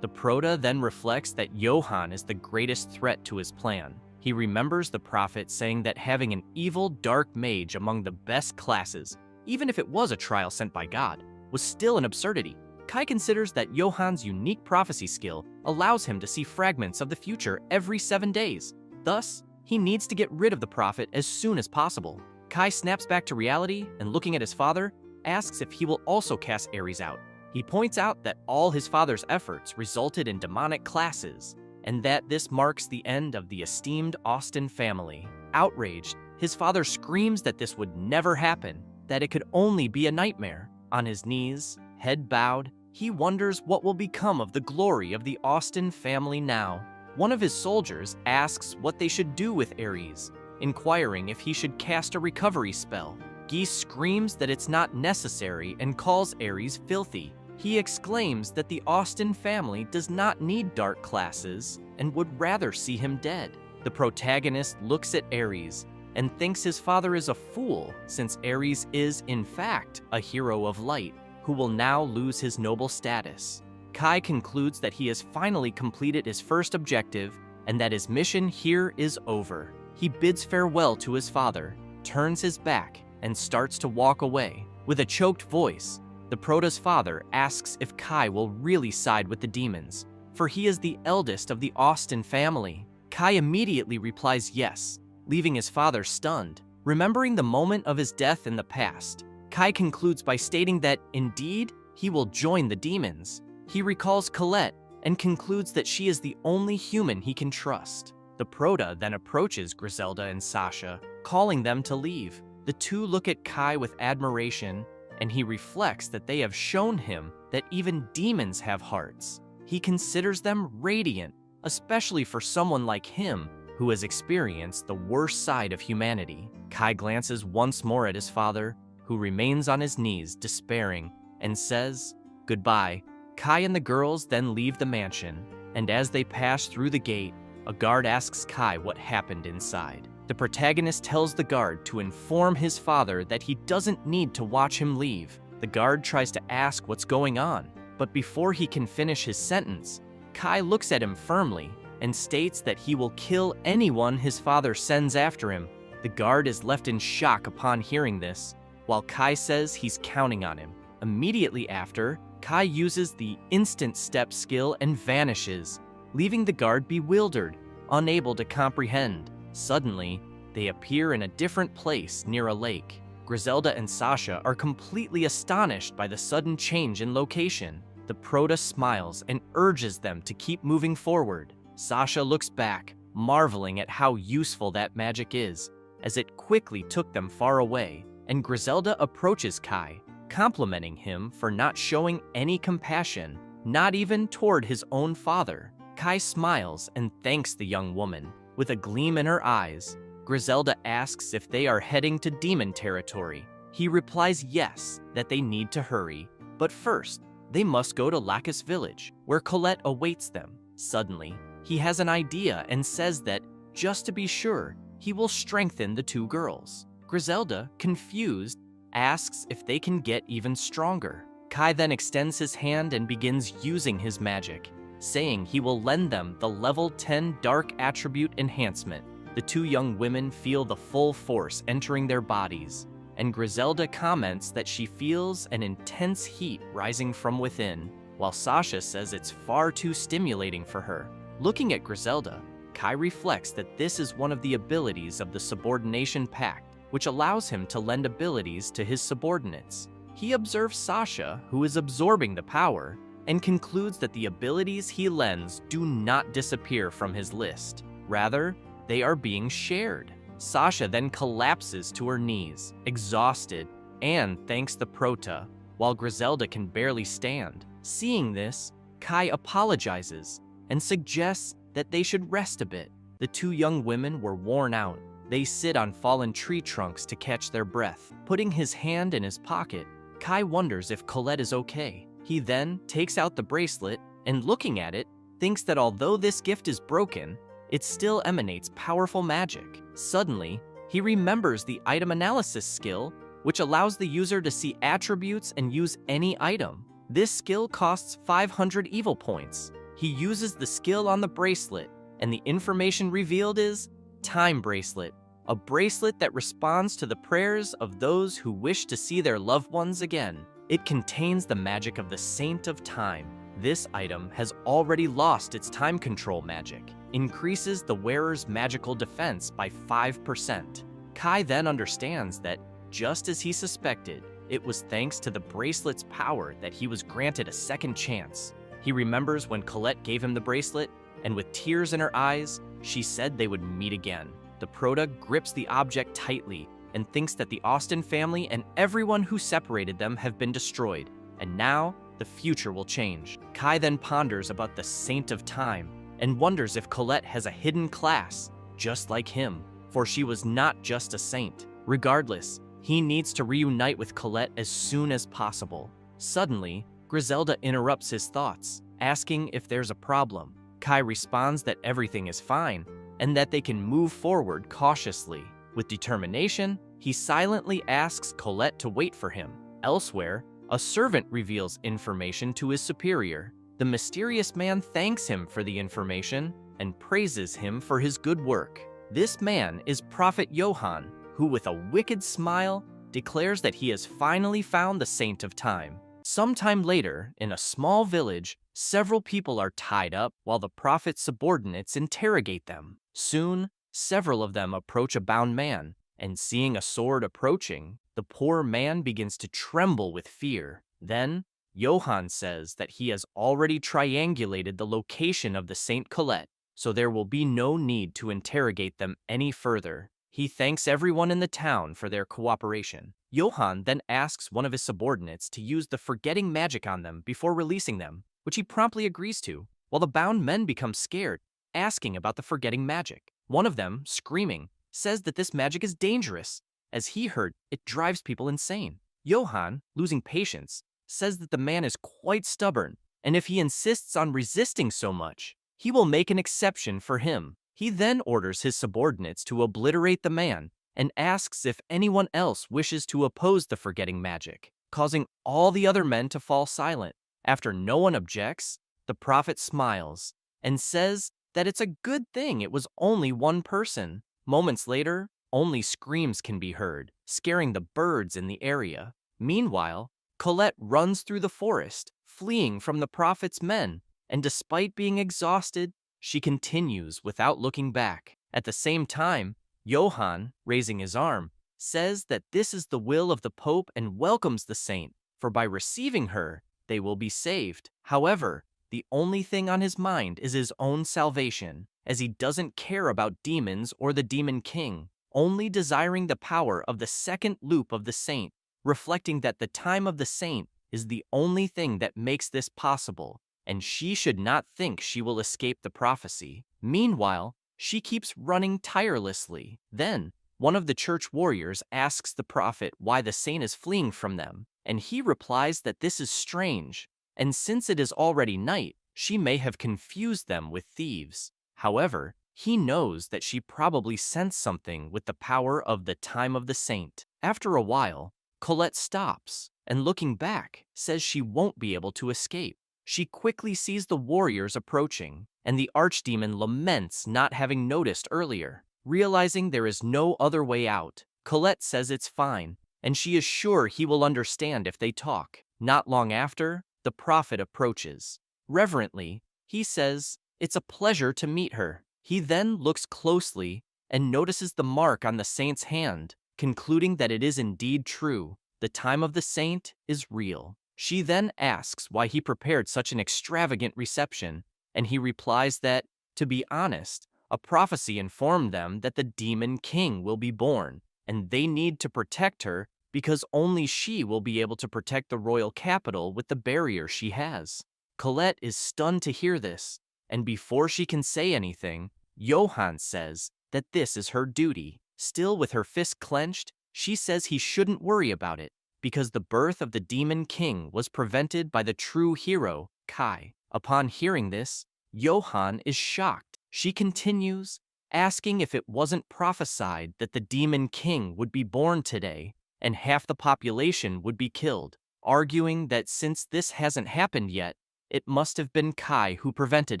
S1: The Prota then reflects that Johann is the greatest threat to his plan. He remembers the prophet saying that having an evil dark mage among the best classes, even if it was a trial sent by God, was still an absurdity. Kai considers that Johann's unique prophecy skill allows him to see fragments of the future every 7 days. Thus, he needs to get rid of the prophet as soon as possible. Kai snaps back to reality and, looking at his father, asks if he will also cast Aries out. He points out that all his father's efforts resulted in demonic classes, and that this marks the end of the esteemed Austen family. Outraged, his father screams that this would never happen, that it could only be a nightmare. On his knees, head bowed, he wonders what will become of the glory of the Austen family now. One of his soldiers asks what they should do with Aries, inquiring if he should cast a recovery spell. Guy screams that it's not necessary and calls Aries filthy. He exclaims that the Austen family does not need dark classes and would rather see him dead. The protagonist looks at Aries and thinks his father is a fool, since Aries is, in fact, a hero of light who will now lose his noble status. Kai concludes that he has finally completed his first objective and that his mission here is over. He bids farewell to his father, turns his back, and starts to walk away. With a choked voice, the Prota's father asks if Kai will really side with the demons, for he is the eldest of the Austen family. Kai immediately replies yes, leaving his father stunned. Remembering the moment of his death in the past, Kai concludes by stating that, indeed, he will join the demons. He recalls Colette and concludes that she is the only human he can trust. The Prota then approaches Griselda and Sasha, calling them to leave. The two look at Kai with admiration, and he reflects that they have shown him that even demons have hearts. He considers them radiant, especially for someone like him who has experienced the worst side of humanity. Kai glances once more at his father, who remains on his knees despairing, and says goodbye. Kai and the girls then leave the mansion, and as they pass through the gate, a guard asks Kai what happened inside. The protagonist tells the guard to inform his father that he doesn't need to watch him leave. The guard tries to ask what's going on, but before he can finish his sentence, Kai looks at him firmly and states that he will kill anyone his father sends after him. The guard is left in shock upon hearing this, while Kai says he's counting on him. Immediately after, Kai uses the instant step skill and vanishes, leaving the guard bewildered, unable to comprehend. Suddenly, they appear in a different place near a lake. Griselda and Sasha are completely astonished by the sudden change in location. The Prota smiles and urges them to keep moving forward. Sasha looks back, marveling at how useful that magic is, as it quickly took them far away, and Griselda approaches Kai, complimenting him for not showing any compassion, not even toward his own father. Kai smiles and thanks the young woman. With a gleam in her eyes, Griselda asks if they are heading to demon territory. He replies yes, that they need to hurry, but first, they must go to Lacus village, where Colette awaits them. Suddenly, he has an idea and says that, just to be sure, he will strengthen the two girls. Griselda, confused, asks if they can get even stronger. Kai then extends his hand and begins using his magic, saying he will lend them the level 10 dark attribute enhancement. The two young women feel the full force entering their bodies, and Griselda comments that she feels an intense heat rising from within, while Sasha says it's far too stimulating for her. Looking at Griselda, Kai reflects that this is one of the abilities of the Subordination Pact, which allows him to lend abilities to his subordinates. He observes Sasha, who is absorbing the power, and concludes that the abilities he lends do not disappear from his list. Rather, they are being shared. Sasha then collapses to her knees, exhausted, and thanks the Prota, while Griselda can barely stand. Seeing this, Kai apologizes and suggests that they should rest a bit. The two young women were worn out. They sit on fallen tree trunks to catch their breath. Putting his hand in his pocket, Kai wonders if Colette is okay. He then takes out the bracelet and, looking at it, thinks that although this gift is broken, it still emanates powerful magic. Suddenly, he remembers the item analysis skill, which allows the user to see attributes and use any item. This skill costs 500 evil points. He uses the skill on the bracelet, and the information revealed is Time Bracelet, a bracelet that responds to the prayers of those who wish to see their loved ones again. It contains the magic of the Saint of Time. This item has already lost its time control magic, increases the wearer's magical defense by 5%. Kai then understands that, just as he suspected, it was thanks to the bracelet's power that he was granted a second chance. He remembers when Colette gave him the bracelet, and with tears in her eyes, she said they would meet again. The Prota grips the object tightly and thinks that the Austen family and everyone who separated them have been destroyed, and now the future will change. Kai then ponders about the Saint of Time and wonders if Colette has a hidden class, just like him, for she was not just a saint. Regardless, he needs to reunite with Colette as soon as possible. Suddenly, Griselda interrupts his thoughts, asking if there's a problem. Kai responds that everything is fine and that they can move forward cautiously. With determination, he silently asks Colette to wait for him. Elsewhere, a servant reveals information to his superior. The mysterious man thanks him for the information and praises him for his good work. This man is Prophet Johann, who with a wicked smile declares that he has finally found the Saint of Time. Sometime later, in a small village, several people are tied up while the prophet's subordinates interrogate them. Soon, several of them approach a bound man, and seeing a sword approaching, the poor man begins to tremble with fear. Then, Johann says that he has already triangulated the location of the Saint Colette, so there will be no need to interrogate them any further. He thanks everyone in the town for their cooperation. Johann then asks one of his subordinates to use the forgetting magic on them before releasing them, which he promptly agrees to, while the bound men become scared, asking about the forgetting magic. One of them, screaming, says that this magic is dangerous, as he heard it drives people insane. Johann, losing patience, says that the man is quite stubborn, and if he insists on resisting so much, he will make an exception for him. He then orders his subordinates to obliterate the man and asks if anyone else wishes to oppose the forgetting magic, causing all the other men to fall silent. After no one objects, the prophet smiles and says that it's a good thing it was only one person. Moments later, only screams can be heard, scaring the birds in the area. Meanwhile, Colette runs through the forest, fleeing from the prophet's men, and despite being exhausted, she continues without looking back. At the same time, Johann, raising his arm, says that this is the will of the Pope and welcomes the saint, for by receiving her, they will be saved. However, the only thing on his mind is his own salvation, as he doesn't care about demons or the demon king, only desiring the power of the second loop of the saint, reflecting that the time of the saint is the only thing that makes this possible, and she should not think she will escape the prophecy. Meanwhile, she keeps running tirelessly. Then, one of the church warriors asks the prophet why the saint is fleeing from them, and he replies that this is strange, and since it is already night, she may have confused them with thieves. However, he knows that she probably sensed something with the power of the time of the saint. After a while, Colette stops, and looking back, says she won't be able to escape. She quickly sees the warriors approaching, and the archdemon laments not having noticed earlier. Realizing there is no other way out, Colette says it's fine, and she is sure he will understand if they talk. Not long after, the prophet approaches. Reverently, he says, "It's a pleasure to meet her." He then looks closely and notices the mark on the saint's hand, concluding that it is indeed true. The time of the saint is real. She then asks why he prepared such an extravagant reception, and he replies that, to be honest, a prophecy informed them that the demon king will be born, and they need to protect her because only she will be able to protect the royal capital with the barrier she has. Colette is stunned to hear this, and before she can say anything, Johann says that this is her duty. Still with her fist clenched, she says he shouldn't worry about it, because the birth of the Demon King was prevented by the true hero, Kai. Upon hearing this, Johan is shocked. She continues, asking if it wasn't prophesied that the Demon King would be born today and half the population would be killed, arguing that since this hasn't happened yet, it must have been Kai who prevented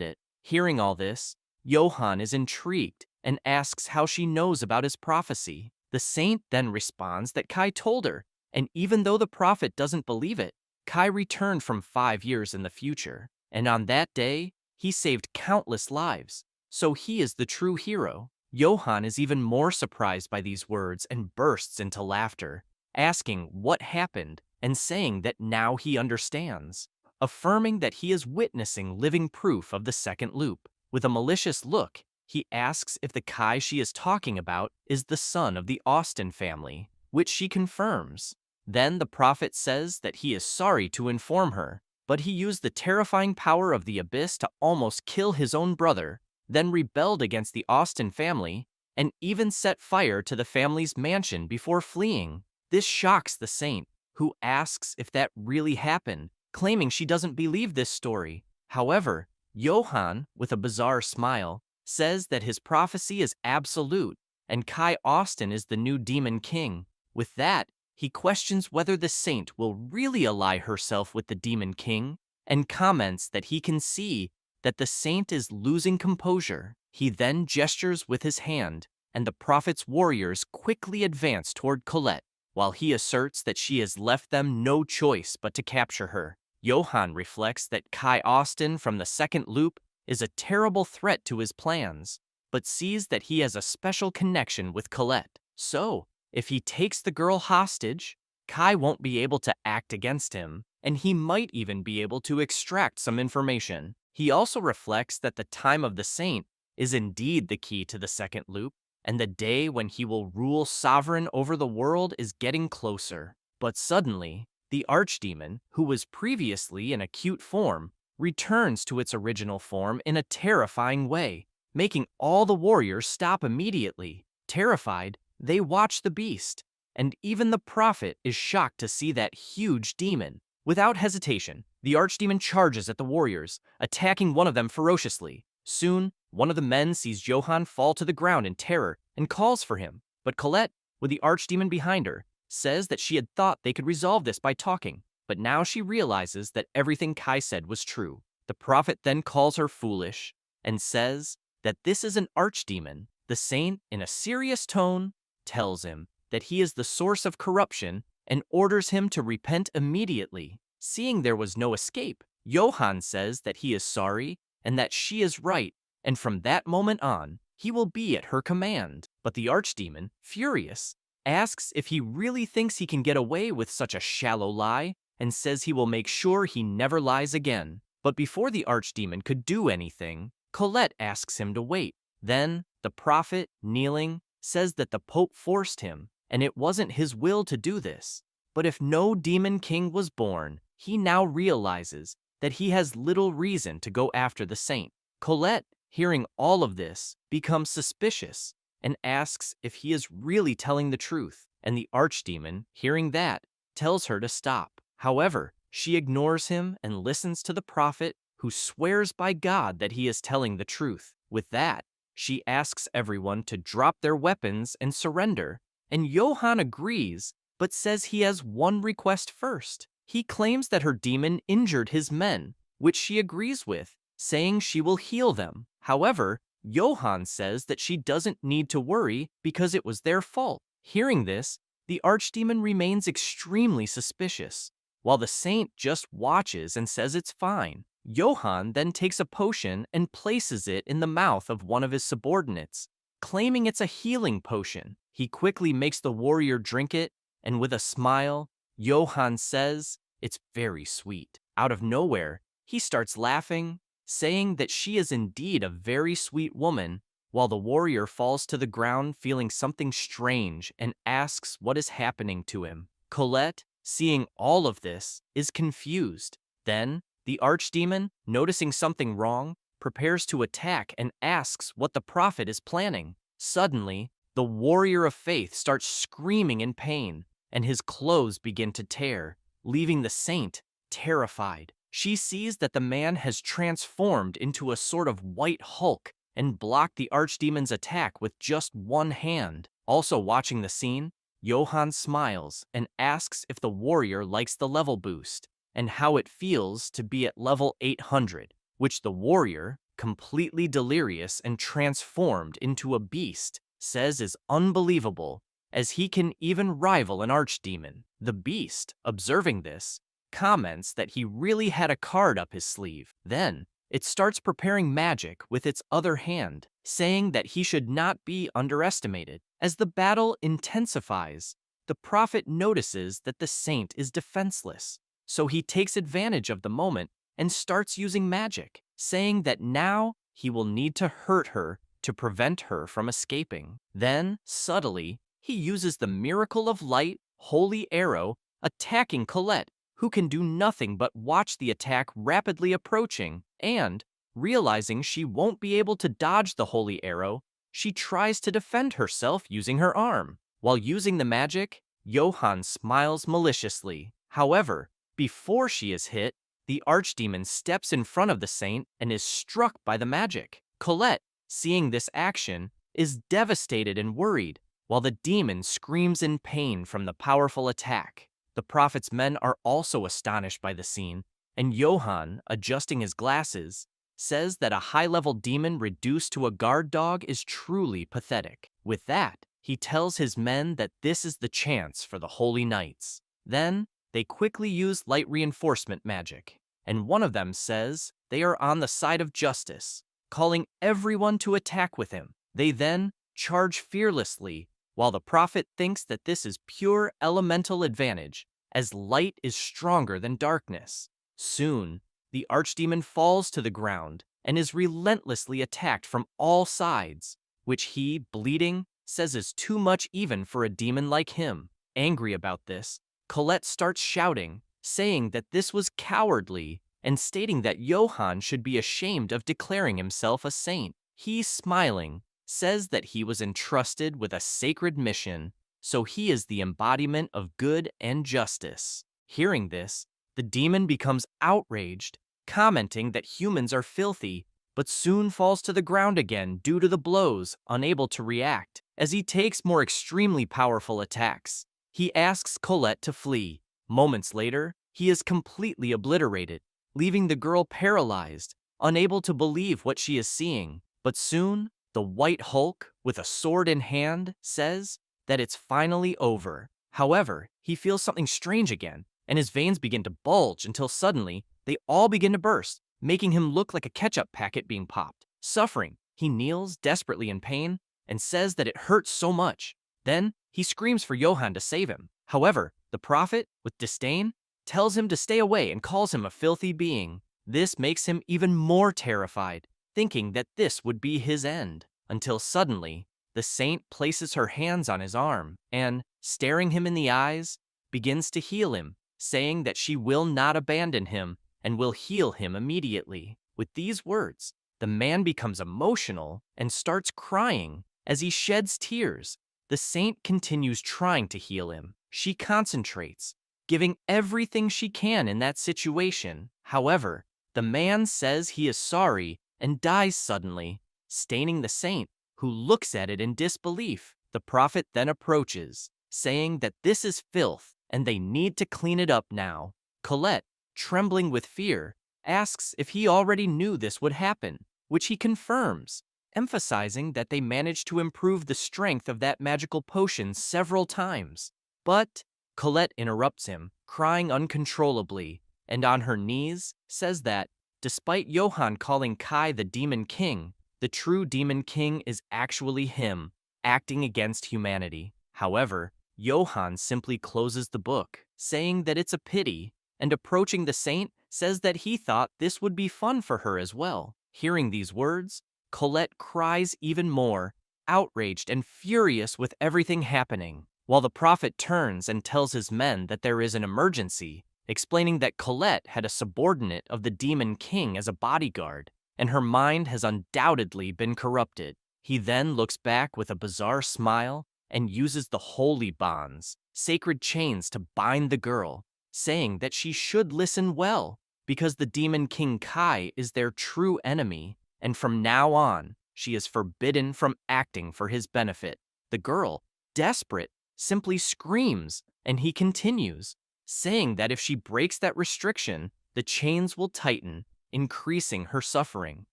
S1: it. Hearing all this, Johan is intrigued and asks how she knows about his prophecy. The saint then responds that Kai told her, and even though the prophet doesn't believe it, Kai returned from 5 years in the future, and on that day, he saved countless lives, so he is the true hero. Johan is even more surprised by these words and bursts into laughter, asking what happened and saying that now he understands, affirming that he is witnessing living proof of the second loop. With a malicious look, he asks if the Kai she is talking about is the son of the Austen family, which she confirms. Then the prophet says that he is sorry to inform her, but he used the terrifying power of the abyss to almost kill his own brother, then rebelled against the Austen family, and even set fire to the family's mansion before fleeing. This shocks the saint, who asks if that really happened, claiming she doesn't believe this story. However, Johan, with a bizarre smile, says that his prophecy is absolute, and Kai Austen is the new Demon King. With that, he questions whether the saint will really ally herself with the Demon King, and comments that he can see that the saint is losing composure. He then gestures with his hand, and the prophet's warriors quickly advance toward Colette, while he asserts that she has left them no choice but to capture her. Johan reflects that Kai Austen from the second loop is a terrible threat to his plans, but sees that he has a special connection with Colette. So, if he takes the girl hostage, Kai won't be able to act against him, and he might even be able to extract some information. He also reflects that the time of the saint is indeed the key to the second loop, and the day when he will rule sovereign over the world is getting closer. But suddenly, the archdemon, who was previously in acute form, returns to its original form in a terrifying way, making all the warriors stop immediately. Terrified, they watch the beast, and even the prophet is shocked to see that huge demon. Without hesitation, the archdemon charges at the warriors, attacking one of them ferociously. Soon, one of the men sees Johan fall to the ground in terror and calls for him, but Colette, with the archdemon behind her, says that she had thought they could resolve this by talking, but now she realizes that everything Kai said was true. The prophet then calls her foolish and says that this is an archdemon. The saint, in a serious tone, tells him that he is the source of corruption and orders him to repent immediately. Seeing there was no escape, Johan says that he is sorry and that she is right, and from that moment on, he will be at her command. But the archdemon, furious, asks if he really thinks he can get away with such a shallow lie, and says he will make sure he never lies again. But before the archdemon could do anything, Colette asks him to wait. Then, the prophet, kneeling, says that the Pope forced him, and it wasn't his will to do this. But if no demon king was born, he now realizes that he has little reason to go after the saint. Colette, hearing all of this, becomes suspicious and asks if he is really telling the truth, and the archdemon, hearing that, tells her to stop. However, she ignores him and listens to the prophet, who swears by God that he is telling the truth. With that, she asks everyone to drop their weapons and surrender, and Johan agrees, but says he has one request first. He claims that her demon injured his men, which she agrees with, saying she will heal them. However, Johan says that she doesn't need to worry because it was their fault. Hearing this, the archdemon remains extremely suspicious, while the saint just watches and says it's fine. Johan then takes a potion and places it in the mouth of one of his subordinates, claiming it's a healing potion. He quickly makes the warrior drink it, and with a smile, Johan says it's very sweet. Out of nowhere, he starts laughing, saying that she is indeed a very sweet woman, while the warrior falls to the ground feeling something strange and asks what is happening to him. Colette, seeing all of this, is confused. Then, the archdemon, noticing something wrong, prepares to attack and asks what the prophet is planning. Suddenly, the warrior of faith starts screaming in pain, and his clothes begin to tear, leaving the saint terrified. She sees that the man has transformed into a sort of white Hulk and blocked the archdemon's attack with just one hand. Also watching the scene, Johann smiles and asks if the warrior likes the level boost and how it feels to be at level 800, which the warrior, completely delirious and transformed into a beast, says is unbelievable, as he can even rival an archdemon. The beast, observing this, comments that he really had a card up his sleeve. Then, it starts preparing magic with its other hand, saying that he should not be underestimated. As the battle intensifies, the prophet notices that the saint is defenseless, so he takes advantage of the moment and starts using magic, saying that now he will need to hurt her to prevent her from escaping. Then, subtly, he uses the miracle of light, holy arrow, attacking Colette, who can do nothing but watch the attack rapidly approaching, and, realizing she won't be able to dodge the holy arrow, she tries to defend herself using her arm. While using the magic, Johann smiles maliciously. However, before she is hit, the archdemon steps in front of the saint and is struck by the magic. Colette, seeing this action, is devastated and worried, while the demon screams in pain from the powerful attack. The prophet's men are also astonished by the scene, and Johann, adjusting his glasses, says that a high-level demon reduced to a guard dog is truly pathetic. With that, he tells his men that this is the chance for the Holy Knights. Then, they quickly use light reinforcement magic, and one of them says they are on the side of justice, calling everyone to attack with him. They then charge fearlessly, while the prophet thinks that this is pure elemental advantage, as light is stronger than darkness. Soon, the archdemon falls to the ground and is relentlessly attacked from all sides, which he, bleeding, says is too much even for a demon like him. Angry about this, Colette starts shouting, saying that this was cowardly, and stating that Johann should be ashamed of declaring himself a saint. He, smiling, says that he was entrusted with a sacred mission, so he is the embodiment of good and justice. Hearing this, the demon becomes outraged, commenting that humans are filthy, but soon falls to the ground again due to the blows, unable to react, as he takes more extremely powerful attacks. He asks Colette to flee. Moments later, he is completely obliterated, leaving the girl paralyzed, unable to believe what she is seeing. But soon, the White Hulk, with a sword in hand, says that it's finally over. However, he feels something strange again, and his veins begin to bulge until suddenly, they all begin to burst, making him look like a ketchup packet being popped. Suffering, he kneels desperately in pain and says that it hurts so much. Then, he screams for Johann to save him. However, the prophet, with disdain, tells him to stay away and calls him a filthy being. This makes him even more terrified, thinking that this would be his end, until suddenly, the saint places her hands on his arm and, staring him in the eyes, begins to heal him, saying that she will not abandon him and will heal him immediately. With these words, the man becomes emotional and starts crying. As he sheds tears, the saint continues trying to heal him. She concentrates, giving everything she can in that situation. However, the man says he is sorry and dies suddenly, staining the saint, who looks at it in disbelief. The prophet then approaches, saying that this is filth and they need to clean it up now. Colette, trembling with fear, asks if he already knew this would happen, which he confirms, emphasizing that they managed to improve the strength of that magical potion several times. But Colette interrupts him, crying uncontrollably, and on her knees says that, despite Johann calling Kai the Demon King, the true Demon King is actually him, acting against humanity. However, Johann simply closes the book, saying that it's a pity, and approaching the saint, says that he thought this would be fun for her as well. Hearing these words, Colette cries even more, outraged and furious with everything happening, while the prophet turns and tells his men that there is an emergency, explaining that Colette had a subordinate of the Demon King as a bodyguard, and her mind has undoubtedly been corrupted. He then looks back with a bizarre smile and uses the holy bonds, sacred chains to bind the girl, saying that she should listen well, because the demon king Kai is their true enemy, and from now on, she is forbidden from acting for his benefit. The girl, desperate, simply screams, and he continues, saying that if she breaks that restriction, the chains will tighten, increasing her suffering.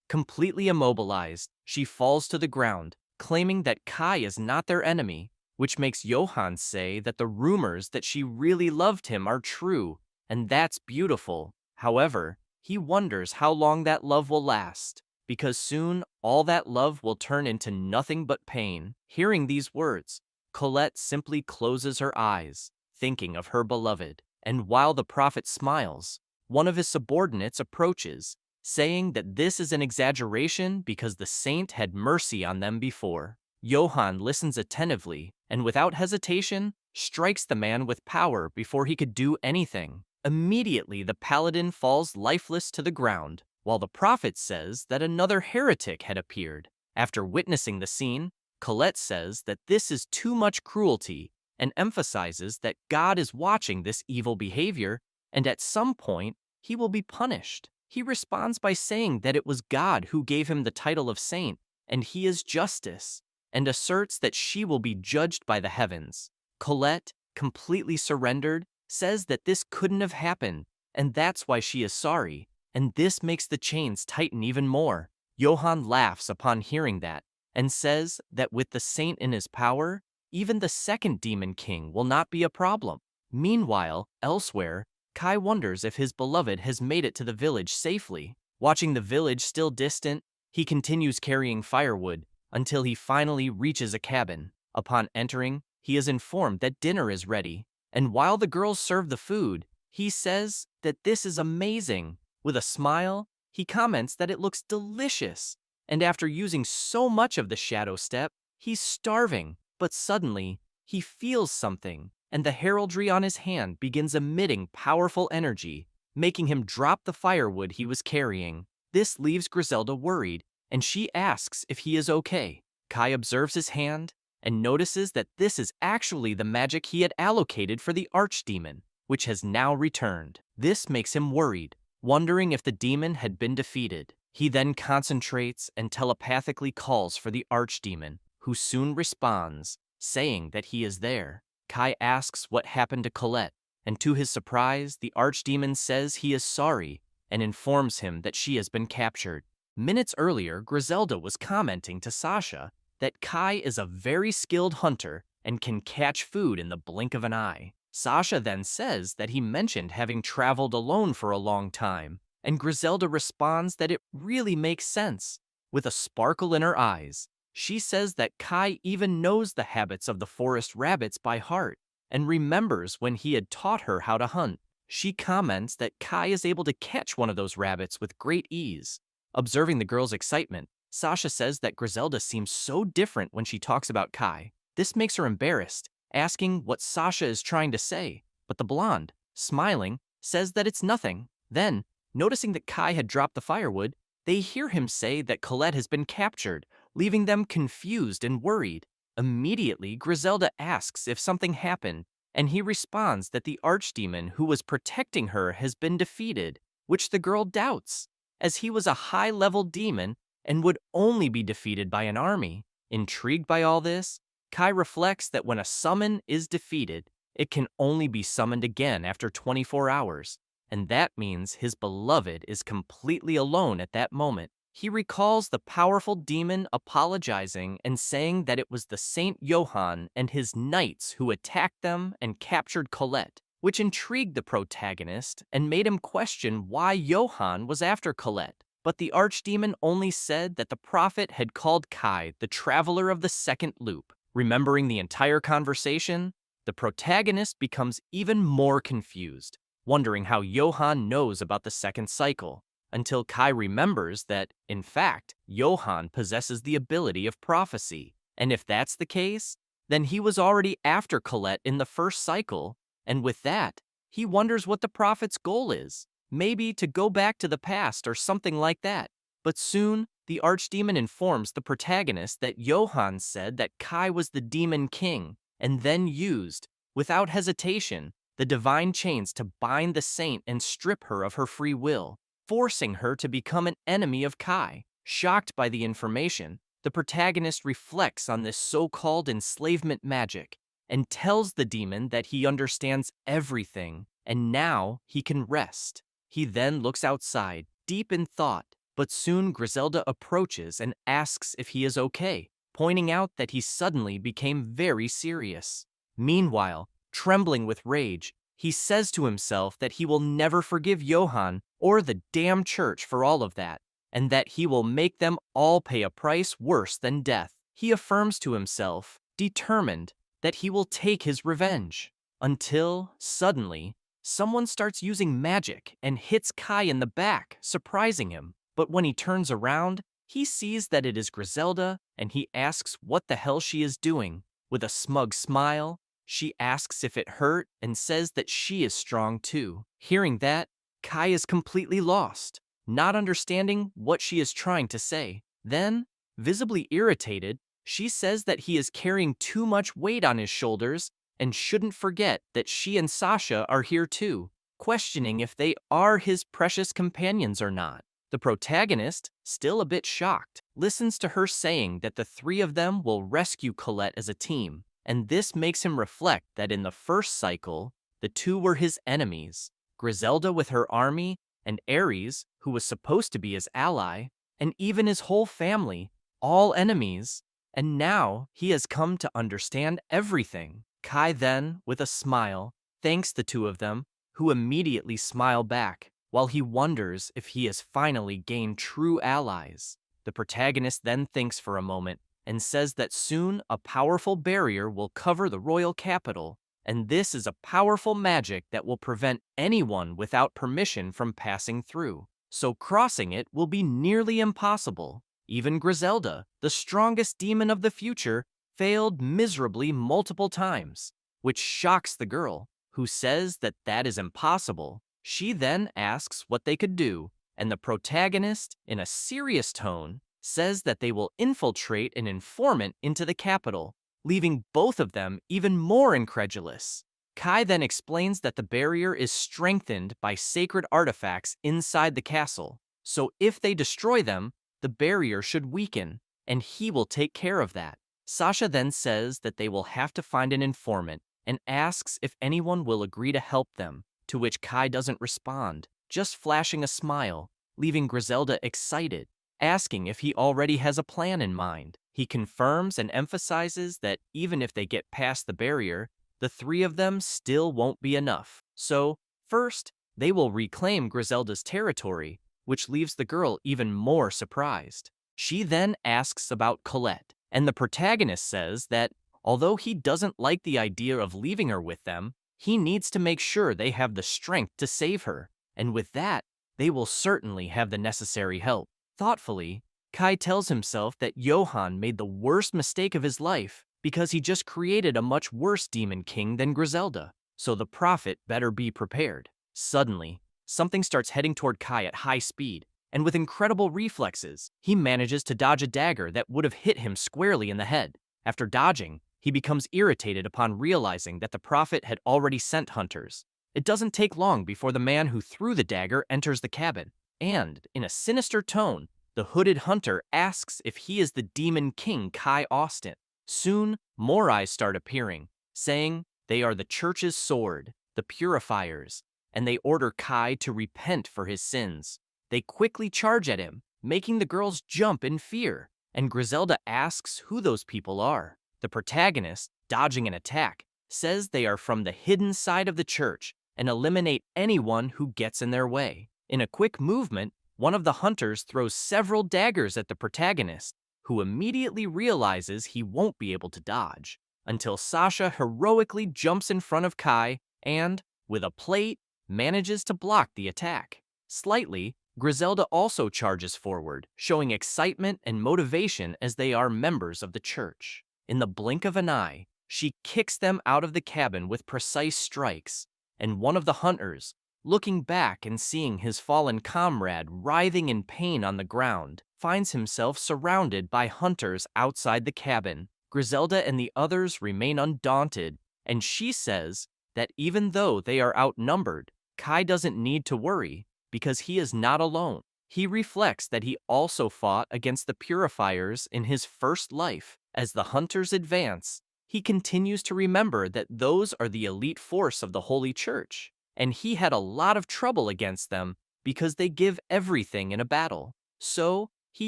S1: Completely immobilized, she falls to the ground, claiming that Kai is not their enemy, which makes Johann say that the rumors that she really loved him are true, and that's beautiful. However, he wonders how long that love will last, because soon all that love will turn into nothing but pain. Hearing these words, Colette simply closes her eyes, thinking of her beloved, and while the prophet smiles, one of his subordinates approaches, saying that this is an exaggeration because the saint had mercy on them before. Johann listens attentively, and without hesitation, strikes the man with power before he could do anything. Immediately, the paladin falls lifeless to the ground, while the prophet says that another heretic had appeared. After witnessing the scene, Colette says that this is too much cruelty and emphasizes that God is watching this evil behavior, and at some point, he will be punished. He responds by saying that it was God who gave him the title of saint, and he is justice, and asserts that she will be judged by the heavens. Colette, completely surrendered, says that this couldn't have happened, and that's why she is sorry, and this makes the chains tighten even more. Johann laughs upon hearing that, and says that with the saint in his power, even the second demon king will not be a problem. Meanwhile, elsewhere, Kai wonders if his beloved has made it to the village safely. Watching the village still distant, he continues carrying firewood until he finally reaches a cabin. Upon entering, he is informed that dinner is ready, and while the girls serve the food, he says that this is amazing. With a smile, he comments that it looks delicious, and after using so much of the shadow step, he's starving. But suddenly, he feels something, and the heraldry on his hand begins emitting powerful energy, making him drop the firewood he was carrying. This leaves Griselda worried, and she asks if he is okay. Kai observes his hand and notices that this is actually the magic he had allocated for the archdemon, which has now returned. This makes him worried, wondering if the demon had been defeated. He then concentrates and telepathically calls for the archdemon, who soon responds, saying that he is there. Kai asks what happened to Colette, and to his surprise, the archdemon says he is sorry and informs him that she has been captured. Minutes earlier, Griselda was commenting to Sasha that Kai is a very skilled hunter and can catch food in the blink of an eye. Sasha then says that he mentioned having traveled alone for a long time, and Griselda responds that it really makes sense. With a sparkle in her eyes, she says that Kai even knows the habits of the forest rabbits by heart and remembers when he had taught her how to hunt. She comments that Kai is able to catch one of those rabbits with great ease. Observing the girl's excitement, Sasha says that Griselda seems so different when she talks about Kai. This makes her embarrassed, asking what Sasha is trying to say, but the blonde, smiling, says that it's nothing. Then, noticing that Kai had dropped the firewood, they hear him say that Colette has been captured, leaving them confused and worried. Immediately, Griselda asks if something happened, and he responds that the archdemon who was protecting her has been defeated, which the girl doubts, as he was a high-level demon and would only be defeated by an army. Intrigued by all this, Kai reflects that when a summon is defeated, it can only be summoned again after 24 hours, and that means his beloved is completely alone at that moment. He recalls the powerful demon apologizing and saying that it was the Saint Johann and his knights who attacked them and captured Colette, which intrigued the protagonist and made him question why Johann was after Colette. But the archdemon only said that the prophet had called Kai the traveler of the second loop. Remembering the entire conversation, the protagonist becomes even more confused, wondering how Johann knows about the second cycle, until Kai remembers that, in fact, Johann possesses the ability of prophecy. And if that's the case, then he was already after Colette in the first cycle, and with that, he wonders what the prophet's goal is. Maybe to go back to the past or something like that. But soon, the archdemon informs the protagonist that Johann said that Kai was the demon king, and then used, without hesitation, the divine chains to bind the saint and strip her of her free will, forcing her to become an enemy of Kai. Shocked by the information, the protagonist reflects on this so-called enslavement magic and tells the demon that he understands everything and now he can rest. He then looks outside, deep in thought, but soon Griselda approaches and asks if he is okay, pointing out that he suddenly became very serious. Meanwhile, trembling with rage, he says to himself that he will never forgive Johann or the damn church for all of that, and that he will make them all pay a price worse than death. He affirms to himself, determined, that he will take his revenge. Until, suddenly, someone starts using magic and hits Kai in the back, surprising him. But when he turns around, he sees that it is Griselda, and he asks what the hell she is doing. With a smug smile, she asks if it hurt and says that she is strong too. Hearing that, Kai is completely lost, not understanding what she is trying to say. Then, visibly irritated, she says that he is carrying too much weight on his shoulders and shouldn't forget that she and Sasha are here too, questioning if they are his precious companions or not. The protagonist, still a bit shocked, listens to her saying that the three of them will rescue Colette as a team, and this makes him reflect that in the first cycle, the two were his enemies, Griselda with her army, and Ares, who was supposed to be his ally, and even his whole family, all enemies, and now he has come to understand everything. Kai then, with a smile, thanks the two of them, who immediately smile back, while he wonders if he has finally gained true allies. The protagonist then thinks for a moment and says that soon a powerful barrier will cover the royal capital, and this is a powerful magic that will prevent anyone without permission from passing through. So crossing it will be nearly impossible. Even Griselda, the strongest demon of the future, failed miserably multiple times, which shocks the girl, who says that that is impossible. She then asks what they could do, and the protagonist, in a serious tone, says that they will infiltrate an informant into the capital, leaving both of them even more incredulous. Kai then explains that the barrier is strengthened by sacred artifacts inside the castle, so if they destroy them, the barrier should weaken, and he will take care of that. Sasha then says that they will have to find an informant and asks if anyone will agree to help them, to which Kai doesn't respond, just flashing a smile, leaving Griselda excited, asking if he already has a plan in mind. He confirms and emphasizes that even if they get past the barrier, the three of them still won't be enough. So, first, they will reclaim Griselda's territory, which leaves the girl even more surprised. She then asks about Colette, and the protagonist says that, although he doesn't like the idea of leaving her with them, he needs to make sure they have the strength to save her, and with that, they will certainly have the necessary help. Thoughtfully, Kai tells himself that Johann made the worst mistake of his life because he just created a much worse demon king than Griselda, so the prophet better be prepared. Suddenly, something starts heading toward Kai at high speed, and with incredible reflexes, he manages to dodge a dagger that would have hit him squarely in the head. After dodging, he becomes irritated upon realizing that the prophet had already sent hunters. It doesn't take long before the man who threw the dagger enters the cabin, and, in a sinister tone, the hooded hunter asks if he is the demon king Kai Austin. Soon, more eyes start appearing, saying they are the church's sword, the purifiers, and they order Kai to repent for his sins. They quickly charge at him, making the girls jump in fear, and Griselda asks who those people are. The protagonist, dodging an attack, says they are from the hidden side of the church and eliminate anyone who gets in their way. In a quick movement, one of the hunters throws several daggers at the protagonist, who immediately realizes he won't be able to dodge, until Sasha heroically jumps in front of Kai and, with a plate, manages to block the attack. Slightly, Griselda also charges forward, showing excitement and motivation as they are members of the church. In the blink of an eye, she kicks them out of the cabin with precise strikes, and one of the hunters, looking back and seeing his fallen comrade writhing in pain on the ground, finds himself surrounded by hunters outside the cabin. Griselda and the others remain undaunted, and she says that even though they are outnumbered, Kai doesn't need to worry because he is not alone. He reflects that he also fought against the purifiers in his first life. As the hunters advance, he continues to remember that those are the elite force of the Holy Church, and he had a lot of trouble against them because they give everything in a battle. So, he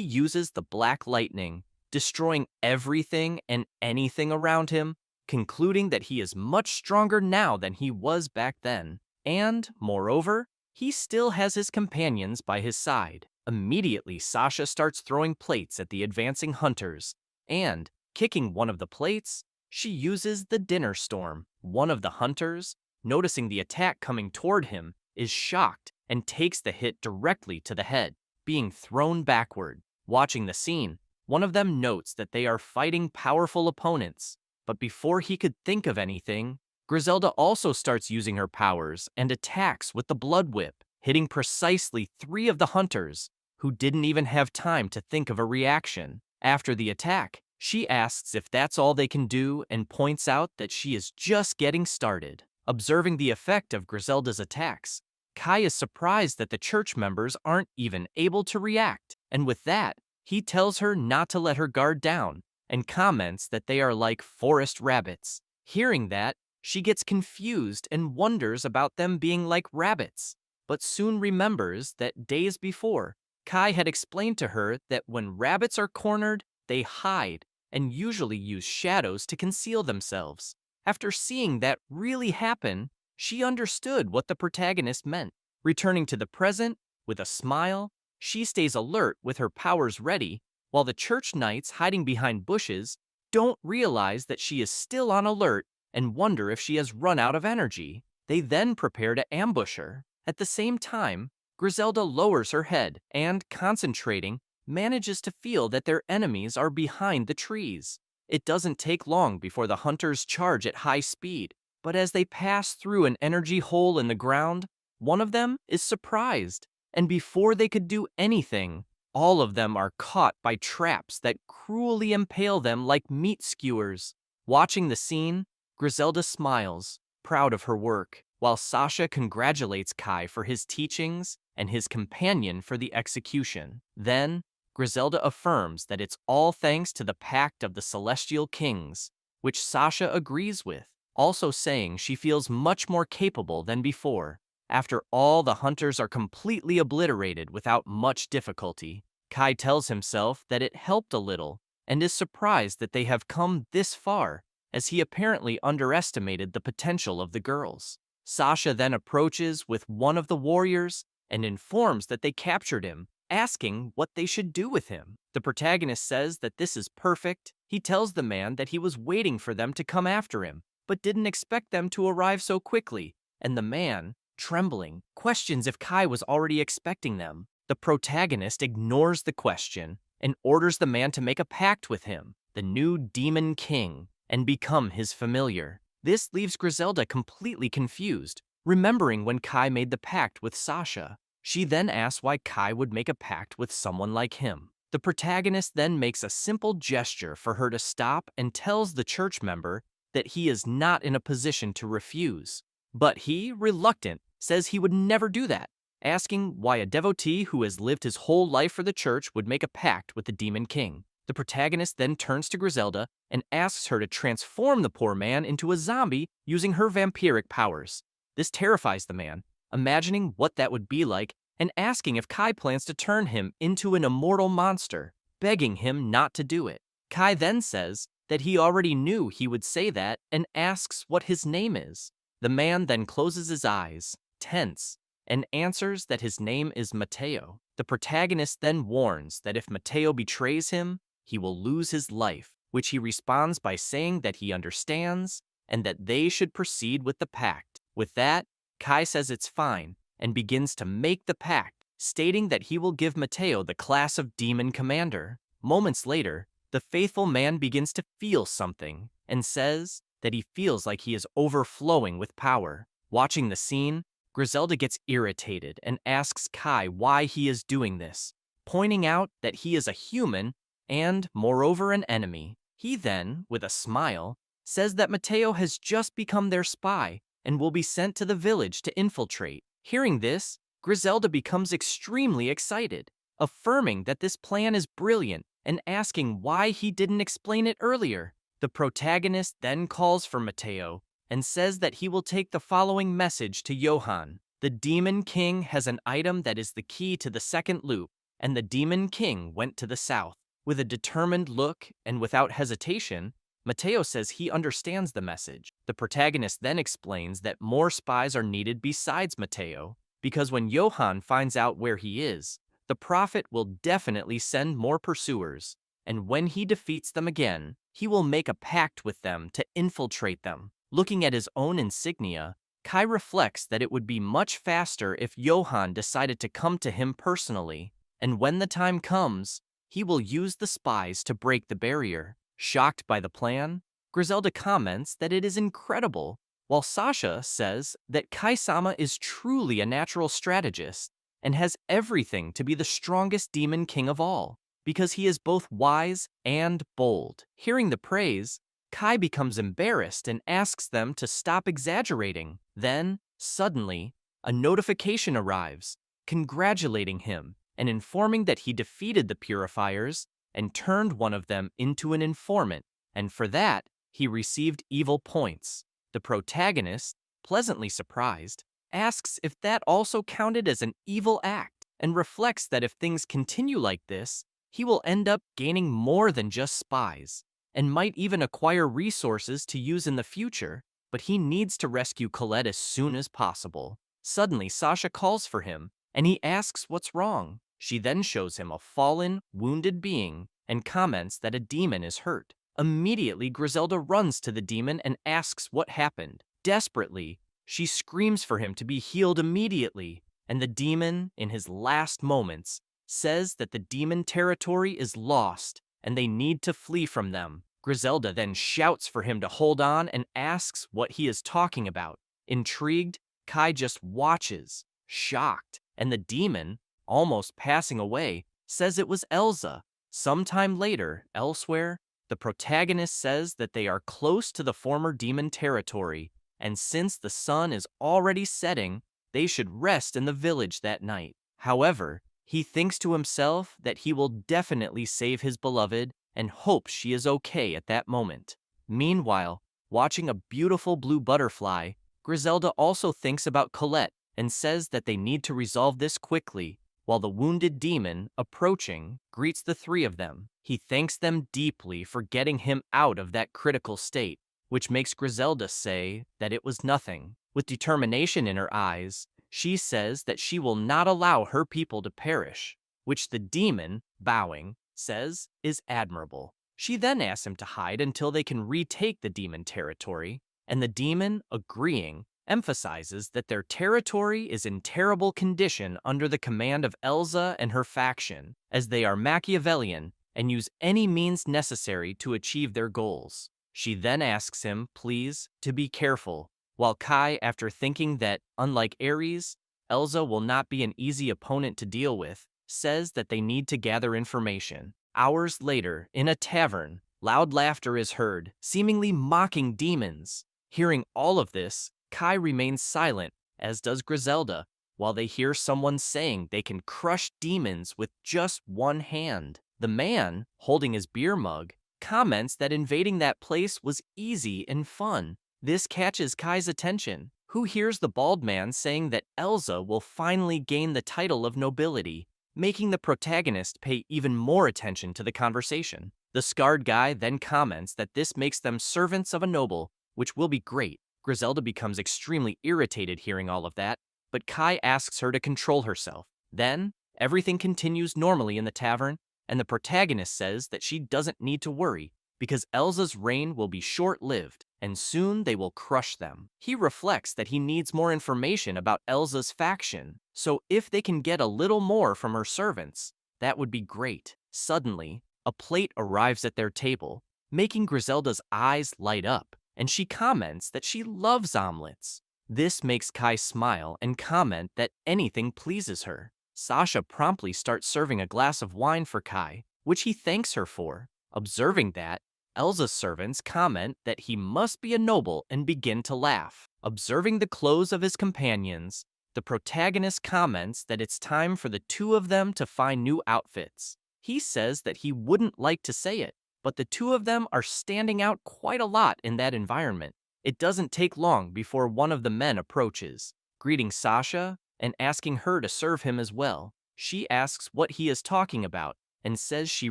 S1: uses the Black Lightning, destroying everything and anything around him, concluding that he is much stronger now than he was back then. And, moreover, he still has his companions by his side. Immediately, Sasha starts throwing plates at the advancing hunters, and, kicking one of the plates, she uses the Dinner Storm. One of the hunters, noticing the attack coming toward him, is shocked and takes the hit directly to the head, being thrown backward. Watching the scene, one of them notes that they are fighting powerful opponents, but before he could think of anything, Griselda also starts using her powers and attacks with the Blood Whip, hitting precisely 3 of the hunters, who didn't even have time to think of a reaction. After the attack, she asks if that's all they can do and points out that she is just getting started. Observing the effect of Griselda's attacks, Kai is surprised that the church members aren't even able to react, and with that, he tells her not to let her guard down and comments that they are like forest rabbits. Hearing that, she gets confused and wonders about them being like rabbits, but soon remembers that days before, Kai had explained to her that when rabbits are cornered, they hide and usually use shadows to conceal themselves. After seeing that really happen, she understood what the protagonist meant. Returning to the present, with a smile, she stays alert with her powers ready, while the church knights hiding behind bushes don't realize that she is still on alert and wonder if she has run out of energy. They then prepare to ambush her. At the same time, Griselda lowers her head and, concentrating, manages to feel that their enemies are behind the trees. It doesn't take long before the hunters charge at high speed, but as they pass through an energy hole in the ground, one of them is surprised, and before they could do anything, all of them are caught by traps that cruelly impale them like meat skewers. Watching the scene, Griselda smiles, proud of her work, while Sasha congratulates Kai for his teachings and his companion for the execution. Then, Griselda affirms that it's all thanks to the Pact of the Celestial Kings, which Sasha agrees with, also saying she feels much more capable than before. After all the hunters are completely obliterated without much difficulty, Kai tells himself that it helped a little and is surprised that they have come this far, as he apparently underestimated the potential of the girls. Sasha then approaches with one of the warriors and informs that they captured him, asking what they should do with him. The protagonist says that this is perfect. He tells the man that he was waiting for them to come after him, but didn't expect them to arrive so quickly, and the man, trembling, questions if Kai was already expecting them. The protagonist ignores the question and orders the man to make a pact with him, the new Demon King, and become his familiar. This leaves Griselda completely confused, remembering when Kai made the pact with Sasha. She then asks why Kai would make a pact with someone like him. The protagonist then makes a simple gesture for her to stop and tells the church member that he is not in a position to refuse. But he, reluctant, says he would never do that, asking why a devotee who has lived his whole life for the church would make a pact with the Demon King. The protagonist then turns to Griselda and asks her to transform the poor man into a zombie using her vampiric powers. This terrifies the man, imagining what that would be like and asking if Kai plans to turn him into an immortal monster, begging him not to do it. Kai then says that he already knew he would say that and asks what his name is. The man then closes his eyes, tense, and answers that his name is Mateo. The protagonist then warns that if Mateo betrays him, he will lose his life, which he responds by saying that he understands and that they should proceed with the pact. With that, Kai says it's fine and begins to make the pact, stating that he will give Mateo the class of Demon Commander. Moments later, the faithful man begins to feel something and says that he feels like he is overflowing with power. Watching the scene, Griselda gets irritated and asks Kai why he is doing this, pointing out that he is a human and, moreover, an enemy. He then, with a smile, says that Mateo has just become their spy and will be sent to the village to infiltrate. Hearing this, Griselda becomes extremely excited, affirming that this plan is brilliant and asking why he didn't explain it earlier. The protagonist then calls for Mateo and says that he will take the following message to Johann. The Demon King has an item that is the key to the second loop, and the Demon King went to the south. With a determined look and without hesitation, Mateo says he understands the message. The protagonist then explains that more spies are needed besides Mateo, because when Johann finds out where he is, the prophet will definitely send more pursuers, and when he defeats them again, he will make a pact with them to infiltrate them. Looking at his own insignia, Kai reflects that it would be much faster if Johann decided to come to him personally, and when the time comes, he will use the spies to break the barrier. Shocked by the plan, Griselda comments that it is incredible, while Sasha says that Kai-sama is truly a natural strategist and has everything to be the strongest demon king of all, because he is both wise and bold. Hearing the praise, Kai becomes embarrassed and asks them to stop exaggerating. Then, suddenly, a notification arrives, congratulating him and informing that he defeated the purifiers and turned one of them into an informant, and for that, he received evil points. The protagonist, pleasantly surprised, asks if that also counted as an evil act, and reflects that if things continue like this, he will end up gaining more than just spies, and might even acquire resources to use in the future, but he needs to rescue Colette as soon as possible. Suddenly, Sasha calls for him, and he asks what's wrong. She then shows him a fallen, wounded being and comments that a demon is hurt. Immediately, Griselda runs to the demon and asks what happened. Desperately, she screams for him to be healed immediately, and the demon, in his last moments, says that the demon territory is lost and they need to flee from them. Griselda then shouts for him to hold on and asks what he is talking about. Intrigued, Kai just watches, shocked, and the demon, almost passing away, says it was Elsa. Sometime later, elsewhere, the protagonist says that they are close to the former demon territory, and since the sun is already setting, they should rest in the village that night. However, he thinks to himself that he will definitely save his beloved and hopes she is okay at that moment. Meanwhile, watching a beautiful blue butterfly, Griselda also thinks about Colette and says that they need to resolve this quickly, while the wounded demon, approaching, greets the three of them. He thanks them deeply for getting him out of that critical state, which makes Griselda say that it was nothing. With determination in her eyes, she says that she will not allow her people to perish, which the demon, bowing, says is admirable. She then asks him to hide until they can retake the demon territory, and the demon, agreeing, emphasizes that their territory is in terrible condition under the command of Elsa and her faction, as they are Machiavellian and use any means necessary to achieve their goals. She then asks him, please, to be careful, while Kai, after thinking that, unlike Ares, Elsa will not be an easy opponent to deal with, says that they need to gather information. Hours later, in a tavern, loud laughter is heard, seemingly mocking demons. Hearing all of this, Kai remains silent, as does Griselda, while they hear someone saying they can crush demons with just one hand. The man, holding his beer mug, comments that invading that place was easy and fun. This catches Kai's attention, who hears the bald man saying that Elsa will finally gain the title of nobility, making the protagonist pay even more attention to the conversation. The scarred guy then comments that this makes them servants of a noble, which will be great. Griselda becomes extremely irritated hearing all of that, but Kai asks her to control herself. Then, everything continues normally in the tavern, and the protagonist says that she doesn't need to worry, because Elsa's reign will be short-lived, and soon they will crush them. He reflects that he needs more information about Elsa's faction, so if they can get a little more from her servants, that would be great. Suddenly, a plate arrives at their table, making Griselda's eyes light up, and she comments that she loves omelets. This makes Kai smile and comment that anything pleases her. Sasha promptly starts serving a glass of wine for Kai, which he thanks her for. Observing that, Elsa's servants comment that he must be a noble and begin to laugh. Observing the clothes of his companions, the protagonist comments that it's time for the two of them to find new outfits. He says that he wouldn't like to say it, but the two of them are standing out quite a lot in that environment. It doesn't take long before one of the men approaches, greeting Sasha and asking her to serve him as well. She asks what he is talking about and says she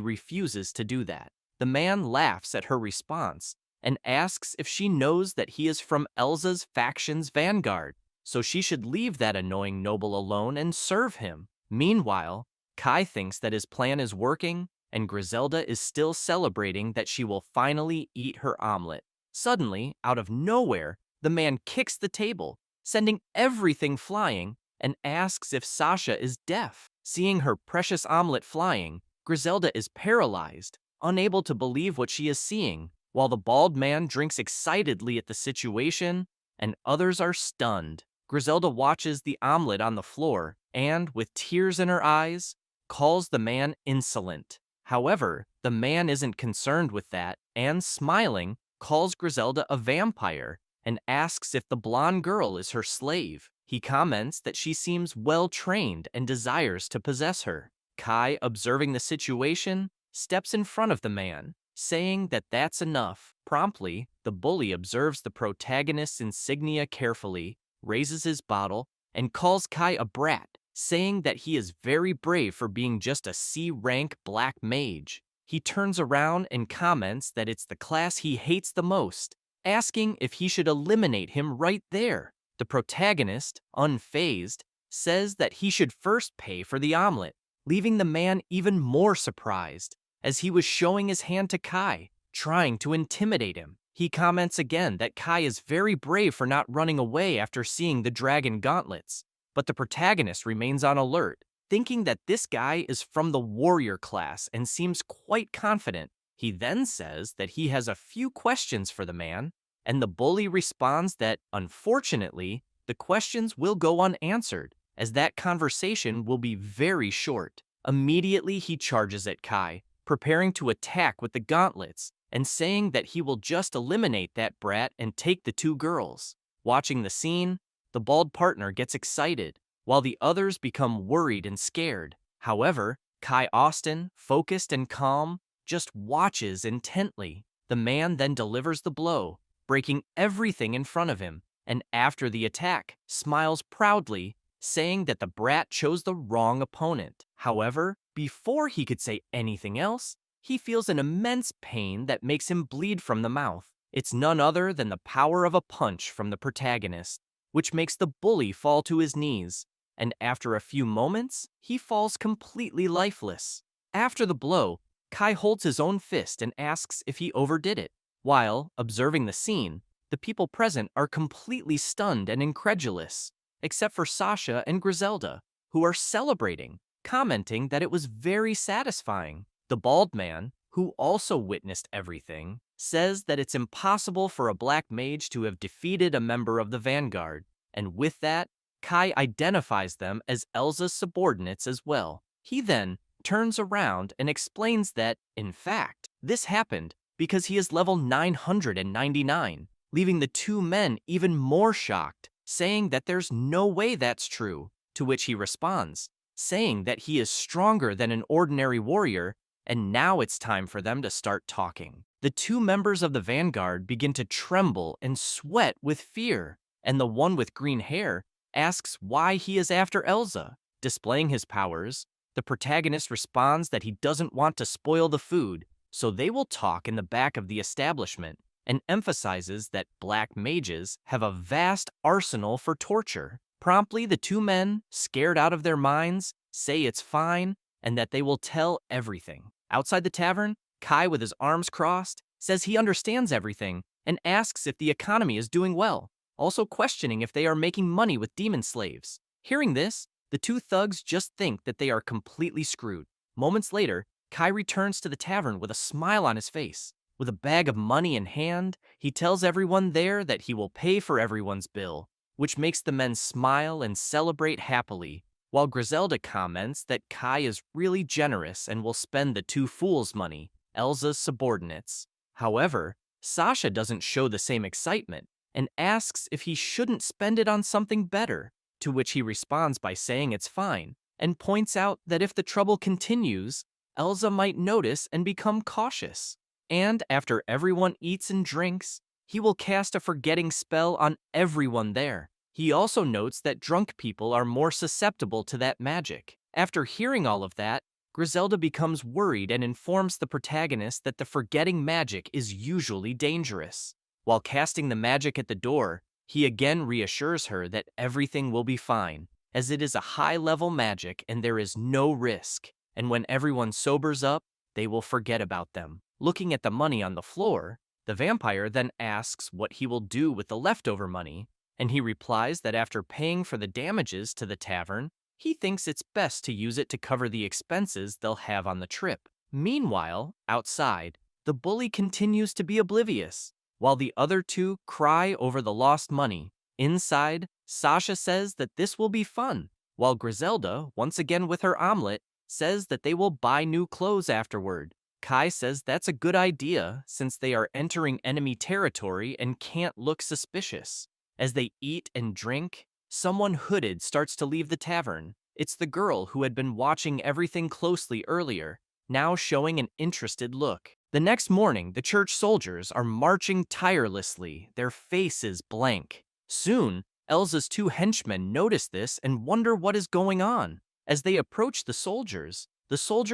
S1: refuses to do that. The man laughs at her response and asks if she knows that he is from Elsa's faction's vanguard, so she should leave that annoying noble alone and serve him. Meanwhile, Kai thinks that his plan is working, and Griselda is still celebrating that she will finally eat her omelet. Suddenly, out of nowhere, the man kicks the table, sending everything flying, and asks if Sasha is deaf. Seeing her precious omelet flying, Griselda is paralyzed, unable to believe what she is seeing, while the bald man drinks excitedly at the situation, and others are stunned. Griselda watches the omelet on the floor and, with tears in her eyes, calls the man insolent. However, the man isn't concerned with that, and smiling, calls Griselda a vampire and asks if the blonde girl is her slave. He comments that she seems well-trained and desires to possess her. Kai, observing the situation, steps in front of the man, saying that that's enough. Promptly, the bully observes the protagonist's insignia carefully, raises his bottle, and calls Kai a brat, saying that he is very brave for being just a C-rank black mage. He turns around and comments that it's the class he hates the most, asking if he should eliminate him right there. The protagonist, unfazed, says that he should first pay for the omelet, leaving the man even more surprised, as he was showing his hand to Kai, trying to intimidate him. He comments again that Kai is very brave for not running away after seeing the dragon gauntlets, but the protagonist remains on alert, thinking that this guy is from the warrior class and seems quite confident. He then says that he has a few questions for the man, and the bully responds that, unfortunately, the questions will go unanswered, as that conversation will be very short. Immediately he charges at Kai, preparing to attack with the gauntlets, and saying that he will just eliminate that brat and take the two girls. Watching the scene, the bald partner gets excited, while the others become worried and scared. However, Kai Austin, focused and calm, just watches intently. The man then delivers the blow, breaking everything in front of him, and after the attack, smiles proudly, saying that the brat chose the wrong opponent. However, before he could say anything else, he feels an immense pain that makes him bleed from the mouth. It's none other than the power of a punch from the protagonist, which makes the bully fall to his knees, and after a few moments, he falls completely lifeless. After the blow, Kai holds his own fist and asks if he overdid it. While observing the scene, the people present are completely stunned and incredulous, except for Sasha and Griselda, who are celebrating, commenting that it was very satisfying. The bald man, who also witnessed everything, says that it's impossible for a black mage to have defeated a member of the vanguard, and with that, Kai identifies them as Elsa's subordinates as well. He then turns around and explains that, in fact, this happened because he is level 999, leaving the two men even more shocked, saying that there's no way that's true, to which he responds, saying that he is stronger than an ordinary warrior, and now it's time for them to start talking. The two members of the vanguard begin to tremble and sweat with fear, and the one with green hair asks why he is after Elsa. Displaying his powers, the protagonist responds that he doesn't want to spoil the food, so they will talk in the back of the establishment, and emphasizes that black mages have a vast arsenal for torture. Promptly, the two men, scared out of their minds, say it's fine and that they will tell everything. Outside the tavern, Kai, with his arms crossed, says he understands everything and asks if the economy is doing well, also questioning if they are making money with demon slaves. Hearing this, the two thugs just think that they are completely screwed. Moments later, Kai returns to the tavern with a smile on his face. With a bag of money in hand, he tells everyone there that he will pay for everyone's bill, which makes the men smile and celebrate happily, while Griselda comments that Kai is really generous and will spend the two fools' money, Elsa's subordinates. However, Sasha doesn't show the same excitement and asks if he shouldn't spend it on something better, to which he responds by saying it's fine, and points out that if the trouble continues, Elsa might notice and become cautious. And after everyone eats and drinks, he will cast a forgetting spell on everyone there. He also notes that drunk people are more susceptible to that magic. After hearing all of that, Griselda becomes worried and informs the protagonist that the forgetting magic is usually dangerous. While casting the magic at the door, he again reassures her that everything will be fine, as it is a high-level magic and there is no risk, and when everyone sobers up, they will forget about them. Looking at the money on the floor, the vampire then asks what he will do with the leftover money, and he replies that after paying for the damages to the tavern, he thinks it's best to use it to cover the expenses they'll have on the trip. Meanwhile, outside, the bully continues to be oblivious, while the other two cry over the lost money. Inside, Sasha says that this will be fun, while Griselda, once again with her omelet, says that they will buy new clothes afterward. Kai says that's a good idea since they are entering enemy territory and can't look suspicious. As they eat and drink, someone hooded starts to leave the tavern. It's the girl who had been watching everything closely earlier, now showing an interested look. The next morning, the church soldiers are marching tirelessly, their faces blank. Soon, Elsa's two henchmen notice this and wonder what is going on. As they approach the soldiers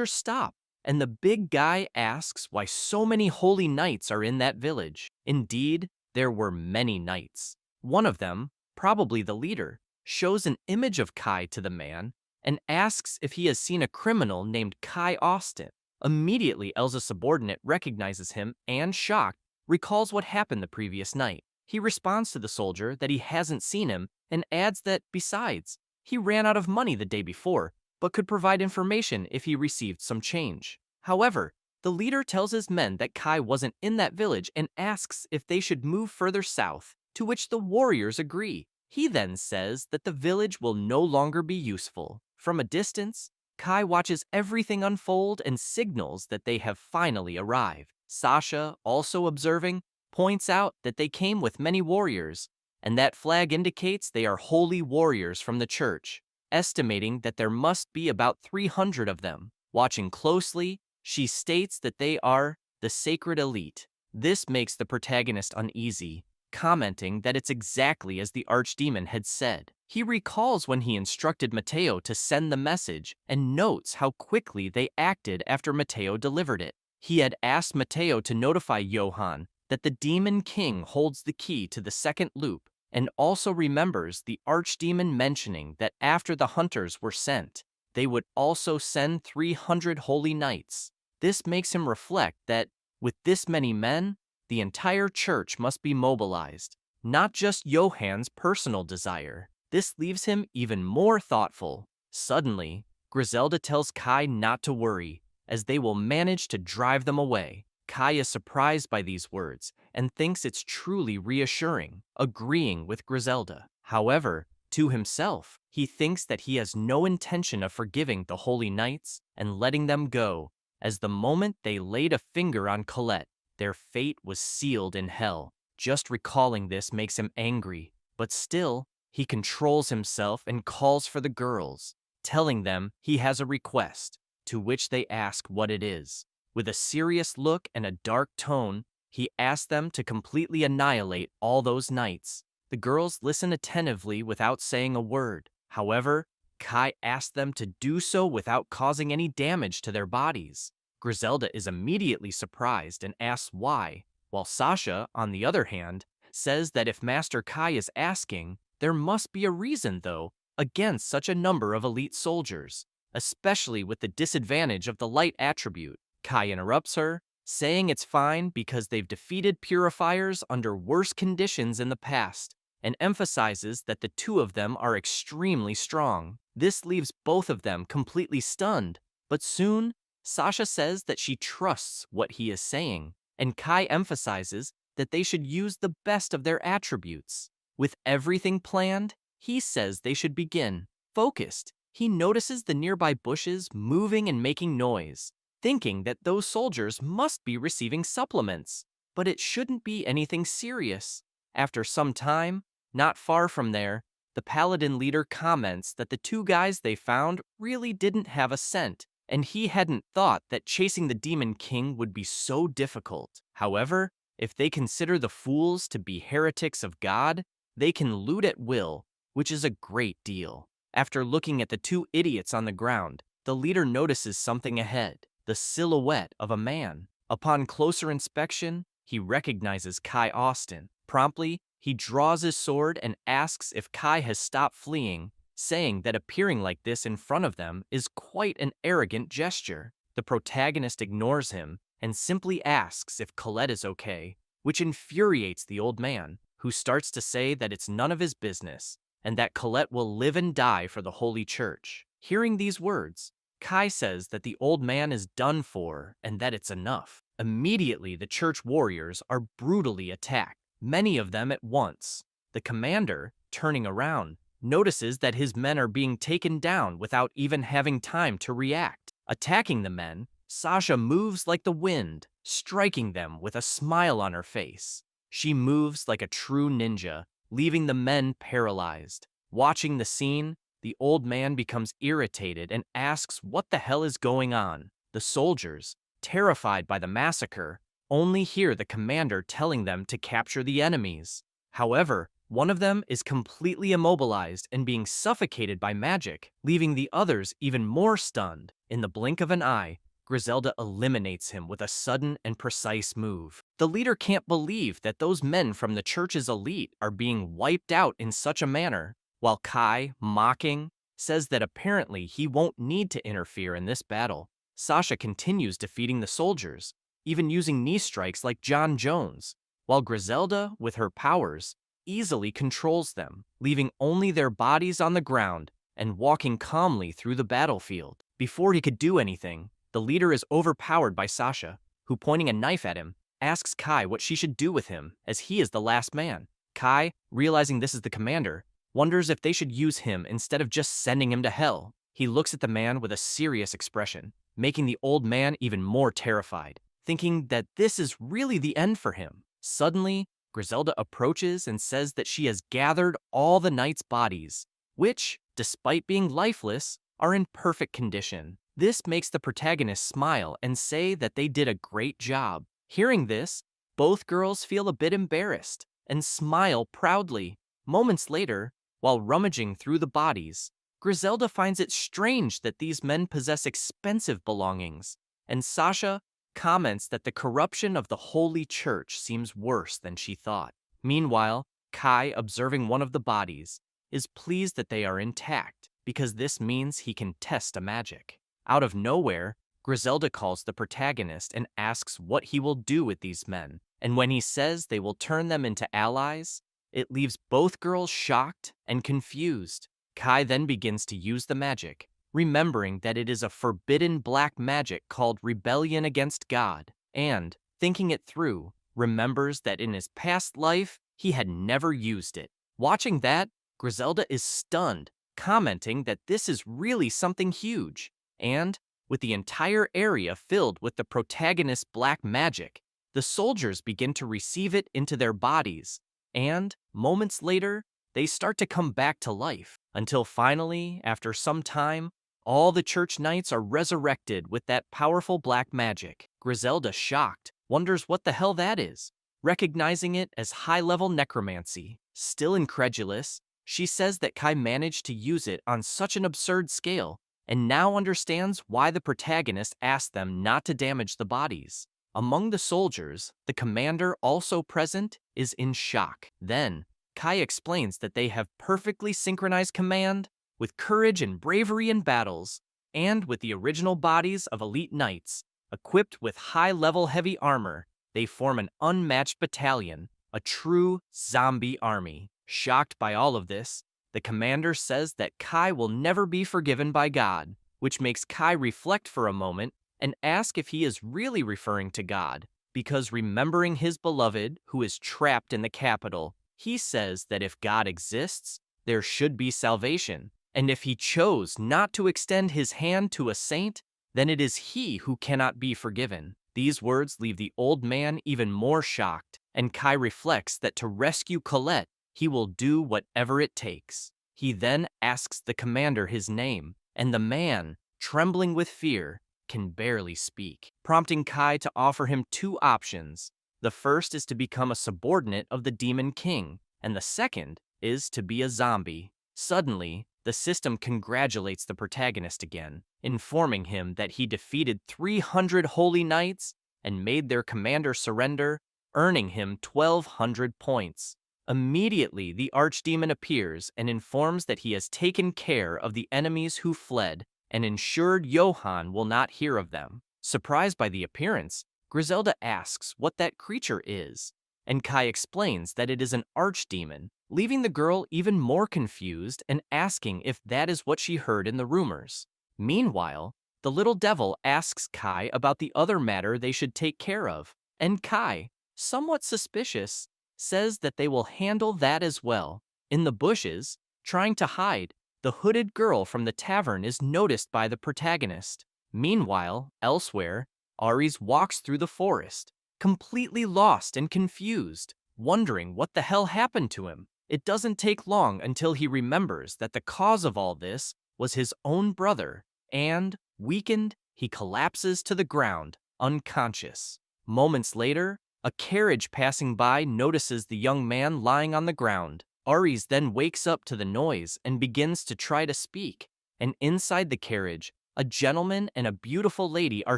S1: stop, and the big guy asks why so many holy knights are in that village. Indeed, there were many knights. One of them, probably the leader, shows an image of Kai to the man and asks if he has seen a criminal named Kai Austin. Immediately, Elsa's subordinate recognizes him and, shocked, recalls what happened the previous night. He responds to the soldier that he hasn't seen him and adds that, besides, he ran out of money the day before, but could provide information if he received some change. However, the leader tells his men that Kai wasn't in that village and asks if they should move further south, to which the warriors agree. He then says that the village will no longer be useful. From a distance, Kai watches everything unfold and signals that they have finally arrived. Sasha, also observing, points out that they came with many warriors, and that flag indicates they are holy warriors from the church, estimating that there must be about 300 of them. Watching closely, she states that they are the sacred elite. This makes the protagonist uneasy, commenting that it's exactly as the archdemon had said. He recalls when he instructed Matteo to send the message and notes how quickly they acted after Matteo delivered it. He had asked Matteo to notify Johann that the Demon King holds the key to the second loop, and also remembers the archdemon mentioning that after the hunters were sent, they would also send 300 holy knights. This makes him reflect that, with this many men, the entire church must be mobilized, not just Johann's personal desire. This leaves him even more thoughtful. Suddenly, Griselda tells Kai not to worry, as they will manage to drive them away. Kai is surprised by these words and thinks it's truly reassuring, agreeing with Griselda. However, to himself, he thinks that he has no intention of forgiving the holy knights and letting them go, as the moment they laid a finger on Colette, their fate was sealed in hell. Just recalling this makes him angry, but still, he controls himself and calls for the girls, telling them he has a request, to which they ask what it is. With a serious look and a dark tone, he asks them to completely annihilate all those knights. The girls listen attentively without saying a word. However, Kai asks them to do so without causing any damage to their bodies. Griselda is immediately surprised and asks why, while Sasha, on the other hand, says that if Master Kai is asking, there must be a reason, though, against such a number of elite soldiers, especially with the disadvantage of the light attribute. Kai interrupts her, saying it's fine because they've defeated purifiers under worse conditions in the past, and emphasizes that the two of them are extremely strong. This leaves both of them completely stunned, but soon, Sasha says that she trusts what he is saying, and Kai emphasizes that they should use the best of their attributes. With everything planned, he says they should begin. Focused, he notices the nearby bushes moving and making noise, thinking that those soldiers must be receiving supplements. But it shouldn't be anything serious. After some time, not far from there, the paladin leader comments that the two guys they found really didn't have a scent, and he hadn't thought that chasing the Demon King would be so difficult. However, if they consider the fools to be heretics of God, they can loot at will, which is a great deal. After looking at the two idiots on the ground, the leader notices something ahead, the silhouette of a man. Upon closer inspection, he recognizes Kai Austin. Promptly, he draws his sword and asks if Kai has stopped fleeing, saying that appearing like this in front of them is quite an arrogant gesture. The protagonist ignores him and simply asks if Colette is okay, which infuriates the old man, who starts to say that it's none of his business, and that Colette will live and die for the Holy Church. Hearing these words, Kai says that the old man is done for and that it's enough. Immediately, the church warriors are brutally attacked, many of them at once. The commander, turning around, notices that his men are being taken down without even having time to react. Attacking the men, Sasha moves like the wind, striking them with a smile on her face. She moves like a true ninja, leaving the men paralyzed. Watching the scene, the old man becomes irritated and asks what the hell is going on. The soldiers, terrified by the massacre, only hear the commander telling them to capture the enemies. However, one of them is completely immobilized and being suffocated by magic, leaving the others even more stunned. In the blink of an eye, Griselda eliminates him with a sudden and precise move. The leader can't believe that those men from the church's elite are being wiped out in such a manner, while Kai, mocking, says that apparently he won't need to interfere in this battle. Sasha continues defeating the soldiers, even using knee strikes like John Jones, while Griselda, with her powers, easily controls them, leaving only their bodies on the ground and walking calmly through the battlefield. Before he could do anything, the leader is overpowered by Sasha, who, pointing a knife at him, asks Kai what she should do with him, as he is the last man. Kai, realizing this is the commander, wonders if they should use him instead of just sending him to hell. He looks at the man with a serious expression, making the old man even more terrified, thinking that this is really the end for him. Suddenly, Griselda approaches and says that she has gathered all the knights' bodies, which, despite being lifeless, are in perfect condition. This makes the protagonist smile and say that they did a great job. Hearing this, both girls feel a bit embarrassed and smile proudly. Moments later, while rummaging through the bodies, Griselda finds it strange that these men possess expensive belongings, and Sasha comments that the corruption of the Holy Church seems worse than she thought. Meanwhile, Kai, observing one of the bodies, is pleased that they are intact, because this means he can test a magic. Out of nowhere, Griselda calls the protagonist and asks what he will do with these men, and when he says they will turn them into allies, it leaves both girls shocked and confused. Kai then begins to use the magic, remembering that it is a forbidden black magic called rebellion against God, and, thinking it through, remembers that in his past life, he had never used it. Watching that, Griselda is stunned, commenting that this is really something huge, and, with the entire area filled with the protagonist's black magic, the soldiers begin to receive it into their bodies, and, moments later, they start to come back to life, until finally, after some time, all the church knights are resurrected with that powerful black magic. Griselda, shocked, wonders what the hell that is, recognizing it as high-level necromancy. Still incredulous, she says that Kai managed to use it on such an absurd scale, and now understands why the protagonist asked them not to damage the bodies. Among the soldiers, the commander, also present, is in shock. Then, Kai explains that they have perfectly synchronized command, with courage and bravery in battles, and with the original bodies of elite knights, equipped with high-level heavy armor, they form an unmatched battalion, a true zombie army. Shocked by all of this, the commander says that Kai will never be forgiven by God, which makes Kai reflect for a moment and ask if he is really referring to God, because remembering his beloved, who is trapped in the capital, He says that if God exists, there should be salvation, and if he chose not to extend his hand to a saint, then it is he who cannot be forgiven. These words leave the old man even more shocked, and Kai reflects that to rescue Colette, he will do whatever it takes. He then asks the commander his name, and the man, trembling with fear, can barely speak, prompting Kai to offer him two options. The first is to become a subordinate of the Demon King, and the second is to be a zombie. Suddenly, the system congratulates the protagonist again, informing him that he defeated 300 holy knights and made their commander surrender, earning him 1,200 points. Immediately, the archdemon appears and informs that he has taken care of the enemies who fled and ensured Johann will not hear of them. Surprised by the appearance, Griselda asks what that creature is, and Kai explains that it is an archdemon, leaving the girl even more confused and asking if that is what she heard in the rumors. Meanwhile, the little devil asks Kai about the other matter they should take care of, and Kai, somewhat suspicious, says that they will handle that as well. In the bushes, trying to hide, the hooded girl from the tavern is noticed by the protagonist. Meanwhile, elsewhere, Ares walks through the forest, completely lost and confused, wondering what the hell happened to him. It doesn't take long until he remembers that the cause of all this was his own brother, and, weakened, he collapses to the ground, unconscious. Moments later, a carriage passing by notices the young man lying on the ground. Ares then wakes up to the noise and begins to try to speak, and inside the carriage, a gentleman and a beautiful lady are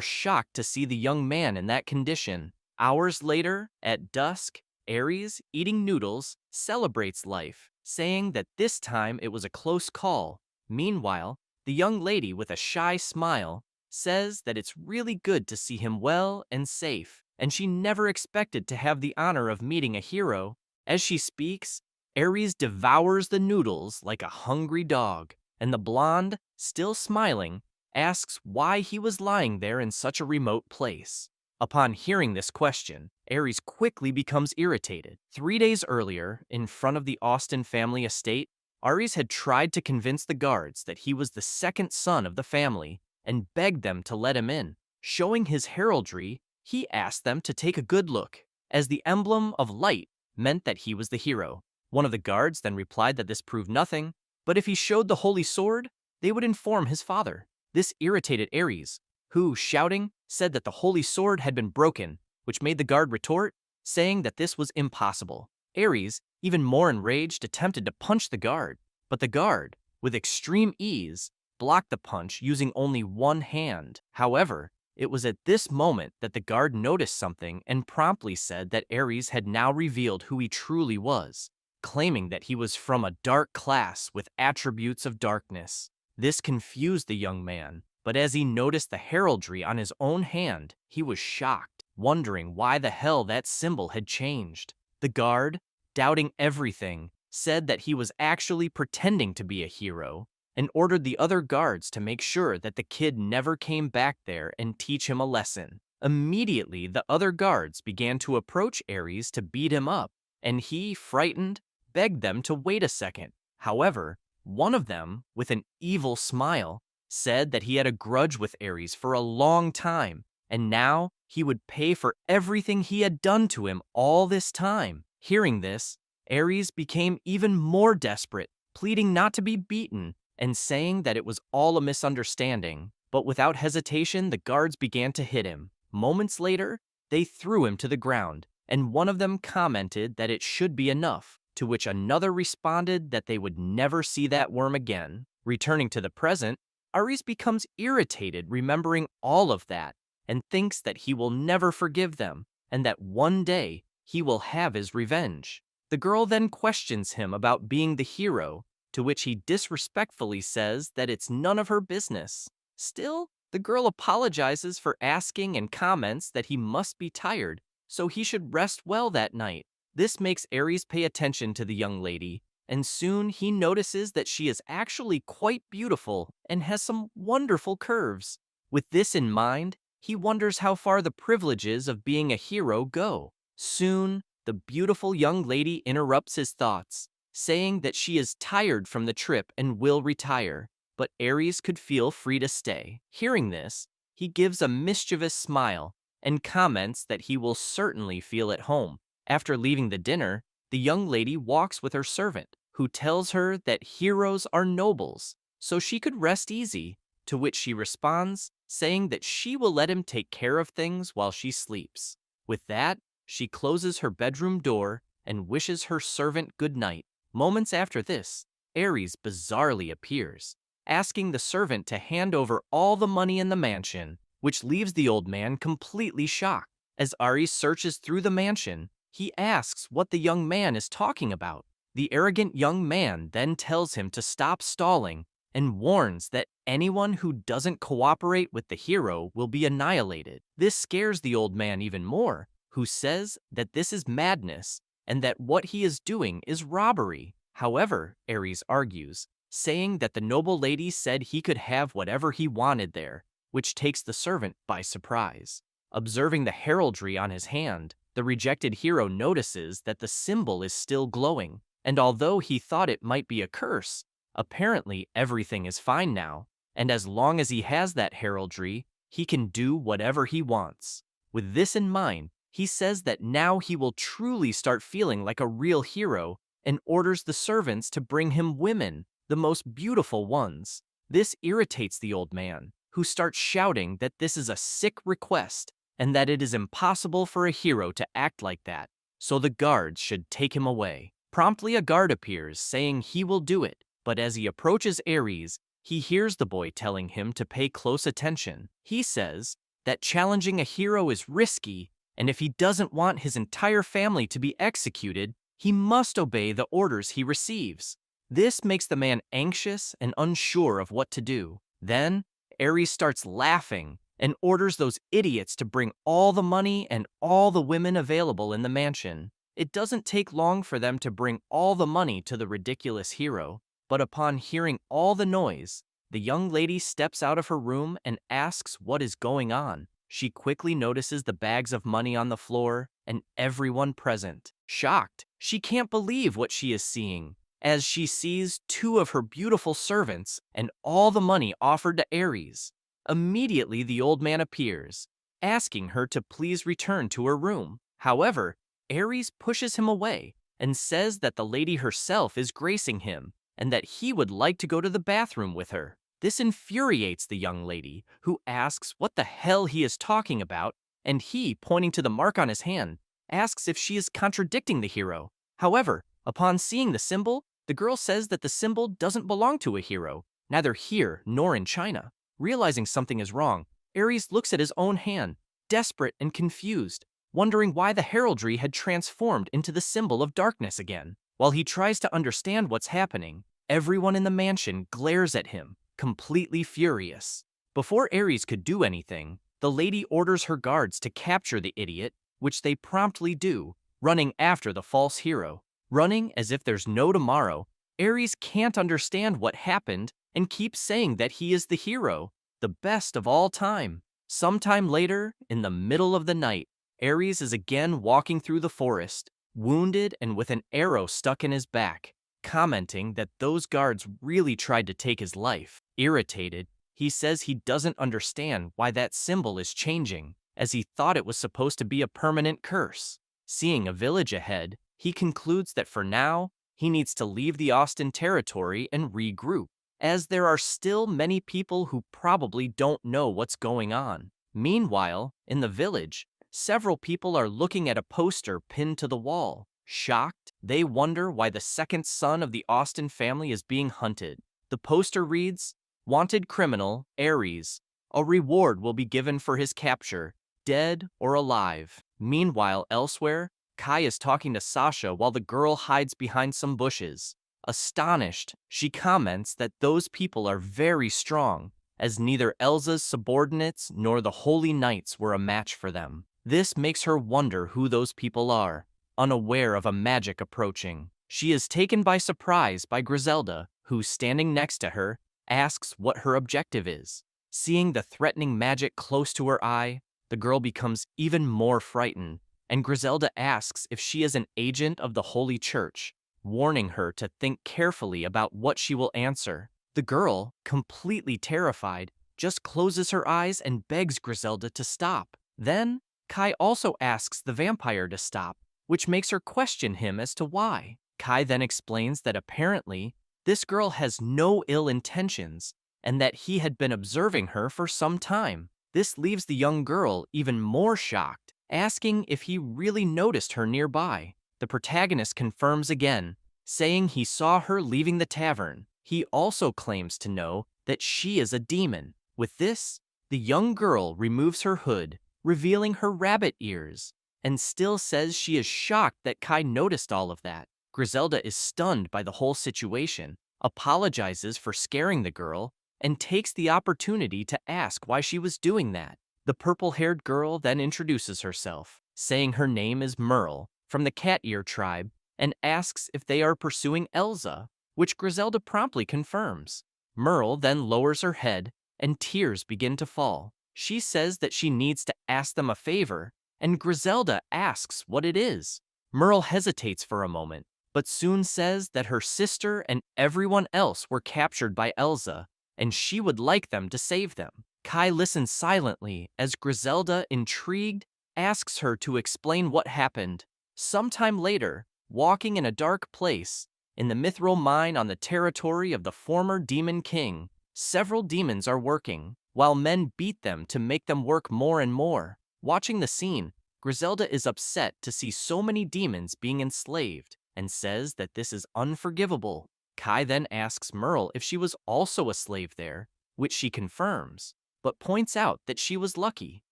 S1: shocked to see the young man in that condition. Hours later, at dusk, Ares, eating noodles, celebrates life, saying that this time it was a close call. Meanwhile, the young lady, with a shy smile, says that it's really good to see him well and safe, and she never expected to have the honor of meeting a hero. As she speaks, Ares devours the noodles like a hungry dog, and the blonde, still smiling, asks why he was lying there in such a remote place. Upon hearing this question, Ares quickly becomes irritated. 3 days earlier, in front of the Austen family estate, Ares had tried to convince the guards that he was the second son of the family and begged them to let him in. Showing his heraldry, he asked them to take a good look, as the emblem of light meant that he was the hero. One of the guards then replied that this proved nothing, but if he showed the holy sword, they would inform his father. This irritated Ares, who, shouting, said that the holy sword had been broken, which made the guard retort, saying that this was impossible. Ares, even more enraged, attempted to punch the guard, but the guard, with extreme ease, blocked the punch using only one hand. However, it was at this moment that the guard noticed something and promptly said that Ares had now revealed who he truly was, claiming that he was from a dark class with attributes of darkness. This confused the young man, but as he noticed the heraldry on his own hand, he was shocked, wondering why the hell that symbol had changed. The guard, doubting everything, said that he was actually pretending to be a hero, and ordered the other guards to make sure that the kid never came back there and teach him a lesson. Immediately, the other guards began to approach Ares to beat him up, and he, frightened, begged them to wait a second. However, one of them, with an evil smile, said that he had a grudge with Ares for a long time, and now he would pay for everything he had done to him all this time. Hearing this, Ares became even more desperate, pleading not to be beaten and saying that it was all a misunderstanding. But without hesitation, the guards began to hit him. Moments later, they threw him to the ground, and one of them commented that it should be enough, to which another responded that they would never see that worm again. Returning to the present, Ares becomes irritated remembering all of that and thinks that he will never forgive them and that one day he will have his revenge. The girl then questions him about being the hero, to which he disrespectfully says that it's none of her business. Still, the girl apologizes for asking and comments that he must be tired, so he should rest well that night. This makes Ares pay attention to the young lady, and soon he notices that she is actually quite beautiful and has some wonderful curves. With this in mind, he wonders how far the privileges of being a hero go. Soon, the beautiful young lady interrupts his thoughts, saying that she is tired from the trip and will retire, but Aries could feel free to stay. Hearing this, he gives a mischievous smile and comments that he will certainly feel at home. After leaving the dinner, the young lady walks with her servant, who tells her that heroes are nobles, so she could rest easy, to which she responds, saying that she will let him take care of things while she sleeps. With that, she closes her bedroom door and wishes her servant good night. Moments after this, Aries bizarrely appears, asking the servant to hand over all the money in the mansion, which leaves the old man completely shocked. As Aries searches through the mansion, he asks what the young man is talking about. The arrogant young man then tells him to stop stalling and warns that anyone who doesn't cooperate with the hero will be annihilated. This scares the old man even more, who says that this is madness and that what he is doing is robbery. However, Aries argues, saying that the noble lady said he could have whatever he wanted there, which takes the servant by surprise. Observing the heraldry on his hand, the rejected hero notices that the symbol is still glowing, and although he thought it might be a curse, apparently everything is fine now, and as long as he has that heraldry, he can do whatever he wants. With this in mind, he says that now he will truly start feeling like a real hero and orders the servants to bring him women, the most beautiful ones. This irritates the old man, who starts shouting that this is a sick request and that it is impossible for a hero to act like that, so the guards should take him away. Promptly a guard appears, saying he will do it, but as he approaches Aries, he hears the boy telling him to pay close attention. He says that challenging a hero is risky, and if he doesn't want his entire family to be executed, he must obey the orders he receives. This makes the man anxious and unsure of what to do. Then, Aries starts laughing and orders those idiots to bring all the money and all the women available in the mansion. It doesn't take long for them to bring all the money to the ridiculous hero, but upon hearing all the noise, the young lady steps out of her room and asks what is going on. She quickly notices the bags of money on the floor and everyone present. Shocked, she can't believe what she is seeing, as she sees two of her beautiful servants and all the money offered to Aries. Immediately, the old man appears, asking her to please return to her room. However, Aries pushes him away and says that the lady herself is gracing him and that he would like to go to the bathroom with her. This infuriates the young lady, who asks what the hell he is talking about, and he, pointing to the mark on his hand, asks if she is contradicting the hero. However, upon seeing the symbol, the girl says that the symbol doesn't belong to a hero, neither here nor in China. Realizing something is wrong, Aries looks at his own hand, desperate and confused, wondering why the heraldry had transformed into the symbol of darkness again. While he tries to understand what's happening, everyone in the mansion glares at him, completely furious. Before Aries could do anything, the lady orders her guards to capture the idiot, which they promptly do, running after the false hero. Running as if there's no tomorrow, Aries can't understand what happened and keeps saying that he is the hero, the best of all time. Sometime later, in the middle of the night, Aries is again walking through the forest, wounded and with an arrow stuck in his back, commenting that those guards really tried to take his life. Irritated, he says he doesn't understand why that symbol is changing, as he thought it was supposed to be a permanent curse. Seeing a village ahead, he concludes that for now, he needs to leave the Austin territory and regroup, as there are still many people who probably don't know what's going on. Meanwhile, in the village, several people are looking at a poster pinned to the wall. Shocked, they wonder why the second son of the Austin family is being hunted. The poster reads, "Wanted criminal, Aries. A reward will be given for his capture, dead or alive." Meanwhile, elsewhere, Kai is talking to Sasha while the girl hides behind some bushes. Astonished, she comments that those people are very strong, as neither Elsa's subordinates nor the Holy Knights were a match for them. This makes her wonder who those people are. Unaware of a magic approaching, she is taken by surprise by Griselda, who, standing next to her, asks what her objective is. Seeing the threatening magic close to her eye, the girl becomes even more frightened and Griselda asks if she is an agent of the Holy Church, warning her to think carefully about what she will answer. The girl, completely terrified, just closes her eyes and begs Griselda to stop. Then, Kai also asks the vampire to stop, which makes her question him as to why. Kai then explains that apparently, this girl has no ill intentions, and that he had been observing her for some time. This leaves the young girl even more shocked, asking if he really noticed her nearby. The protagonist confirms again, saying he saw her leaving the tavern. He also claims to know that she is a demon. With this, the young girl removes her hood, revealing her rabbit ears, and still says she is shocked that Kai noticed all of that. Griselda is stunned by the whole situation, apologizes for scaring the girl, and takes the opportunity to ask why she was doing that. The purple-haired girl then introduces herself, saying her name is Merle, from the Cat Ear tribe, and asks if they are pursuing Elsa, which Griselda promptly confirms. Merle then lowers her head, and tears begin to fall. She says that she needs to ask them a favor, and Griselda asks what it is. Merle hesitates for a moment, but soon says that her sister and everyone else were captured by Elsa, and she would like them to save them. Kai listens silently as Griselda, intrigued, asks her to explain what happened. Sometime later, walking in a dark place, in the mithril mine on the territory of the former Demon King, several demons are working, while men beat them to make them work more and more. Watching the scene, Griselda is upset to see so many demons being enslaved, and says that this is unforgivable. Kai then asks Merle if she was also a slave there, which she confirms, but points out that she was lucky.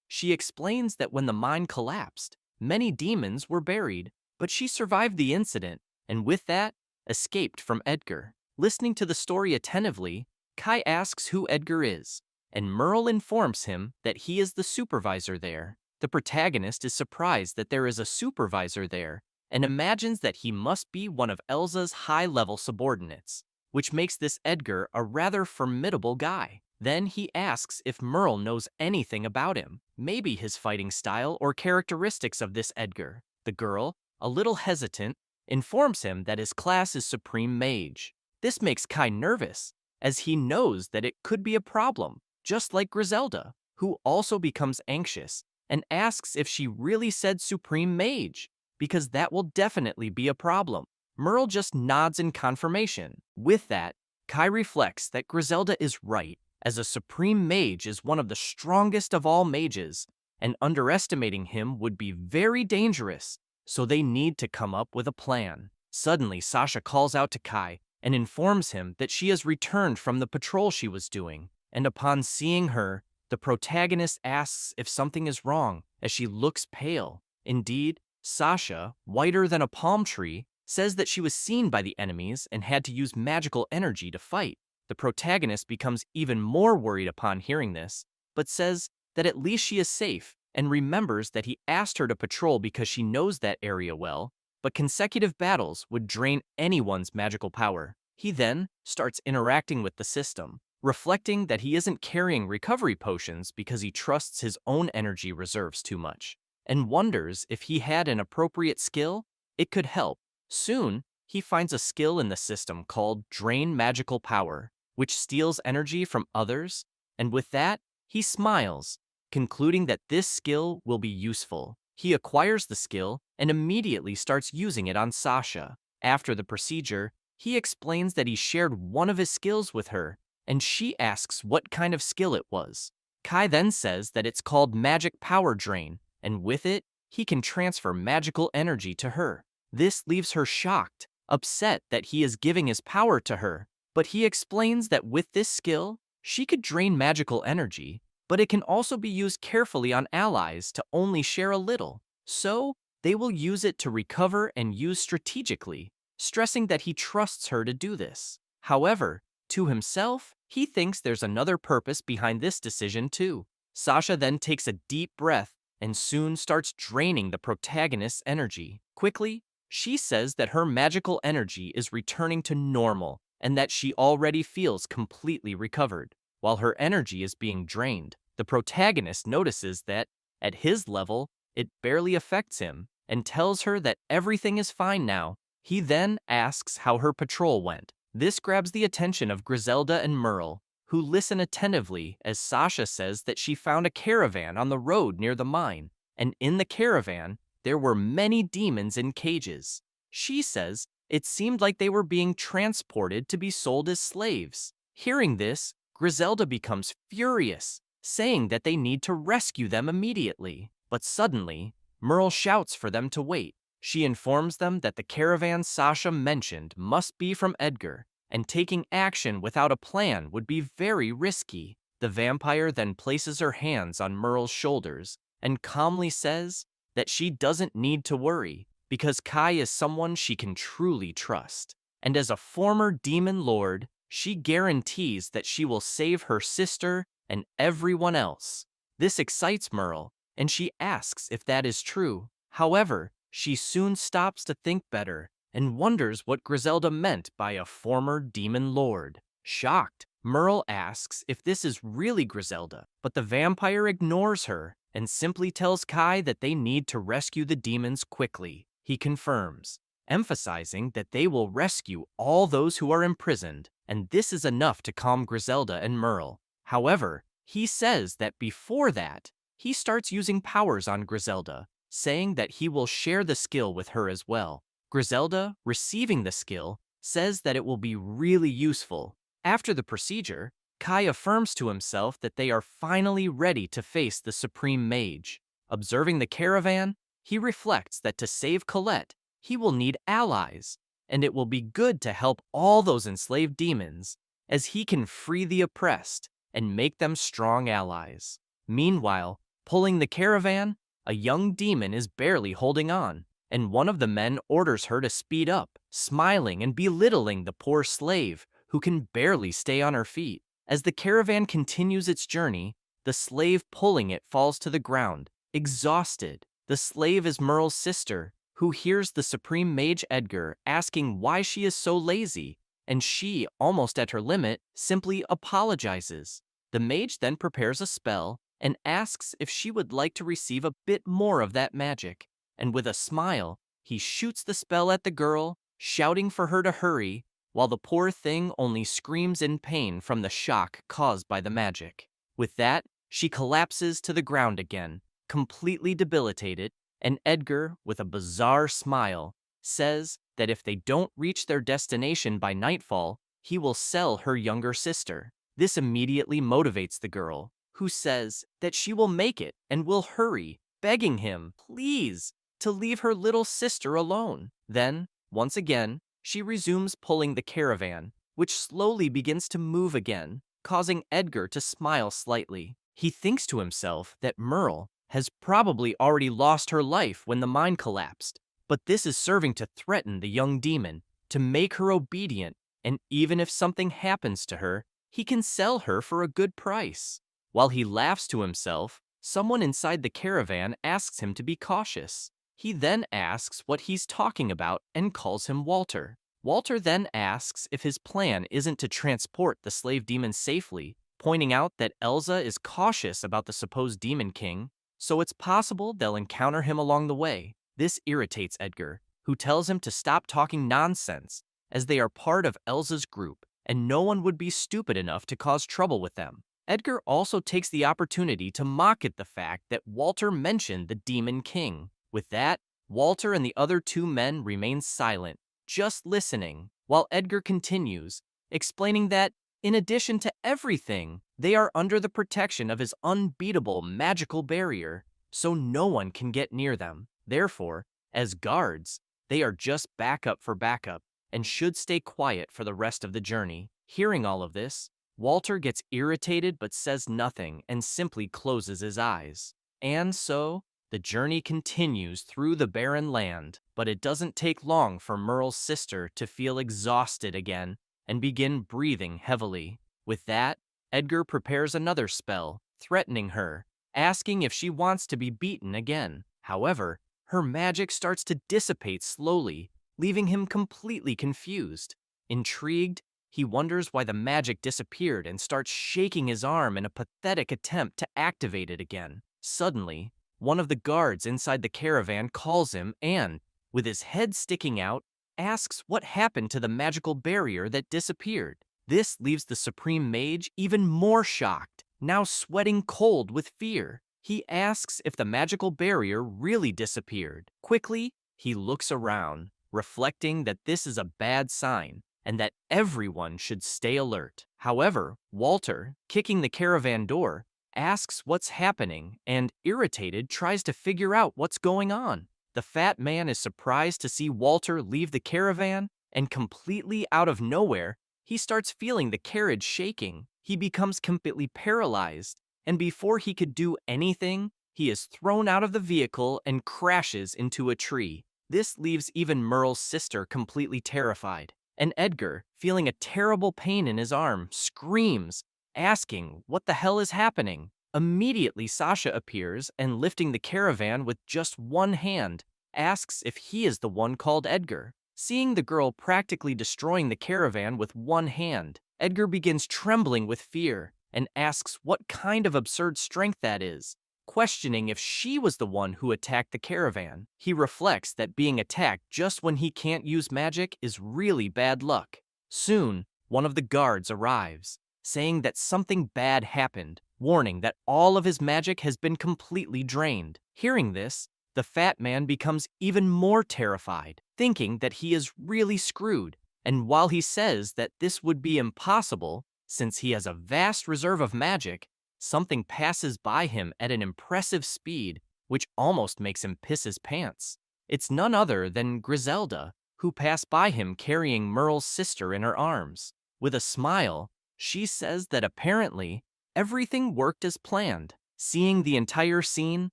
S1: She explains that when the mine collapsed, many demons were buried, but she survived the incident, and with that, escaped from Edgar. Listening to the story attentively, Kai asks who Edgar is, and Merle informs him that he is the supervisor there. The protagonist is surprised that there is a supervisor there, and imagines that he must be one of Elsa's high-level subordinates, which makes this Edgar a rather formidable guy. Then he asks if Merle knows anything about him, maybe his fighting style or characteristics of this Edgar. The girl, a little hesitant, informs him that his class is Supreme Mage. This makes Kai nervous, as he knows that it could be a problem, just like Griselda, who also becomes anxious and asks if she really said Supreme Mage, because that will definitely be a problem. Merle just nods in confirmation. With that, Kai reflects that Griselda is right, as a Supreme Mage is one of the strongest of all mages, and underestimating him would be very dangerous, so they need to come up with a plan. Suddenly, Sasha calls out to Kai and informs him that she has returned from the patrol she was doing, and upon seeing her, the protagonist asks if something is wrong, as she looks pale. Indeed, Sasha, whiter than a palm tree, says that she was seen by the enemies and had to use magical energy to fight. The protagonist becomes even more worried upon hearing this, but says that at least she is safe, and remembers that he asked her to patrol because she knows that area well, but consecutive battles would drain anyone's magical power. He then starts interacting with the system, reflecting that he isn't carrying recovery potions because he trusts his own energy reserves too much, and wonders if he had an appropriate skill, it could help. Soon, he finds a skill in the system called Drain Magical Power, which steals energy from others, and with that, he smiles, concluding that this skill will be useful. He acquires the skill and immediately starts using it on Sasha. After the procedure, he explains that he shared one of his skills with her, and she asks what kind of skill it was. Kai then says that it's called Magic Power Drain, and with it, he can transfer magical energy to her. This leaves her shocked, upset that he is giving his power to her, but he explains that with this skill, she could drain magical energy, but it can also be used carefully on allies to only share a little, so they will use it to recover and use strategically, stressing that he trusts her to do this. However, to himself, he thinks there's another purpose behind this decision too. Sasha then takes a deep breath and soon starts draining the protagonist's energy. Quickly, she says that her magical energy is returning to normal and that she already feels completely recovered. While her energy is being drained, the protagonist notices that, at his level, it barely affects him, and tells her that everything is fine now. He then asks how her patrol went. This grabs the attention of Griselda and Merle, who listen attentively as Sasha says that she found a caravan on the road near the mine, and in the caravan, there were many demons in cages. She says it seemed like they were being transported to be sold as slaves. Hearing this, Griselda becomes furious, saying that they need to rescue them immediately. But suddenly, Merle shouts for them to wait. She informs them that the caravan Sasha mentioned must be from Edgar, and taking action without a plan would be very risky. The vampire then places her hands on Merle's shoulders and calmly says that she doesn't need to worry because Kai is someone she can truly trust. And as a former demon lord, she guarantees that she will save her sister and everyone else. This excites Merle, and she asks if that is true. However, she soon stops to think better and wonders what Griselda meant by a former demon lord. Shocked, Merle asks if this is really Griselda, but the vampire ignores her and simply tells Kai that they need to rescue the demons quickly. He confirms, emphasizing that they will rescue all those who are imprisoned, and this is enough to calm Griselda and Merle. However, he says that before that, he starts using powers on Griselda, saying that he will share the skill with her as well. Griselda, receiving the skill, says that it will be really useful. After the procedure, Kai affirms to himself that they are finally ready to face the Supreme Mage. Observing the caravan, he reflects that to save Colette, he will need allies, and it will be good to help all those enslaved demons, as he can free the oppressed and make them strong allies. Meanwhile, pulling the caravan, a young demon is barely holding on, and one of the men orders her to speed up, smiling and belittling the poor slave who can barely stay on her feet. As the caravan continues its journey, the slave pulling it falls to the ground, exhausted. The slave is Merle's sister, who hears the Supreme Mage Edgar asking why she is so lazy, and she, almost at her limit, simply apologizes. The mage then prepares a spell and asks if she would like to receive a bit more of that magic, and with a smile, he shoots the spell at the girl, shouting for her to hurry, while the poor thing only screams in pain from the shock caused by the magic. With that, she collapses to the ground again, completely debilitated, and Edgar, with a bizarre smile, says that if they don't reach their destination by nightfall, he will sell her younger sister. This immediately motivates the girl, who says that she will make it and will hurry, begging him, please, to leave her little sister alone. Then, once again, she resumes pulling the caravan, which slowly begins to move again, causing Edgar to smile slightly. He thinks to himself that Merle has probably already lost her life when the mine collapsed, but this is serving to threaten the young demon, to make her obedient, and even if something happens to her, he can sell her for a good price. While he laughs to himself, someone inside the caravan asks him to be cautious. He then asks what he's talking about and calls him Walter. Walter then asks if his plan isn't to transport the slave demon safely, pointing out that Elsa is cautious about the supposed demon king, so it's possible they'll encounter him along the way. This irritates Edgar, who tells him to stop talking nonsense, as they are part of Elsa's group, and no one would be stupid enough to cause trouble with them. Edgar also takes the opportunity to mock at the fact that Walter mentioned the Demon King. With that, Walter and the other two men remain silent, just listening, while Edgar continues, explaining that, in addition to everything, they are under the protection of his unbeatable magical barrier, so no one can get near them. Therefore, as guards, they are just backup for backup, and should stay quiet for the rest of the journey. Hearing all of this, Walter gets irritated but says nothing and simply closes his eyes. And so, the journey continues through the barren land, but it doesn't take long for Merle's sister to feel exhausted again and begin breathing heavily. With that, Edgar prepares another spell, threatening her, asking if she wants to be beaten again. However, her magic starts to dissipate slowly, leaving him completely confused. Intrigued, he wonders why the magic disappeared and starts shaking his arm in a pathetic attempt to activate it again. Suddenly, one of the guards inside the caravan calls him and, with his head sticking out, asks what happened to the magical barrier that disappeared. This leaves the Supreme Mage even more shocked, now sweating cold with fear. He asks if the magical barrier really disappeared. Quickly, he looks around, reflecting that this is a bad sign and that everyone should stay alert. However, Walter, kicking the caravan door, asks what's happening and, irritated, tries to figure out what's going on. The fat man is surprised to see Walter leave the caravan, and completely out of nowhere, he starts feeling the carriage shaking. He becomes completely paralyzed, and before he could do anything, he is thrown out of the vehicle and crashes into a tree. This leaves even Merle's sister completely terrified, and Edgar, feeling a terrible pain in his arm, screams, asking what the hell is happening. Immediately, Sasha appears and, lifting the caravan with just one hand, asks if he is the one called Edgar. Seeing the girl practically destroying the caravan with one hand, Edgar begins trembling with fear and asks what kind of absurd strength that is. Questioning if she was the one who attacked the caravan, he reflects that being attacked just when he can't use magic is really bad luck. Soon, one of the guards arrives, saying that something bad happened, warning that all of his magic has been completely drained. Hearing this, the fat man becomes even more terrified, thinking that he is really screwed, and while he says that this would be impossible, since he has a vast reserve of magic, something passes by him at an impressive speed, which almost makes him piss his pants. It's none other than Griselda, who passed by him carrying Merle's sister in her arms. With a smile, she says that apparently everything worked as planned. Seeing the entire scene,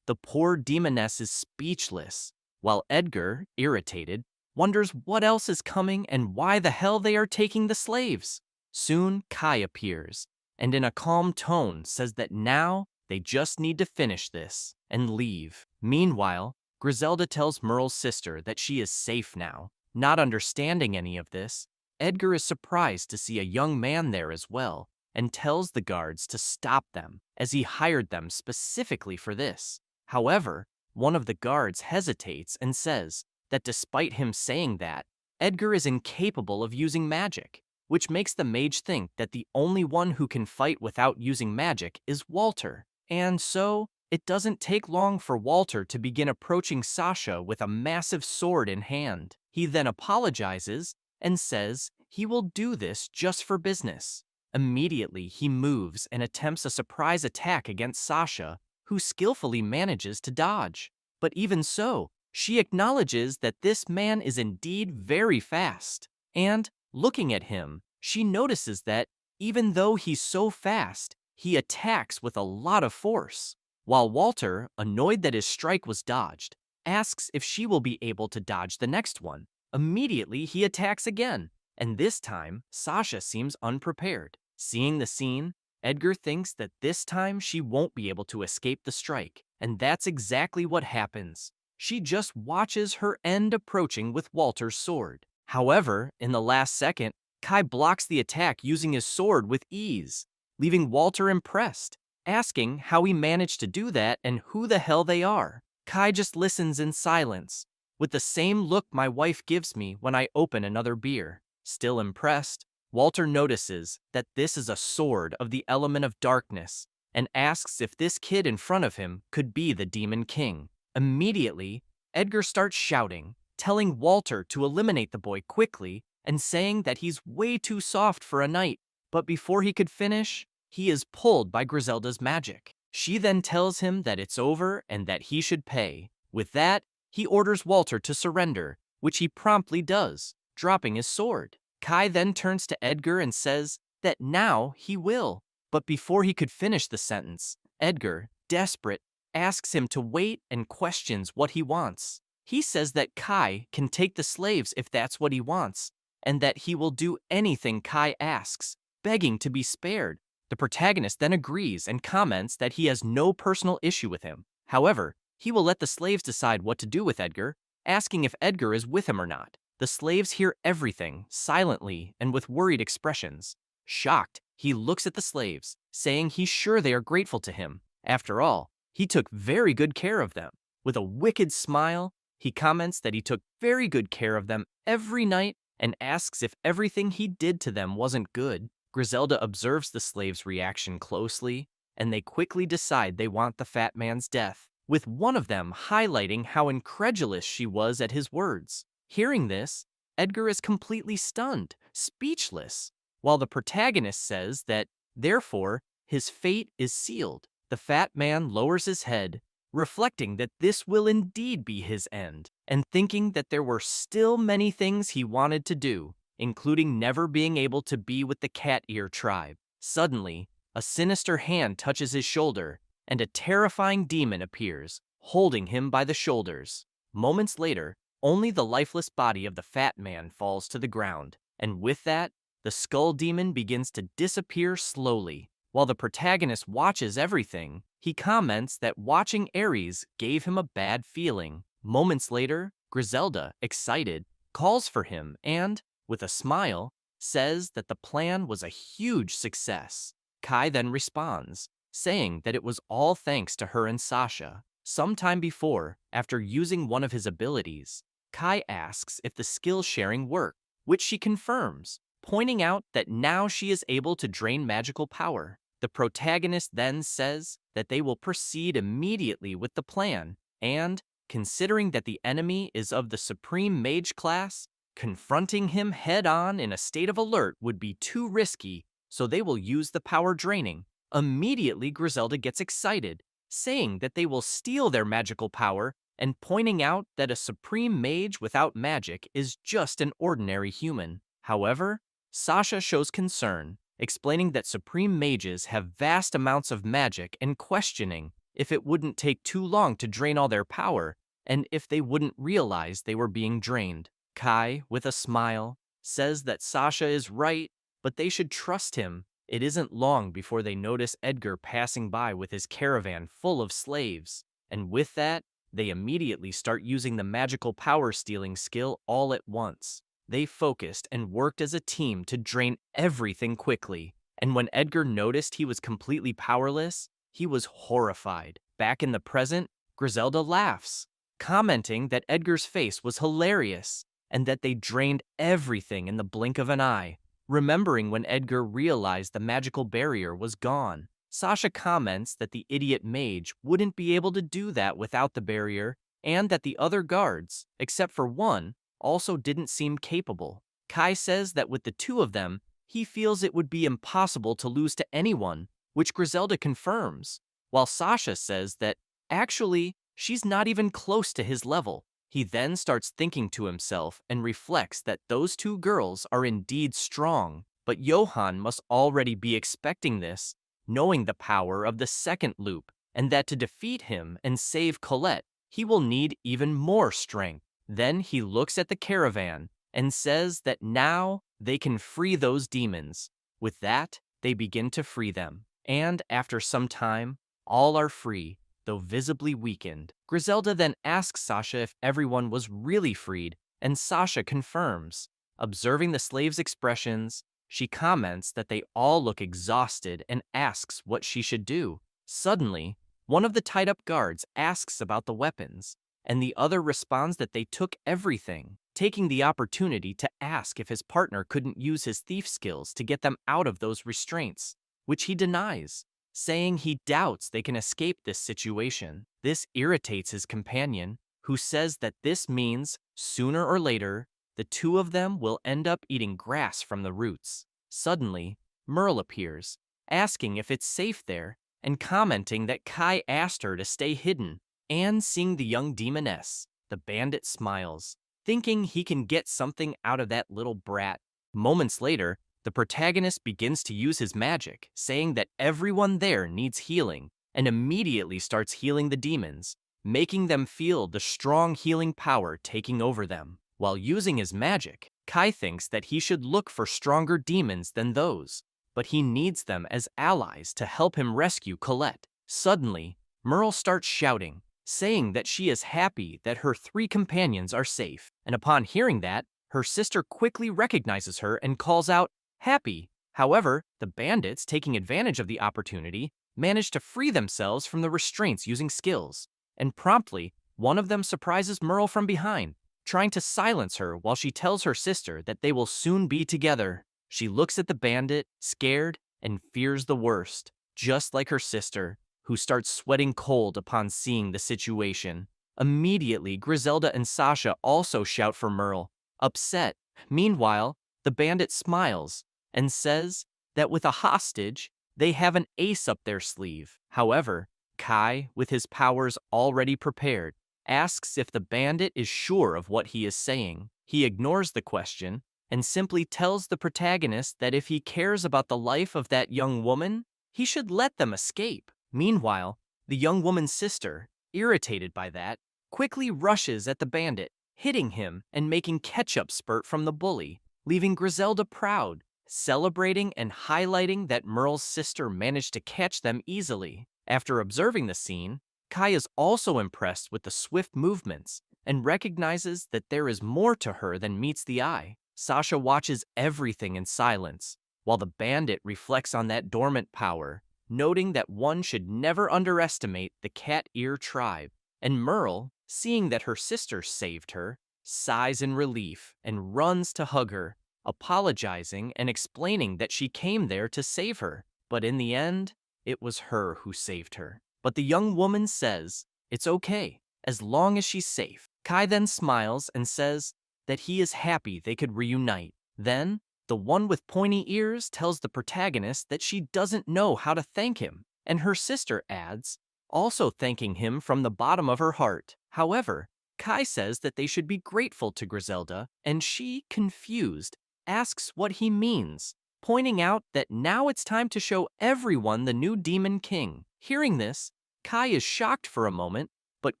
S1: the poor demoness is speechless, while Edgar, irritated, wonders what else is coming and why the hell they are taking the slaves. Soon, Kai appears, and in a calm tone says that now they just need to finish this and leave. Meanwhile, Griselda tells Merle's sister that she is safe now. Not understanding any of this, Edgar is surprised to see a young man there as well, and tells the guards to stop them, as he hired them specifically for this. However, one of the guards hesitates and says that despite him saying that, Edgar is incapable of using magic, which makes the mage think that the only one who can fight without using magic is Walter. And so, it doesn't take long for Walter to begin approaching Sasha with a massive sword in hand. He then apologizes and says he will do this just for business. Immediately, he moves and attempts a surprise attack against Sasha, who skillfully manages to dodge. But even so, she acknowledges that this man is indeed very fast. And, looking at him, she notices that, even though he's so fast, he attacks with a lot of force. While Walter, annoyed that his strike was dodged, asks if she will be able to dodge the next one. Immediately, he attacks again, and this time, Sasha seems unprepared. Seeing the scene, Edgar thinks that this time she won't be able to escape the strike, and that's exactly what happens. She just watches her end approaching with Walter's sword. However, in the last second, Kai blocks the attack using his sword with ease, leaving Walter impressed, asking how he managed to do that and who the hell they are. Kai just listens in silence, with the same look my wife gives me when I open another beer. Still impressed, Walter notices that this is a sword of the element of darkness and asks if this kid in front of him could be the Demon King. Immediately, Edgar starts shouting, telling Walter to eliminate the boy quickly and saying that he's way too soft for a knight. But before he could finish, he is pulled by Griselda's magic. She then tells him that it's over and that he should pay. With that, he orders Walter to surrender, which he promptly does, dropping his sword. Kai then turns to Edgar and says that now he will. But before he could finish the sentence, Edgar, desperate, asks him to wait and questions what he wants. He says that Kai can take the slaves if that's what he wants, and that he will do anything Kai asks, begging to be spared. The protagonist then agrees and comments that he has no personal issue with him. However, he will let the slaves decide what to do with Edgar, asking if Edgar is with him or not. The slaves hear everything, silently and with worried expressions. Shocked, he looks at the slaves, saying he's sure they are grateful to him. After all, he took very good care of them. With a wicked smile, he comments that he took very good care of them every night and asks if everything he did to them wasn't good. Griselda observes the slave's reaction closely, and they quickly decide they want the fat man's death, with one of them highlighting how incredulous she was at his words. Hearing this, Edgar is completely stunned, speechless, while the protagonist says that, therefore, his fate is sealed. The fat man lowers his head, reflecting that this will indeed be his end, and thinking that there were still many things he wanted to do, including never being able to be with the cat ear tribe. Suddenly, a sinister hand touches his shoulder, and a terrifying demon appears, holding him by the shoulders. Moments later, only the lifeless body of the fat man falls to the ground, and with that, the skull demon begins to disappear slowly. While the protagonist watches everything, he comments that watching Ares gave him a bad feeling. Moments later, Griselda, excited, calls for him and, with a smile, says that the plan was a huge success. Kai then responds, saying that it was all thanks to her and Sasha. Sometime before, after using one of his abilities, Kai asks if the skill sharing worked, which she confirms, pointing out that now she is able to drain magical power. The protagonist then says that they will proceed immediately with the plan, and, considering that the enemy is of the Supreme Mage class, confronting him head-on in a state of alert would be too risky, so they will use the power draining. Immediately, Griselda gets excited, saying that they will steal their magical power and pointing out that a Supreme Mage without magic is just an ordinary human. However, Sasha shows concern, explaining that Supreme Mages have vast amounts of magic and questioning if it wouldn't take too long to drain all their power and if they wouldn't realize they were being drained. Kai, with a smile, says that Sasha is right, but they should trust him. It isn't long before they notice Edgar passing by with his caravan full of slaves, and with that, they immediately start using the magical power stealing skill all at once. They focused and worked as a team to drain everything quickly, and when Edgar noticed he was completely powerless, he was horrified. Back in the present, Griselda laughs, commenting that Edgar's face was hilarious, and that they drained everything in the blink of an eye, remembering when Edgar realized the magical barrier was gone. Sasha comments that the idiot mage wouldn't be able to do that without the barrier, and that the other guards, except for one, also didn't seem capable. Kai says that with the two of them, he feels it would be impossible to lose to anyone, which Griselda confirms, while Sasha says that, actually, she's not even close to his level. He then starts thinking to himself and reflects that those two girls are indeed strong, but Johann must already be expecting this, knowing the power of the second loop, and that to defeat him and save Colette, he will need even more strength. Then he looks at the caravan and says that now they can free those demons. With that, they begin to free them, and after some time, all are free, though visibly weakened. Griselda then asks Sasha if everyone was really freed, and Sasha confirms. Observing the slaves' expressions, she comments that they all look exhausted and asks what she should do. Suddenly, one of the tied-up guards asks about the weapons, and the other responds that they took everything, taking the opportunity to ask if his partner couldn't use his thief skills to get them out of those restraints, which he denies, saying he doubts they can escape this situation. This irritates his companion, who says that this means, sooner or later, the two of them will end up eating grass from the roots. Suddenly, Merle appears, asking if it's safe there, and commenting that Kai asked her to stay hidden. And seeing the young demoness, the bandit smiles, thinking he can get something out of that little brat. Moments later, the protagonist begins to use his magic, saying that everyone there needs healing, and immediately starts healing the demons, making them feel the strong healing power taking over them. While using his magic, Kai thinks that he should look for stronger demons than those, but he needs them as allies to help him rescue Colette. Suddenly, Merle starts shouting, saying that she is happy that her three companions are safe, and upon hearing that, her sister quickly recognizes her and calls out, "Happy." However, the bandits, taking advantage of the opportunity, manage to free themselves from the restraints using skills, and promptly, one of them surprises Merle from behind, trying to silence her while she tells her sister that they will soon be together. She looks at the bandit, scared, and fears the worst, just like her sister, who starts sweating cold upon seeing the situation. Immediately, Griselda and Sasha also shout for Merle, upset. Meanwhile, the bandit smiles and says that with a hostage, they have an ace up their sleeve. However, Kai, with his powers already prepared, asks if the bandit is sure of what he is saying. He ignores the question and simply tells the protagonist that if he cares about the life of that young woman, he should let them escape. Meanwhile, the young woman's sister, irritated by that, quickly rushes at the bandit, hitting him and making ketchup spurt from the bully, leaving Griselda proud, celebrating and highlighting that Merle's sister managed to catch them easily. After observing the scene, Kai is also impressed with the swift movements and recognizes that there is more to her than meets the eye. Sasha watches everything in silence, while the bandit reflects on that dormant power, noting that one should never underestimate the cat ear tribe. And Merle, seeing that her sister saved her, sighs in relief and runs to hug her, apologizing and explaining that she came there to save her. But in the end, it was her who saved her. But the young woman says, it's okay, as long as she's safe. Kai then smiles and says that he is happy they could reunite. Then, the one with pointy ears tells the protagonist that she doesn't know how to thank him, and her sister adds, also thanking him from the bottom of her heart. However, Kai says that they should be grateful to Griselda, and she, confused, asks what he means, pointing out that now it's time to show everyone the new Demon King. Hearing this, Kai is shocked for a moment, but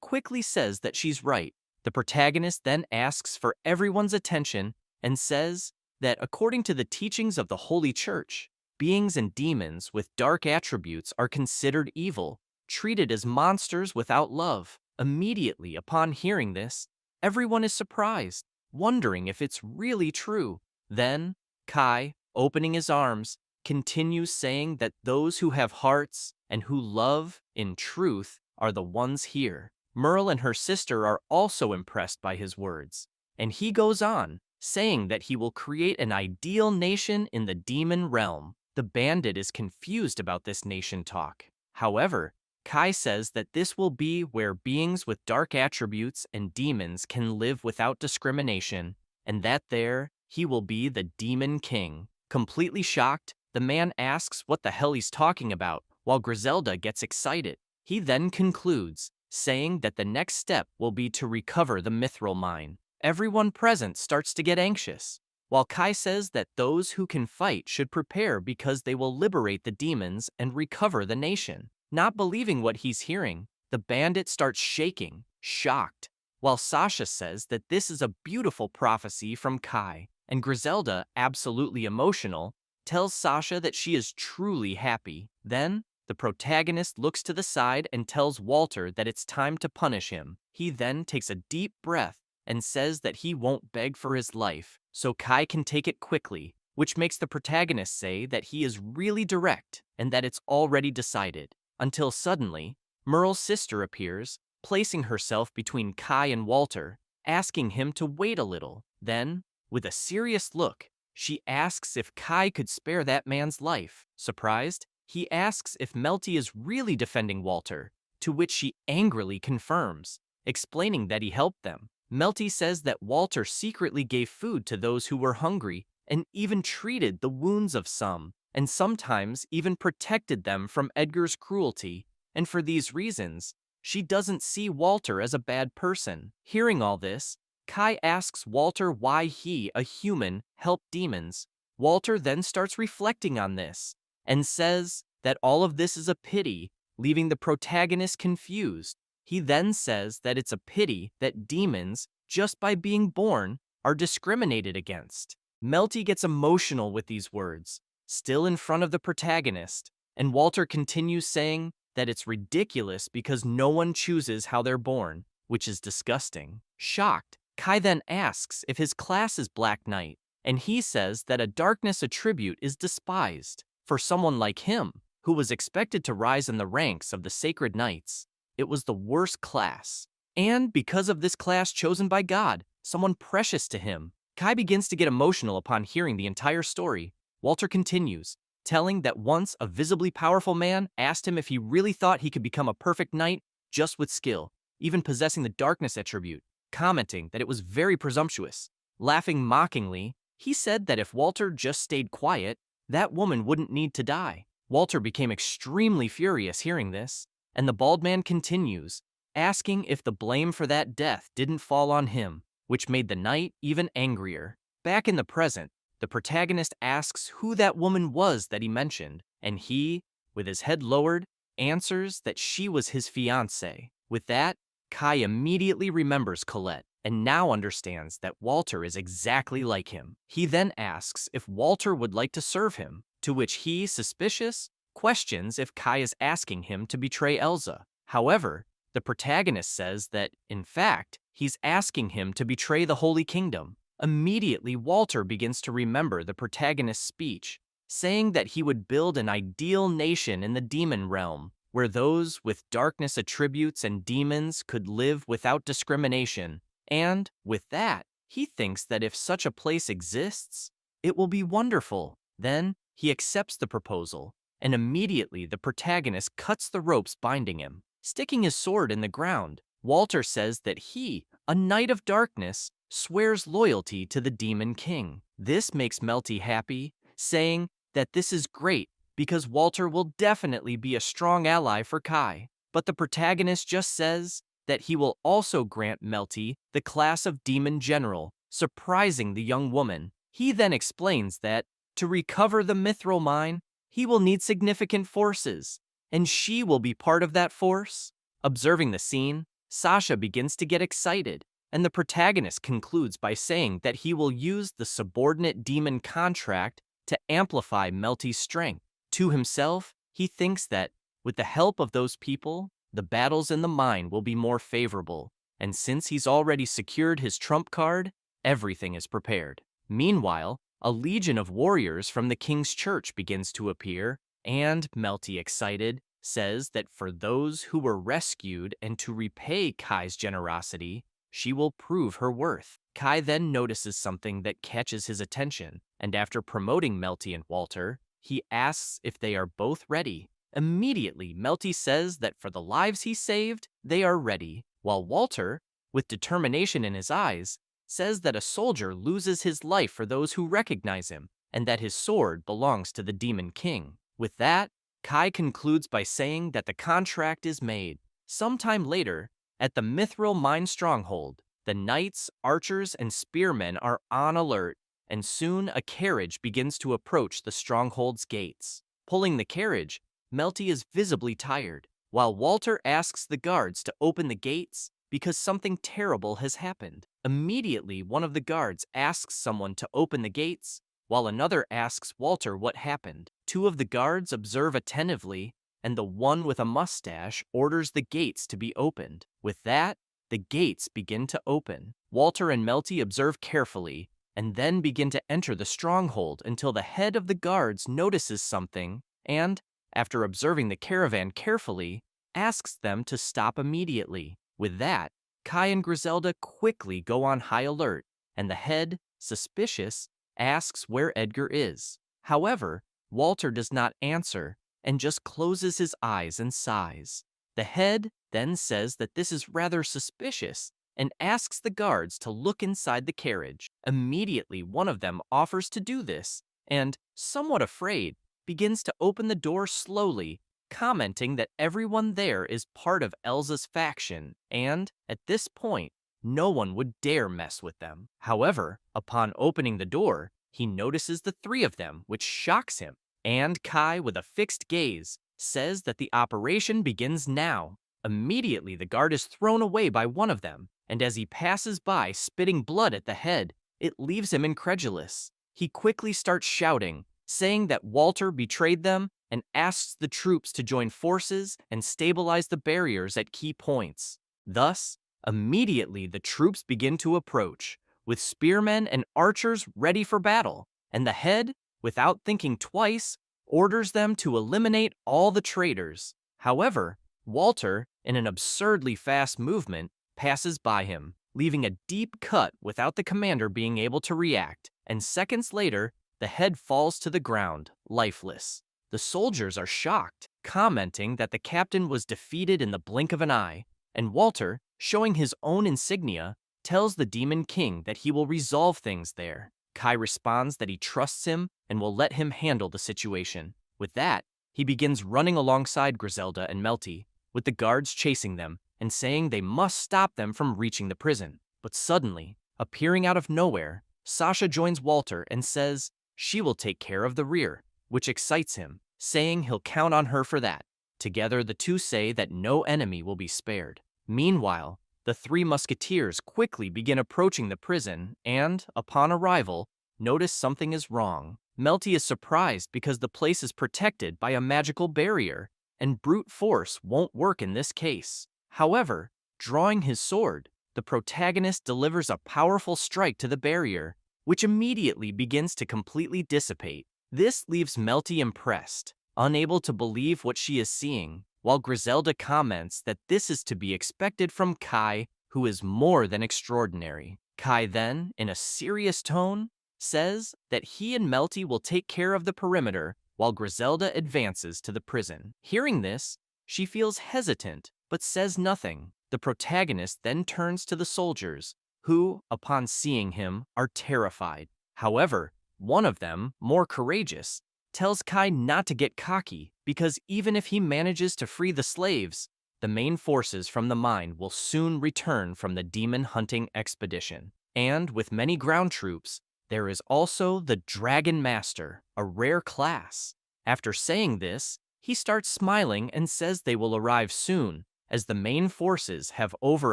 S1: quickly says that she's right. The protagonist then asks for everyone's attention and says that according to the teachings of the Holy Church, beings and demons with dark attributes are considered evil, treated as monsters without love. Immediately upon hearing this, everyone is surprised, wondering if it's really true. Then, Kai, opening his arms, continues saying that those who have hearts and who love, in truth, are the ones here. Merle and her sister are also impressed by his words, and he goes on, saying that he will create an ideal nation in the demon realm. The bandit is confused about this nation talk. However, Kai says that this will be where beings with dark attributes and demons can live without discrimination, and that there, he will be the Demon King. Completely shocked, the man asks what the hell he's talking about, while Griselda gets excited. He then concludes, saying that the next step will be to recover the mithril mine. Everyone present starts to get anxious, while Kai says that those who can fight should prepare because they will liberate the demons and recover the nation. Not believing what he's hearing, the bandit starts shaking, shocked, while Sasha says that this is a beautiful prophecy from Kai, and Griselda, absolutely emotional, tells Sasha that she is truly happy. Then, the protagonist looks to the side and tells Walter that it's time to punish him. He then takes a deep breath and says that he won't beg for his life, so Kai can take it quickly, which makes the protagonist say that he is really direct and that it's already decided. Until suddenly, Merle's sister appears, placing herself between Kai and Walter, asking him to wait a little. Then, with a serious look, she asks if Kai could spare that man's life. Surprised, he asks if Melty is really defending Walter, to which she angrily confirms, explaining that he helped them. Melty says that Walter secretly gave food to those who were hungry and even treated the wounds of some, and sometimes even protected them from Edgar's cruelty, and for these reasons, she doesn't see Walter as a bad person. Hearing all this, Kai asks Walter why he, a human, helped demons. Walter then starts reflecting on this, and says that all of this is a pity, leaving the protagonist confused. He then says that it's a pity that demons, just by being born, are discriminated against. Melty gets emotional with these words, still in front of the protagonist, and Walter continues saying that it's ridiculous because no one chooses how they're born, which is disgusting. Shocked, Kai then asks if his class is Black Knight, and he says that a darkness attribute is despised. For someone like him, who was expected to rise in the ranks of the Sacred Knights. It was the worst class. And because of this class chosen by God, someone precious to him, Kai begins to get emotional upon hearing the entire story. Walter continues, telling that once a visibly powerful man asked him if he really thought he could become a perfect knight just with skill, even possessing the darkness attribute, commenting that it was very presumptuous. Laughing mockingly, he said that if Walter just stayed quiet, that woman wouldn't need to die. Walter became extremely furious hearing this, and the bald man continues, asking if the blame for that death didn't fall on him, which made the knight even angrier. Back in the present, the protagonist asks who that woman was that he mentioned, and he, with his head lowered, answers that she was his fiancée. With that, Kai immediately remembers Colette and now understands that Walter is exactly like him. He then asks if Walter would like to serve him, to which he, suspicious, questions if Kai is asking him to betray Elsa. However, the protagonist says that, in fact, he's asking him to betray the Holy Kingdom. Immediately, Walter begins to remember the protagonist's speech, saying that he would build an ideal nation in the demon realm, where those with darkness attributes and demons could live without discrimination. And, with that, he thinks that if such a place exists, it will be wonderful. Then, he accepts the proposal, and immediately the protagonist cuts the ropes binding him. Sticking his sword in the ground, Walter says that he, a knight of darkness, swears loyalty to the Demon King. This makes Melty happy, saying that this is great because Walter will definitely be a strong ally for Kai. But the protagonist just says that he will also grant Melty the class of Demon General, surprising the young woman. He then explains that, to recover the mithril mine, he will need significant forces, and she will be part of that force. Observing the scene, Sasha begins to get excited, and the protagonist concludes by saying that he will use the subordinate demon contract to amplify Melty's strength. To himself, he thinks that, with the help of those people, the battles in the mine will be more favorable, and since he's already secured his trump card, everything is prepared. Meanwhile, a legion of warriors from the king's church begins to appear, and Melty, excited, says that for those who were rescued and to repay Kai's generosity, she will prove her worth. Kai then notices something that catches his attention, and after promoting Melty and Walter, he asks if they are both ready. Immediately, Melty says that for the lives he saved, they are ready, while Walter, with determination in his eyes, says that a soldier loses his life for those who recognize him, and that his sword belongs to the Demon King. With that, Kai concludes by saying that the contract is made. Sometime later, at the Mithril Mine Stronghold, the knights, archers, and spearmen are on alert, and soon a carriage begins to approach the stronghold's gates. Pulling the carriage, Melty is visibly tired, while Walter asks the guards to open the gates because something terrible has happened. Immediately, one of the guards asks someone to open the gates, while another asks Walter what happened. Two of the guards observe attentively, and the one with a mustache orders the gates to be opened. With that, the gates begin to open. Walter and Melty observe carefully, and then begin to enter the stronghold until the head of the guards notices something, and, after observing the caravan carefully, asks them to stop immediately. With that, Kai and Griselda quickly go on high alert, and the head, suspicious, asks where Edgar is. However, Walter does not answer and just closes his eyes and sighs. The head then says that this is rather suspicious and asks the guards to look inside the carriage. Immediately, one of them offers to do this and, somewhat afraid, begins to open the door slowly, commenting that everyone there is part of Elsa's faction, and, at this point, no one would dare mess with them. However, upon opening the door, he notices the three of them, which shocks him, and Kai, with a fixed gaze, says that the operation begins now. Immediately, the guard is thrown away by one of them, and as he passes by, spitting blood at the head, it leaves him incredulous. He quickly starts shouting, saying that Walter betrayed them and asks the troops to join forces and stabilize the barriers at key points. Thus, immediately the troops begin to approach, with spearmen and archers ready for battle, and the head, without thinking twice, orders them to eliminate all the traitors. However, Walter, in an absurdly fast movement, passes by him, leaving a deep cut without the commander being able to react, and seconds later, the head falls to the ground, lifeless. The soldiers are shocked, commenting that the captain was defeated in the blink of an eye, and Walter, showing his own insignia, tells the Demon King that he will resolve things there. Kai responds that he trusts him and will let him handle the situation. With that, he begins running alongside Griselda and Melty, with the guards chasing them and saying they must stop them from reaching the prison. But suddenly, appearing out of nowhere, Sasha joins Walter and says she will take care of the rear, which excites him, saying he'll count on her for that. Together, the two say that no enemy will be spared. Meanwhile, the three musketeers quickly begin approaching the prison and, upon arrival, notice something is wrong. Melty is surprised because the place is protected by a magical barrier, and brute force won't work in this case. However, drawing his sword, the protagonist delivers a powerful strike to the barrier, which immediately begins to completely dissipate. This leaves Melty impressed, unable to believe what she is seeing, while Griselda comments that this is to be expected from Kai, who is more than extraordinary. Kai then, in a serious tone, says that he and Melty will take care of the perimeter while Griselda advances to the prison. Hearing this, she feels hesitant but says nothing. The protagonist then turns to the soldiers, who, upon seeing him, are terrified. However, one of them, more courageous, tells Kai not to get cocky because even if he manages to free the slaves, the main forces from the mine will soon return from the demon hunting expedition. And with many ground troops, there is also the Dragon Master, a rare class. After saying this, he starts smiling and says they will arrive soon, as the main forces have over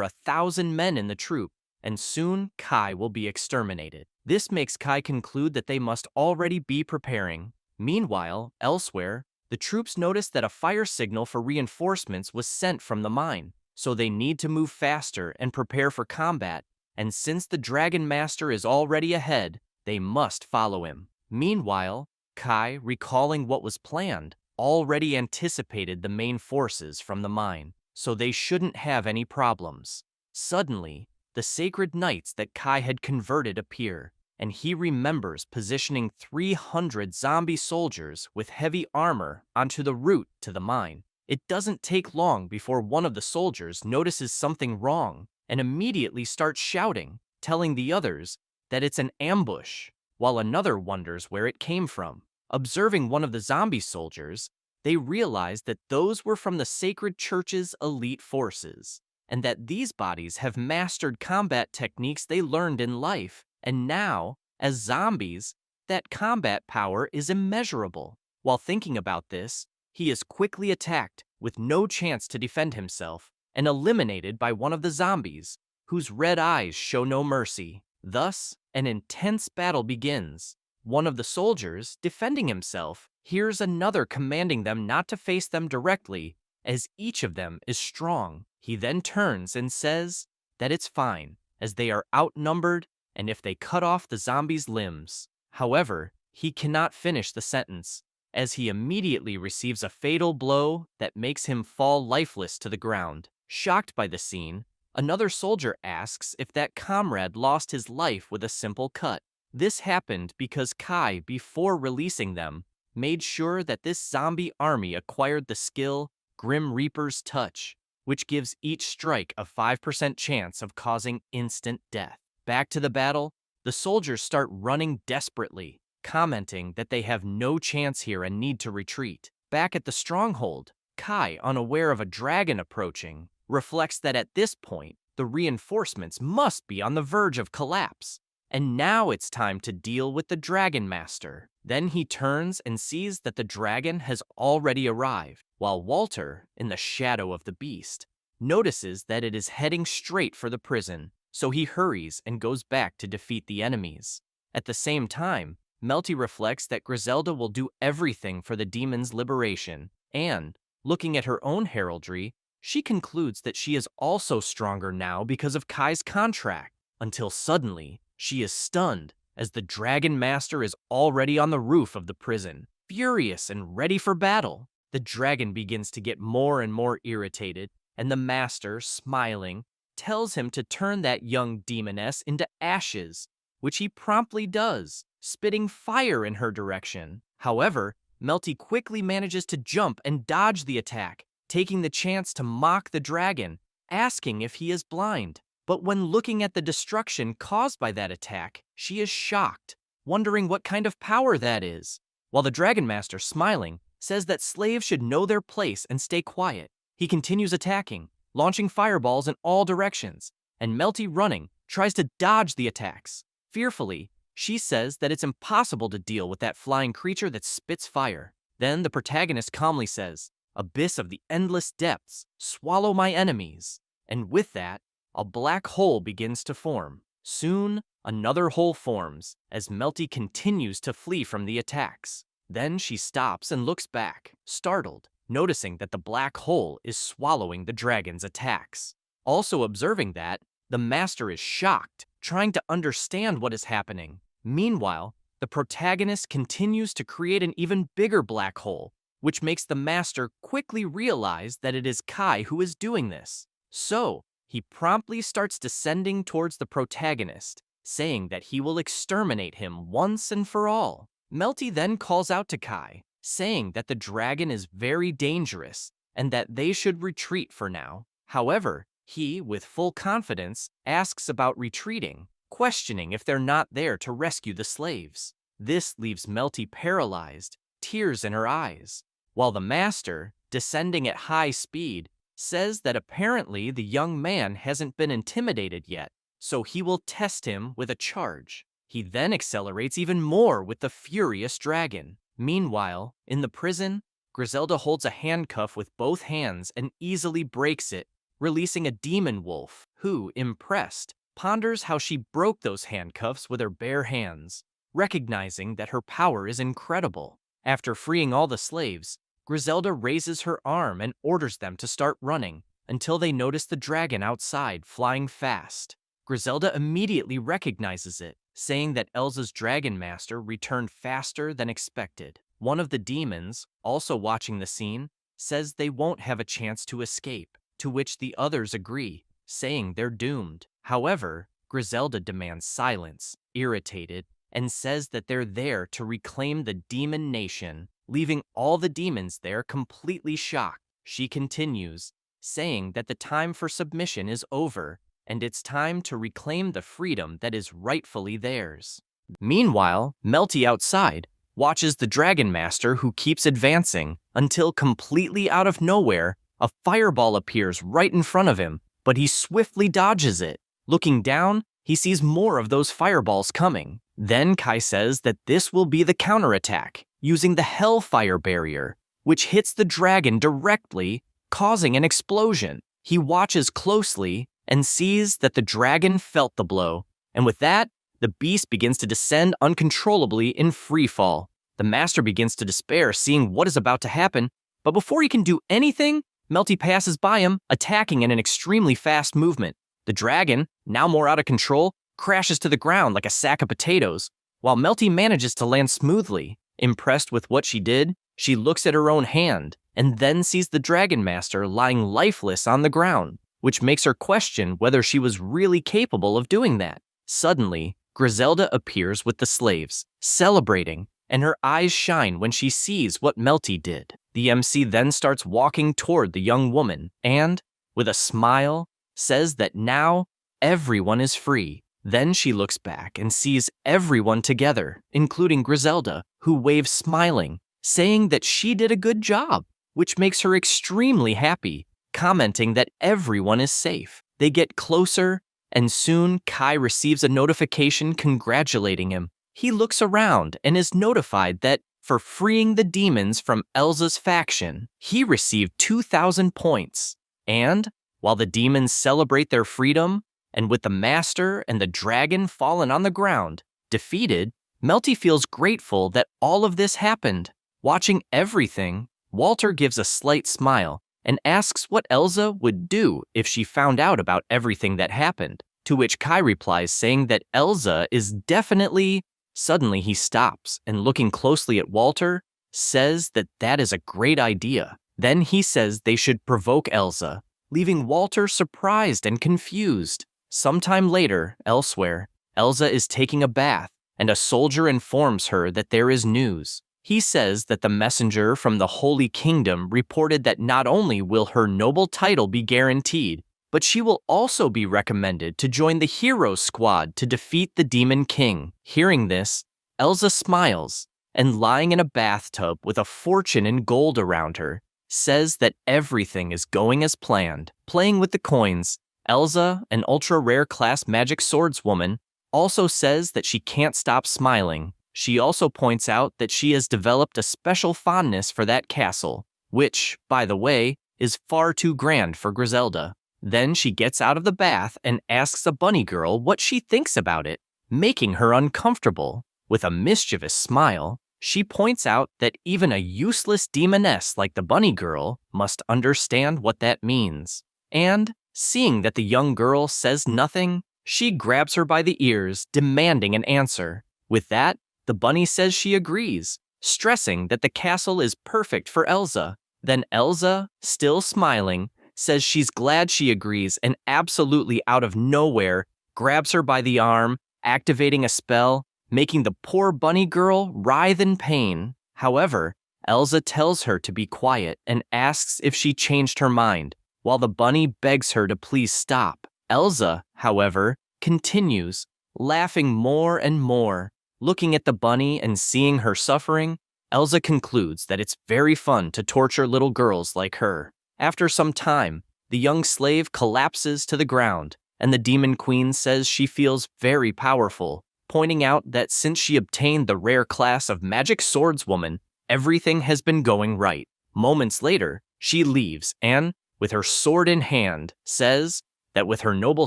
S1: 1,000 men in the troop, and soon Kai will be exterminated. This makes Kai conclude that they must already be preparing. Meanwhile, elsewhere, the troops notice that a fire signal for reinforcements was sent from the mine, so they need to move faster and prepare for combat, and since the Dragon Master is already ahead, they must follow him. Meanwhile, Kai, recalling what was planned, already anticipated the main forces from the mine, so they shouldn't have any problems. Suddenly, the sacred knights that Kai had converted appear, and he remembers positioning 300 zombie soldiers with heavy armor onto the route to the mine. It doesn't take long before one of the soldiers notices something wrong and immediately starts shouting, telling the others that it's an ambush, while another wonders where it came from. Observing one of the zombie soldiers, they realize that those were from the sacred church's elite forces, and that these bodies have mastered combat techniques they learned in life, and now, as zombies, that combat power is immeasurable. While thinking about this, he is quickly attacked with no chance to defend himself, and eliminated by one of the zombies, whose red eyes show no mercy. Thus, an intense battle begins. One of the soldiers, defending himself, hears another commanding them not to face them directly, as each of them is strong. He then turns and says that it's fine, as they are outnumbered and if they cut off the zombie's limbs. However, he cannot finish the sentence, as he immediately receives a fatal blow that makes him fall lifeless to the ground. Shocked by the scene, another soldier asks if that comrade lost his life with a simple cut. This happened because Kai, before releasing them, made sure that this zombie army acquired the skill Grim Reaper's Touch, which gives each strike a 5% chance of causing instant death. Back to the battle, the soldiers start running desperately, commenting that they have no chance here and need to retreat. Back at the stronghold, Kai, unaware of a dragon approaching, reflects that at this point, the reinforcements must be on the verge of collapse, and now it's time to deal with the Dragon Master. Then he turns and sees that the dragon has already arrived, while Walter, in the shadow of the beast, notices that it is heading straight for the prison, so he hurries and goes back to defeat the enemies. At the same time, Melty reflects that Griselda will do everything for the demon's liberation, and, looking at her own heraldry, she concludes that she is also stronger now because of Kai's contract, until suddenly, she is stunned, as the Dragon Master is already on the roof of the prison. furious and ready for battle. The dragon begins to get more and more irritated, and the master, smiling, tells him to turn that young demoness into ashes, which he promptly does, spitting fire in her direction. However, Melty quickly manages to jump and dodge the attack, taking the chance to mock the dragon, asking if he is blind. But when looking at the destruction caused by that attack, she is shocked, wondering what kind of power that is. While the Dragon Master, smiling, says that slaves should know their place and stay quiet, he continues attacking, launching fireballs in all directions, and Melty, running, tries to dodge the attacks. Fearfully, she says that it's impossible to deal with that flying creature that spits fire. Then the protagonist calmly says, "Abyss of the endless depths, swallow my enemies." And with that, a black hole begins to form. Soon, another hole forms as Melty continues to flee from the attacks. Then she stops and looks back, startled, noticing that the black hole is swallowing the dragon's attacks. Also observing that, the master is shocked, trying to understand what is happening. Meanwhile, the protagonist continues to create an even bigger black hole, which makes the master quickly realize that it is Kai who is doing this. So, he promptly starts descending towards the protagonist, saying that he will exterminate him once and for all. Melty then calls out to Kai, saying that the dragon is very dangerous and that they should retreat for now. However, he, with full confidence, asks about retreating, questioning if they're not there to rescue the slaves. This leaves Melty paralyzed, tears in her eyes, while the master, descending at high speed, says that apparently the young man hasn't been intimidated yet, so he will test him with a charge. He then accelerates even more with the furious dragon. Meanwhile, in the prison, Griselda holds a handcuff with both hands and easily breaks it, releasing a demon wolf who, impressed, ponders how she broke those handcuffs with her bare hands, recognizing that her power is incredible. After freeing all the slaves, Griselda raises her arm and orders them to start running until they notice the dragon outside flying fast. Griselda immediately recognizes it, saying that Elsa's dragon master returned faster than expected. One of the demons, also watching the scene, says they won't have a chance to escape, to which the others agree, saying they're doomed. However, Griselda demands silence, irritated, and says that they're there to reclaim the demon nation, leaving all the demons there completely shocked. She continues, saying that the time for submission is over, and it's time to reclaim the freedom that is rightfully theirs. Meanwhile, Melty outside watches the Dragon Master, who keeps advancing until completely out of nowhere, a fireball appears right in front of him, but he swiftly dodges it. Looking down, he sees more of those fireballs coming. Then Kai says that this will be the counterattack, using the Hellfire Barrier, which hits the dragon directly, causing an explosion. He watches closely and sees that the dragon felt the blow, and with that, the beast begins to descend uncontrollably in free fall. The master begins to despair, seeing what is about to happen, but before he can do anything, Melty passes by him, attacking in an extremely fast movement. The dragon, now more out of control, crashes to the ground like a sack of potatoes, while Melty manages to land smoothly. Impressed with what she did, she looks at her own hand, and then sees the Dragon Master lying lifeless on the ground, which makes her question whether she was really capable of doing that. Suddenly, Griselda appears with the slaves, celebrating, and her eyes shine when she sees what Melty did. The MC then starts walking toward the young woman and, with a smile, says that now everyone is free. Then she looks back and sees everyone together, including Griselda, who waves smiling, saying that she did a good job, which makes her extremely happy, commenting that everyone is safe. They get closer, and soon Kai receives a notification congratulating him. He looks around and is notified that for freeing the demons from Elsa's faction, he received 2,000 points. And, while the demons celebrate their freedom, and with the master and the dragon fallen on the ground, defeated, Melty feels grateful that all of this happened. Watching everything, Walter gives a slight smile and asks what Elsa would do if she found out about everything that happened, to which Kai replies saying that Elsa is definitely... Suddenly he stops and, looking closely at Walter, says that that is a great idea. Then he says they should provoke Elsa, leaving Walter surprised and confused. Sometime later, elsewhere, Elsa is taking a bath, and a soldier informs her that there is news. He says that the messenger from the Holy Kingdom reported that not only will her noble title be guaranteed, but she will also be recommended to join the hero squad to defeat the Demon King. Hearing this, Elsa smiles, and lying in a bathtub with a fortune in gold around her, says that everything is going as planned. Playing with the coins, Elsa, an ultra-rare class magic swordswoman, also says that she can't stop smiling. She also points out that she has developed a special fondness for that castle, which, by the way, is far too grand for Griselda. Then she gets out of the bath and asks a bunny girl what she thinks about it, making her uncomfortable. With a mischievous smile, she points out that even a useless demoness like the bunny girl must understand what that means. And, seeing that the young girl says nothing, she grabs her by the ears, demanding an answer. With that, the bunny says she agrees, stressing that the castle is perfect for Elsa. Then Elsa, still smiling, says she's glad she agrees and absolutely out of nowhere grabs her by the arm, activating a spell, making the poor bunny girl writhe in pain. However, Elsa tells her to be quiet and asks if she changed her mind, while the bunny begs her to please stop. Elsa, however, continues, laughing more and more. Looking at the bunny and seeing her suffering, Elsa concludes that it's very fun to torture little girls like her. After some time, the young slave collapses to the ground, and the Demon Queen says she feels very powerful, pointing out that since she obtained the rare class of Magic Swordswoman, everything has been going right. Moments later, she leaves and, with her sword in hand, says that with her noble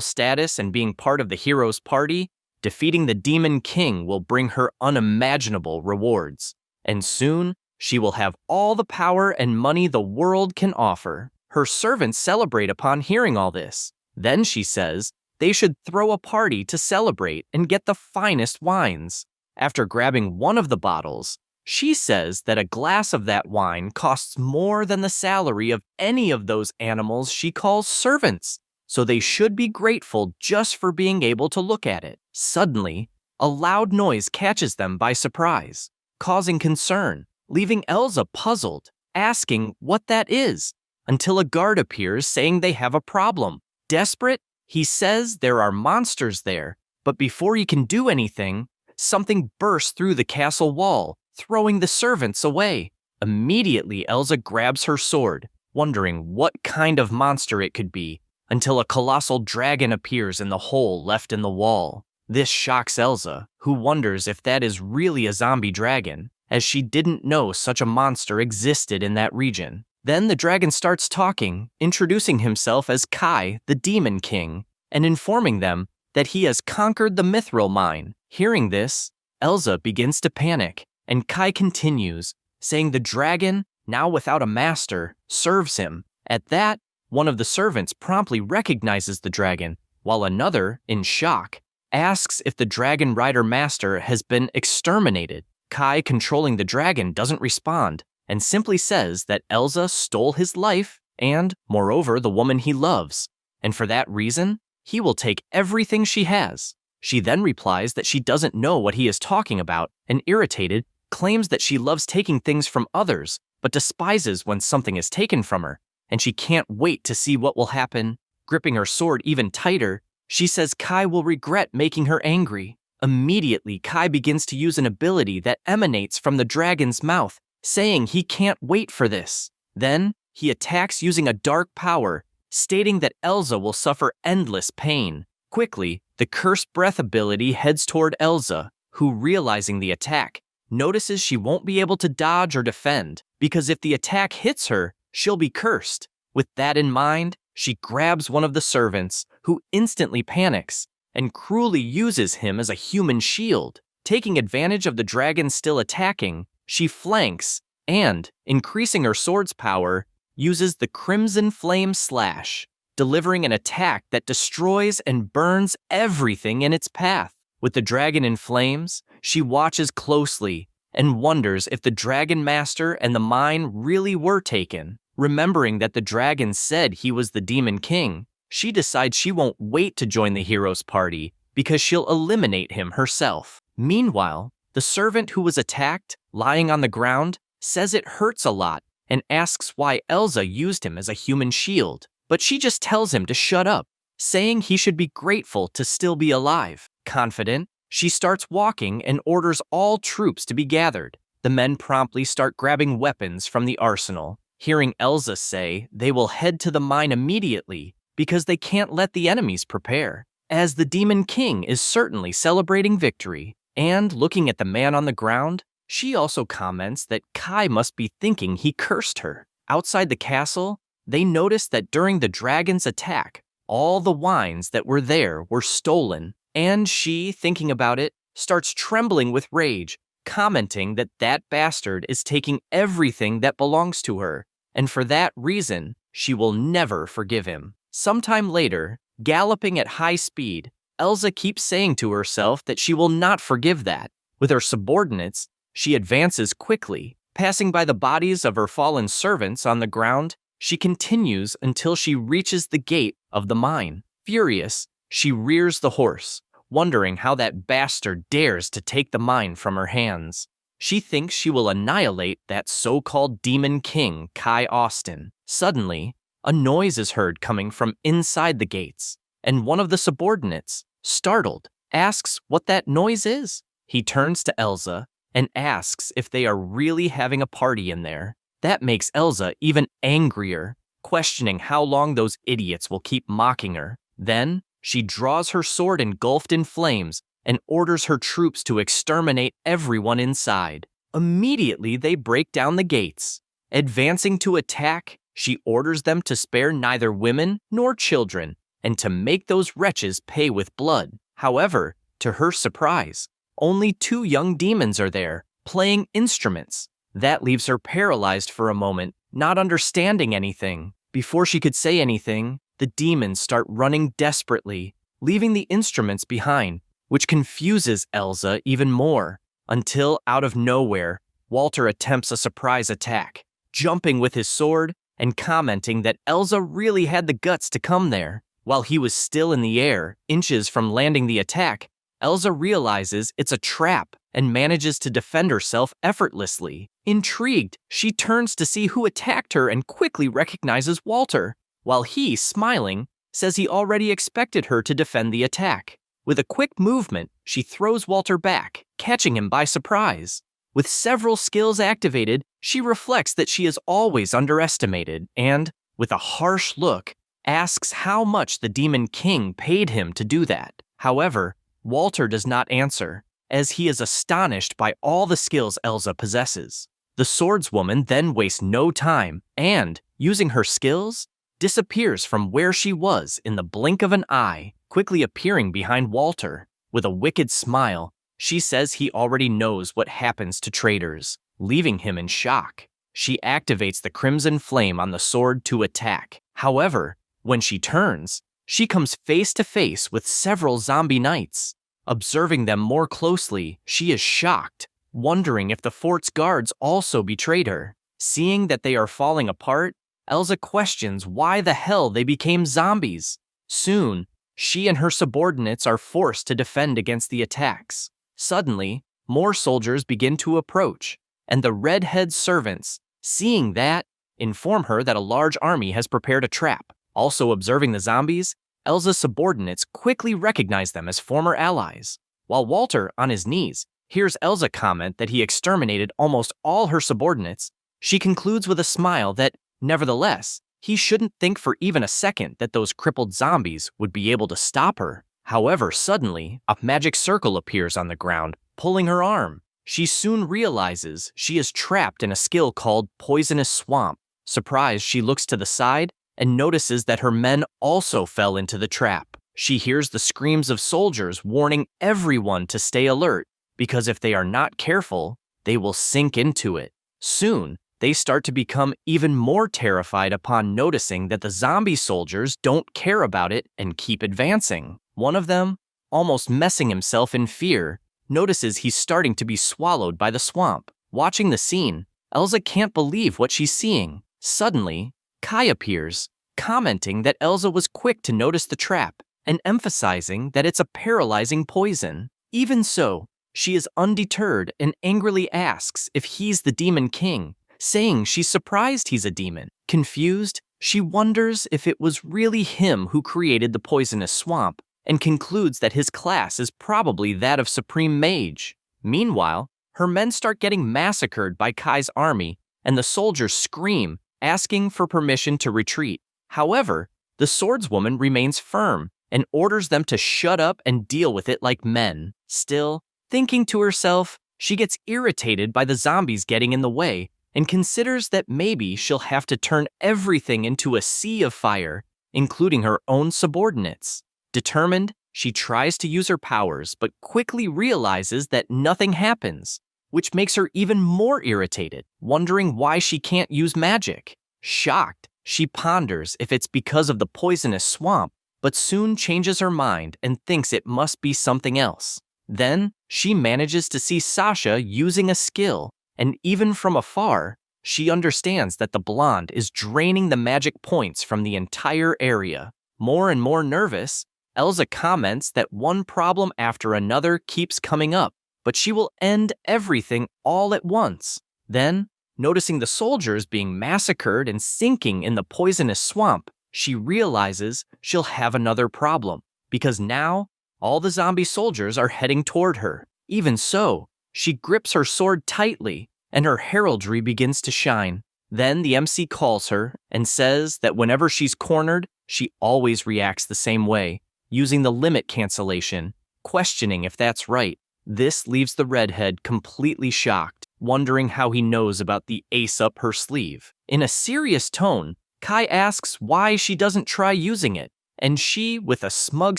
S1: status and being part of the hero's party, defeating the Demon King will bring her unimaginable rewards. And soon, she will have all the power and money the world can offer. Her servants celebrate upon hearing all this. Then she says they should throw a party to celebrate and get the finest wines. After grabbing one of the bottles, she says that a glass of that wine costs more than the salary of any of those animals she calls servants, so they should be grateful just for being able to look at it. Suddenly, a loud noise catches them by surprise, causing concern, leaving Elsa puzzled, asking what that is, until a guard appears saying they have a problem. Desperate, he says there are monsters there, but before he can do anything, something bursts through the castle wall, throwing the servants away. Immediately, Elsa grabs her sword, wondering what kind of monster it could be, until a colossal dragon appears in the hole left in the wall. This shocks Elsa, who wonders if that is really a zombie dragon, as she didn't know such a monster existed in that region. Then the dragon starts talking, introducing himself as Kai, the Demon King, and informing them that he has conquered the mithril mine. Hearing this, Elsa begins to panic, and Kai continues, saying the dragon, now without a master, serves him. At that, one of the servants promptly recognizes the dragon, while another, in shock, asks if the dragon rider master has been exterminated. Kai, controlling the dragon, doesn't respond, and simply says that Elsa stole his life and, moreover, the woman he loves, and for that reason, he will take everything she has. She then replies that she doesn't know what he is talking about, and irritated, claims that she loves taking things from others, but despises when something is taken from her, and she can't wait to see what will happen. Gripping her sword even tighter, she says Kai will regret making her angry. Immediately, Kai begins to use an ability that emanates from the dragon's mouth, saying he can't wait for this. Then, he attacks using a dark power, stating that Elsa will suffer endless pain. Quickly, the Cursed Breath ability heads toward Elsa, who, realizing the attack, notices she won't be able to dodge or defend, because if the attack hits her, she'll be cursed. With that in mind, she grabs one of the servants, who instantly panics, and cruelly uses him as a human shield. Taking advantage of the dragon still attacking, she flanks, and, increasing her sword's power, uses the Crimson Flame Slash, delivering an attack that destroys and burns everything in its path. With the dragon in flames, she watches closely, and wonders if the Dragon Master and the mine really were taken. Remembering that the dragon said he was the Demon King, she decides she won't wait to join the hero's party because she'll eliminate him herself. Meanwhile, the servant who was attacked, lying on the ground, says it hurts a lot and asks why Elsa used him as a human shield, but she just tells him to shut up, saying he should be grateful to still be alive. Confident, she starts walking and orders all troops to be gathered. The men promptly start grabbing weapons from the arsenal, hearing Elsa say they will head to the mine immediately because they can't let the enemies prepare, as the Demon King is certainly celebrating victory. And looking at the man on the ground, she also comments that Kai must be thinking he cursed her. Outside the castle, they notice that during the dragon's attack, all the wines that were there were stolen, and she, thinking about it, starts trembling with rage, commenting that that bastard is taking everything that belongs to her, and for that reason, she will never forgive him. Sometime later, galloping at high speed, Elsa keeps saying to herself that she will not forgive that. With her subordinates, she advances quickly. Passing by the bodies of her fallen servants on the ground, she continues until she reaches the gate of the mine. Furious, she rears the horse, wondering how that bastard dares to take the mine from her hands. She thinks she will annihilate that so-called Demon King, Kai Austin. Suddenly, a noise is heard coming from inside the gates, and one of the subordinates, startled, asks what that noise is. He turns to Elsa and asks if they are really having a party in there. That makes Elsa even angrier, questioning how long those idiots will keep mocking her. Then, she draws her sword engulfed in flames and orders her troops to exterminate everyone inside. Immediately, they break down the gates. Advancing to attack, she orders them to spare neither women nor children and to make those wretches pay with blood. However, to her surprise, only 2 young demons are there, playing instruments. That leaves her paralyzed for a moment, not understanding anything. Before she could say anything, the demons start running desperately, leaving the instruments behind, which confuses Elsa even more, until out of nowhere, Walter attempts a surprise attack, jumping with his sword and commenting that Elsa really had the guts to come there. While he was still in the air, inches from landing the attack, Elsa realizes it's a trap and manages to defend herself effortlessly. Intrigued, she turns to see who attacked her and quickly recognizes Walter, while he, smiling, says he already expected her to defend the attack. With a quick movement, she throws Walter back, catching him by surprise. With several skills activated, she reflects that she is always underestimated and, with a harsh look, asks how much the Demon King paid him to do that. However, Walter does not answer, as he is astonished by all the skills Elsa possesses. The swordswoman then wastes no time and, using her skills, disappears from where she was in the blink of an eye, quickly appearing behind Walter. With a wicked smile, she says he already knows what happens to traitors, leaving him in shock. She activates the Crimson Flame on the sword to attack. However, when she turns, she comes face to face with several zombie knights. Observing them more closely, she is shocked, wondering if the fort's guards also betrayed her. Seeing that they are falling apart, Elsa questions why the hell they became zombies. Soon, she and her subordinates are forced to defend against the attacks. Suddenly, more soldiers begin to approach, and the redhead servants, seeing that, inform her that a large army has prepared a trap. Also observing the zombies, Elsa's subordinates quickly recognize them as former allies. While Walter, on his knees, hears Elsa comment that he exterminated almost all her subordinates, she concludes with a smile that, nevertheless, he shouldn't think for even a second that those crippled zombies would be able to stop her. However, suddenly, a magic circle appears on the ground, pulling her arm. She soon realizes she is trapped in a skill called Poisonous Swamp. Surprised, she looks to the side and notices that her men also fell into the trap. She hears the screams of soldiers warning everyone to stay alert, because if they are not careful, they will sink into it. Soon, they start to become even more terrified upon noticing that the zombie soldiers don't care about it and keep advancing. One of them, almost messing himself in fear, notices he's starting to be swallowed by the swamp. Watching the scene, Elsa can't believe what she's seeing. Suddenly, Kai appears, commenting that Elsa was quick to notice the trap and emphasizing that it's a paralyzing poison. Even so, she is undeterred and angrily asks if he's the Demon King, saying she's surprised he's a demon. Confused, she wonders if it was really him who created the poisonous swamp and concludes that his class is probably that of Supreme Mage. Meanwhile, her men start getting massacred by Kai's army and the soldiers scream, asking for permission to retreat. However, the swordswoman remains firm and orders them to shut up and deal with it like men. Still, thinking to herself, she gets irritated by the zombies getting in the way and considers that maybe she'll have to turn everything into a sea of fire, including her own subordinates. Determined, she tries to use her powers but quickly realizes that nothing happens, which makes her even more irritated, wondering why she can't use magic. Shocked, she ponders if it's because of the poisonous swamp, but soon changes her mind and thinks it must be something else. Then, she manages to see Sasha using a skill, and even from afar, she understands that the blonde is draining the magic points from the entire area. More and more nervous, Elsa comments that one problem after another keeps coming up, but she will end everything all at once. Then, noticing the soldiers being massacred and sinking in the poisonous swamp, she realizes she'll have another problem, because now, all the zombie soldiers are heading toward her. Even so, she grips her sword tightly, and her heraldry begins to shine. Then the MC calls her and says that whenever she's cornered, she always reacts the same way, using the limit cancellation, questioning if that's right. This leaves the redhead completely shocked, wondering how he knows about the ace up her sleeve. In a serious tone, Kai asks why she doesn't try using it, and she, with a smug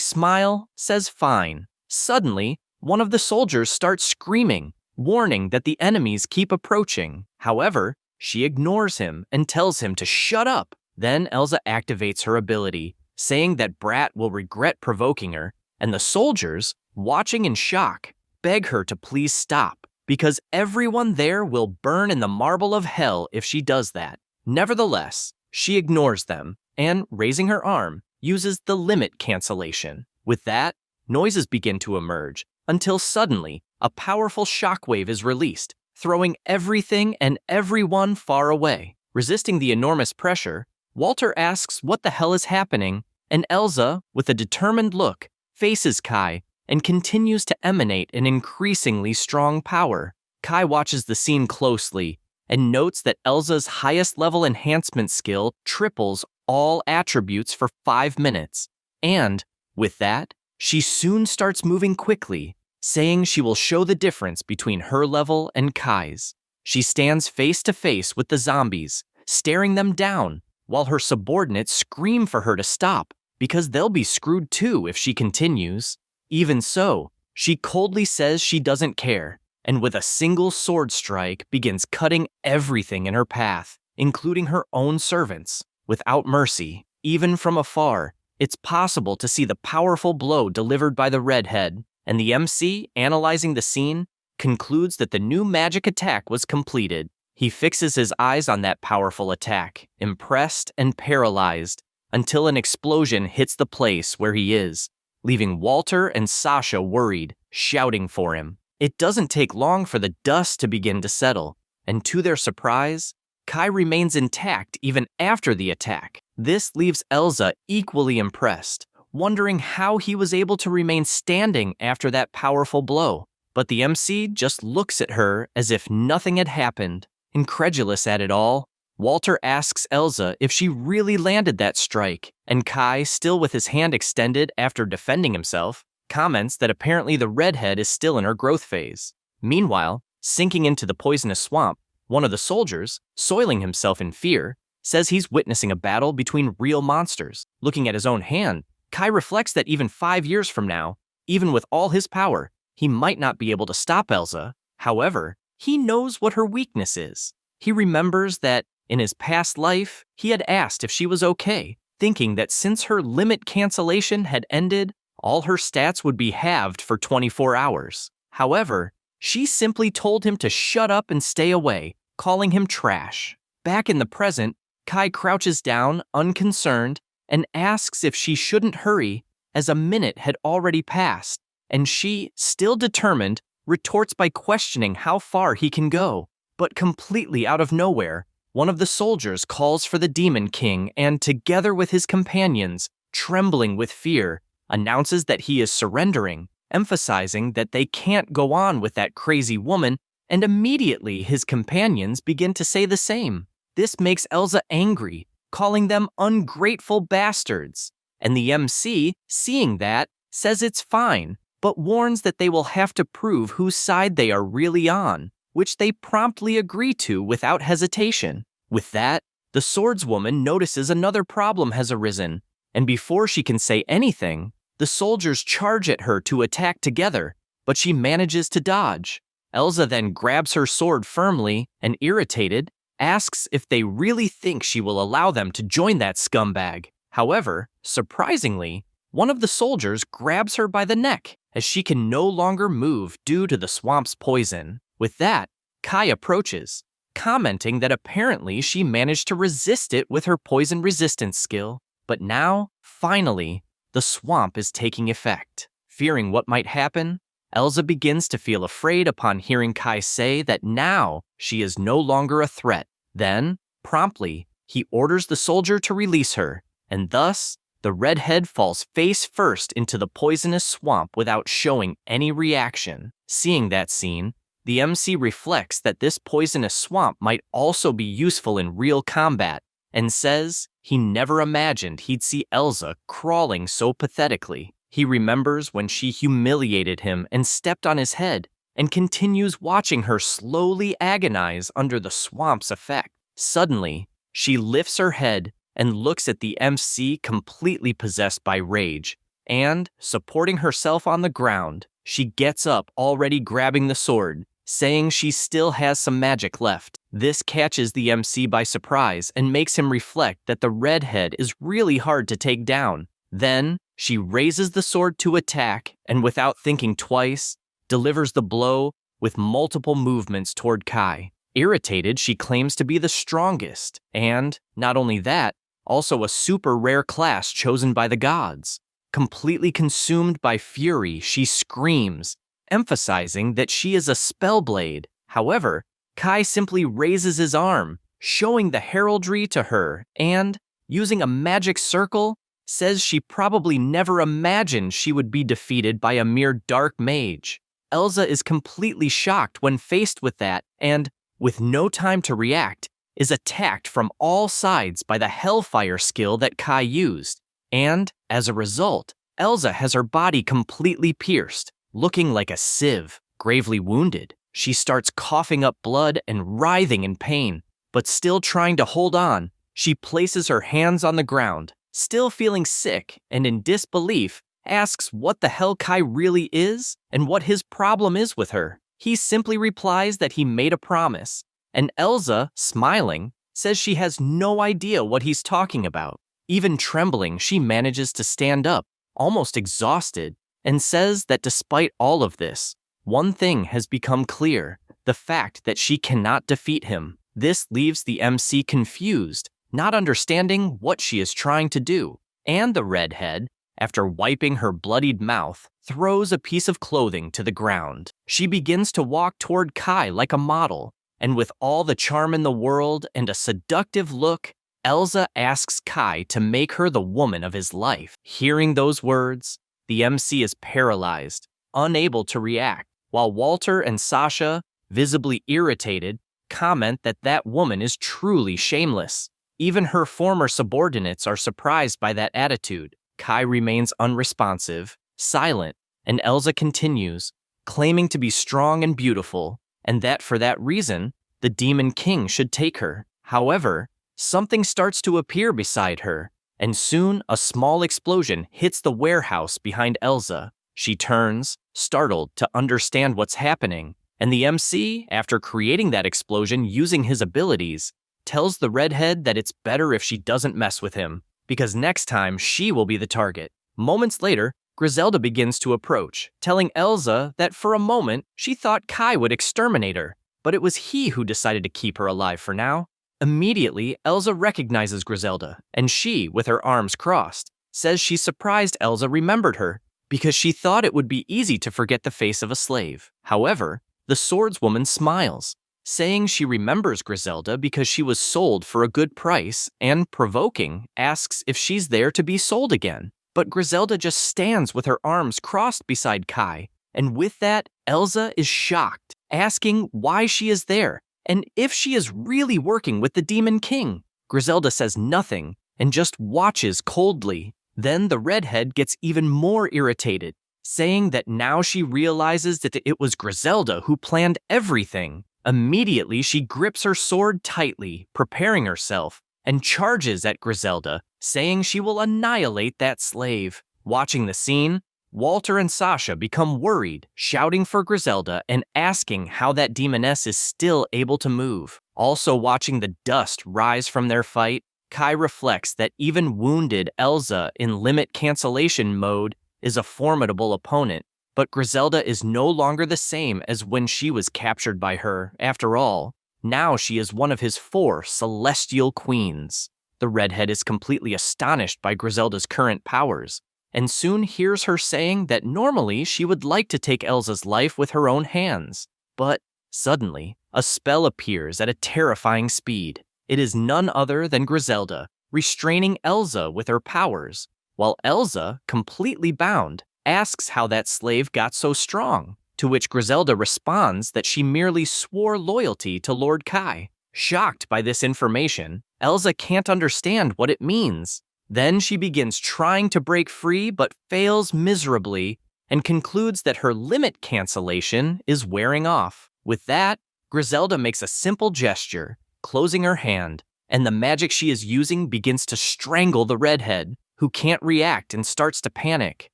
S1: smile, says fine. Suddenly, one of the soldiers starts screaming, warning that the enemies keep approaching. However, she ignores him and tells him to shut up. Then Elsa activates her ability, saying that Brat will regret provoking her, and the soldiers, watching in shock, beg her to please stop, because everyone there will burn in the marble of hell if she does that. Nevertheless, she ignores them and, raising her arm, uses the limit cancellation. With that, noises begin to emerge, until suddenly, a powerful shockwave is released, throwing everything and everyone far away. Resisting the enormous pressure, Walter asks what the hell is happening, and Elsa, with a determined look, faces Kai and continues to emanate an increasingly strong power. Kai watches the scene closely and notes that Elsa's highest level enhancement skill triples all attributes for 5 minutes. And, with that, she soon starts moving quickly, saying she will show the difference between her level and Kai's. She stands face to face with the zombies, staring them down, while her subordinates scream for her to stop, because they'll be screwed too if she continues. Even so, she coldly says she doesn't care, and with a single sword strike begins cutting everything in her path, including her own servants, without mercy. Even from afar, it's possible to see the powerful blow delivered by the redhead, and the MC, analyzing the scene, concludes that the new magic attack was completed. He fixes his eyes on that powerful attack, impressed and paralyzed, until an explosion hits the place where he is, leaving Walter and Sasha worried, shouting for him. It doesn't take long for the dust to begin to settle, and to their surprise, Kai remains intact even after the attack. This leaves Elsa equally impressed, wondering how he was able to remain standing after that powerful blow. But the MC just looks at her as if nothing had happened. Incredulous at it all, Walter asks Elsa if she really landed that strike, and Kai, still with his hand extended after defending himself, comments that apparently the redhead is still in her growth phase. Meanwhile, sinking into the poisonous swamp, one of the soldiers, soiling himself in fear, says he's witnessing a battle between real monsters. Looking at his own hand, Kai reflects that even 5 years from now, even with all his power, he might not be able to stop Elsa. However, he knows what her weakness is. He remembers that, in his past life, he had asked if she was okay, thinking that since her limit cancellation had ended, all her stats would be halved for 24 hours. However, she simply told him to shut up and stay away, calling him trash. Back in the present, Kai crouches down, unconcerned, and asks if she shouldn't hurry, as a minute had already passed, and she, still determined, retorts by questioning how far he can go. But completely out of nowhere, one of the soldiers calls for the Demon King and, together with his companions, trembling with fear, announces that he is surrendering, emphasizing that they can't go on with that crazy woman, and immediately his companions begin to say the same. This makes Elsa angry, calling them ungrateful bastards. And the MC, seeing that, says it's fine, but warns that they will have to prove whose side they are really on, which they promptly agree to without hesitation. With that, the swordswoman notices another problem has arisen, and before she can say anything, the soldiers charge at her to attack together, but she manages to dodge. Elsa then grabs her sword firmly and, irritated, asks if they really think she will allow them to join that scumbag. However, surprisingly, one of the soldiers grabs her by the neck as she can no longer move due to the swamp's poison. With that, Kai approaches, commenting that apparently she managed to resist it with her poison resistance skill, but now, finally, the swamp is taking effect. Fearing what might happen, Elsa begins to feel afraid upon hearing Kai say that now she is no longer a threat. Then, promptly, he orders the soldier to release her, and thus, the redhead falls face first into the poisonous swamp without showing any reaction. Seeing that scene, the MC reflects that this poisonous swamp might also be useful in real combat, and says he never imagined he'd see Elsa crawling so pathetically. He remembers when she humiliated him and stepped on his head, and continues watching her slowly agonize under the swamp's effect. Suddenly, she lifts her head and looks at the MC completely possessed by rage, and, supporting herself on the ground, she gets up already grabbing the sword, saying she still has some magic left. This catches the MC by surprise and makes him reflect that the redhead is really hard to take down. Then, she raises the sword to attack and, without thinking twice, delivers the blow with multiple movements toward Kai. Irritated, she claims to be the strongest, and, not only that, also a super rare class chosen by the gods. Completely consumed by fury, she screams, emphasizing that she is a spellblade. However, Kai simply raises his arm, showing the heraldry to her, and, using a magic circle, says she probably never imagined she would be defeated by a mere dark mage. Elsa is completely shocked when faced with that, and, with no time to react, is attacked from all sides by the Hellfire skill that Kai used, and, as a result, Elsa has her body completely pierced, looking like a sieve. Gravely wounded, she starts coughing up blood and writhing in pain, but still trying to hold on, she places her hands on the ground, still feeling sick and in disbelief, asks what the hell Kai really is and what his problem is with her. He simply replies that he made a promise, and Elsa, smiling, says she has no idea what he's talking about. Even trembling, she manages to stand up, almost exhausted, and says that despite all of this, one thing has become clear, the fact that she cannot defeat him. This leaves the MC confused, not understanding what she is trying to do, and the redhead, after wiping her bloodied mouth, throws a piece of clothing to the ground. She begins to walk toward Kai like a model, and with all the charm in the world and a seductive look, Elsa asks Kai to make her the woman of his life. Hearing those words, the MC is paralyzed, unable to react, while Walter and Sasha, visibly irritated, comment that that woman is truly shameless. Even her former subordinates are surprised by that attitude. Kai remains unresponsive, silent, and Elsa continues, claiming to be strong and beautiful, and that for that reason, the Demon King should take her. However, something starts to appear beside her, and soon a small explosion hits the warehouse behind Elsa. She turns, startled, to understand what's happening, and the MC, after creating that explosion using his abilities, tells the redhead that it's better if she doesn't mess with him, because next time she will be the target. Moments later, Griselda begins to approach, telling Elsa that for a moment she thought Kai would exterminate her, but it was he who decided to keep her alive for now. Immediately, Elsa recognizes Griselda, and she, with her arms crossed, says she's surprised Elsa remembered her because she thought it would be easy to forget the face of a slave. However, the swordswoman smiles, saying she remembers Griselda because she was sold for a good price and, provoking, asks if she's there to be sold again. But Griselda just stands with her arms crossed beside Kai, and with that, Elsa is shocked, asking why she is there and if she is really working with the Demon King. Griselda says nothing and just watches coldly. Then the redhead gets even more irritated, saying that now she realizes that it was Griselda who planned everything. Immediately, she grips her sword tightly, preparing herself, and charges at Griselda, saying she will annihilate that slave. Watching the scene, Walter and Sasha become worried, shouting for Griselda and asking how that demoness is still able to move. Also watching the dust rise from their fight, Kai reflects that even wounded Elsa in limit cancellation mode is a formidable opponent, but Griselda is no longer the same as when she was captured by her. After all, now she is one of his 4 celestial queens. The redhead is completely astonished by Griselda's current powers, and soon hears her saying that normally she would like to take Elsa's life with her own hands. But suddenly, a spell appears at a terrifying speed. It is none other than Griselda, restraining Elsa with her powers, while Elsa, completely bound, asks how that slave got so strong, to which Griselda responds that she merely swore loyalty to Lord Kai. Shocked by this information, Elsa can't understand what it means. Then she begins trying to break free but fails miserably and concludes that her limit cancellation is wearing off. With that, Griselda makes a simple gesture, closing her hand, and the magic she is using begins to strangle the redhead, who can't react and starts to panic.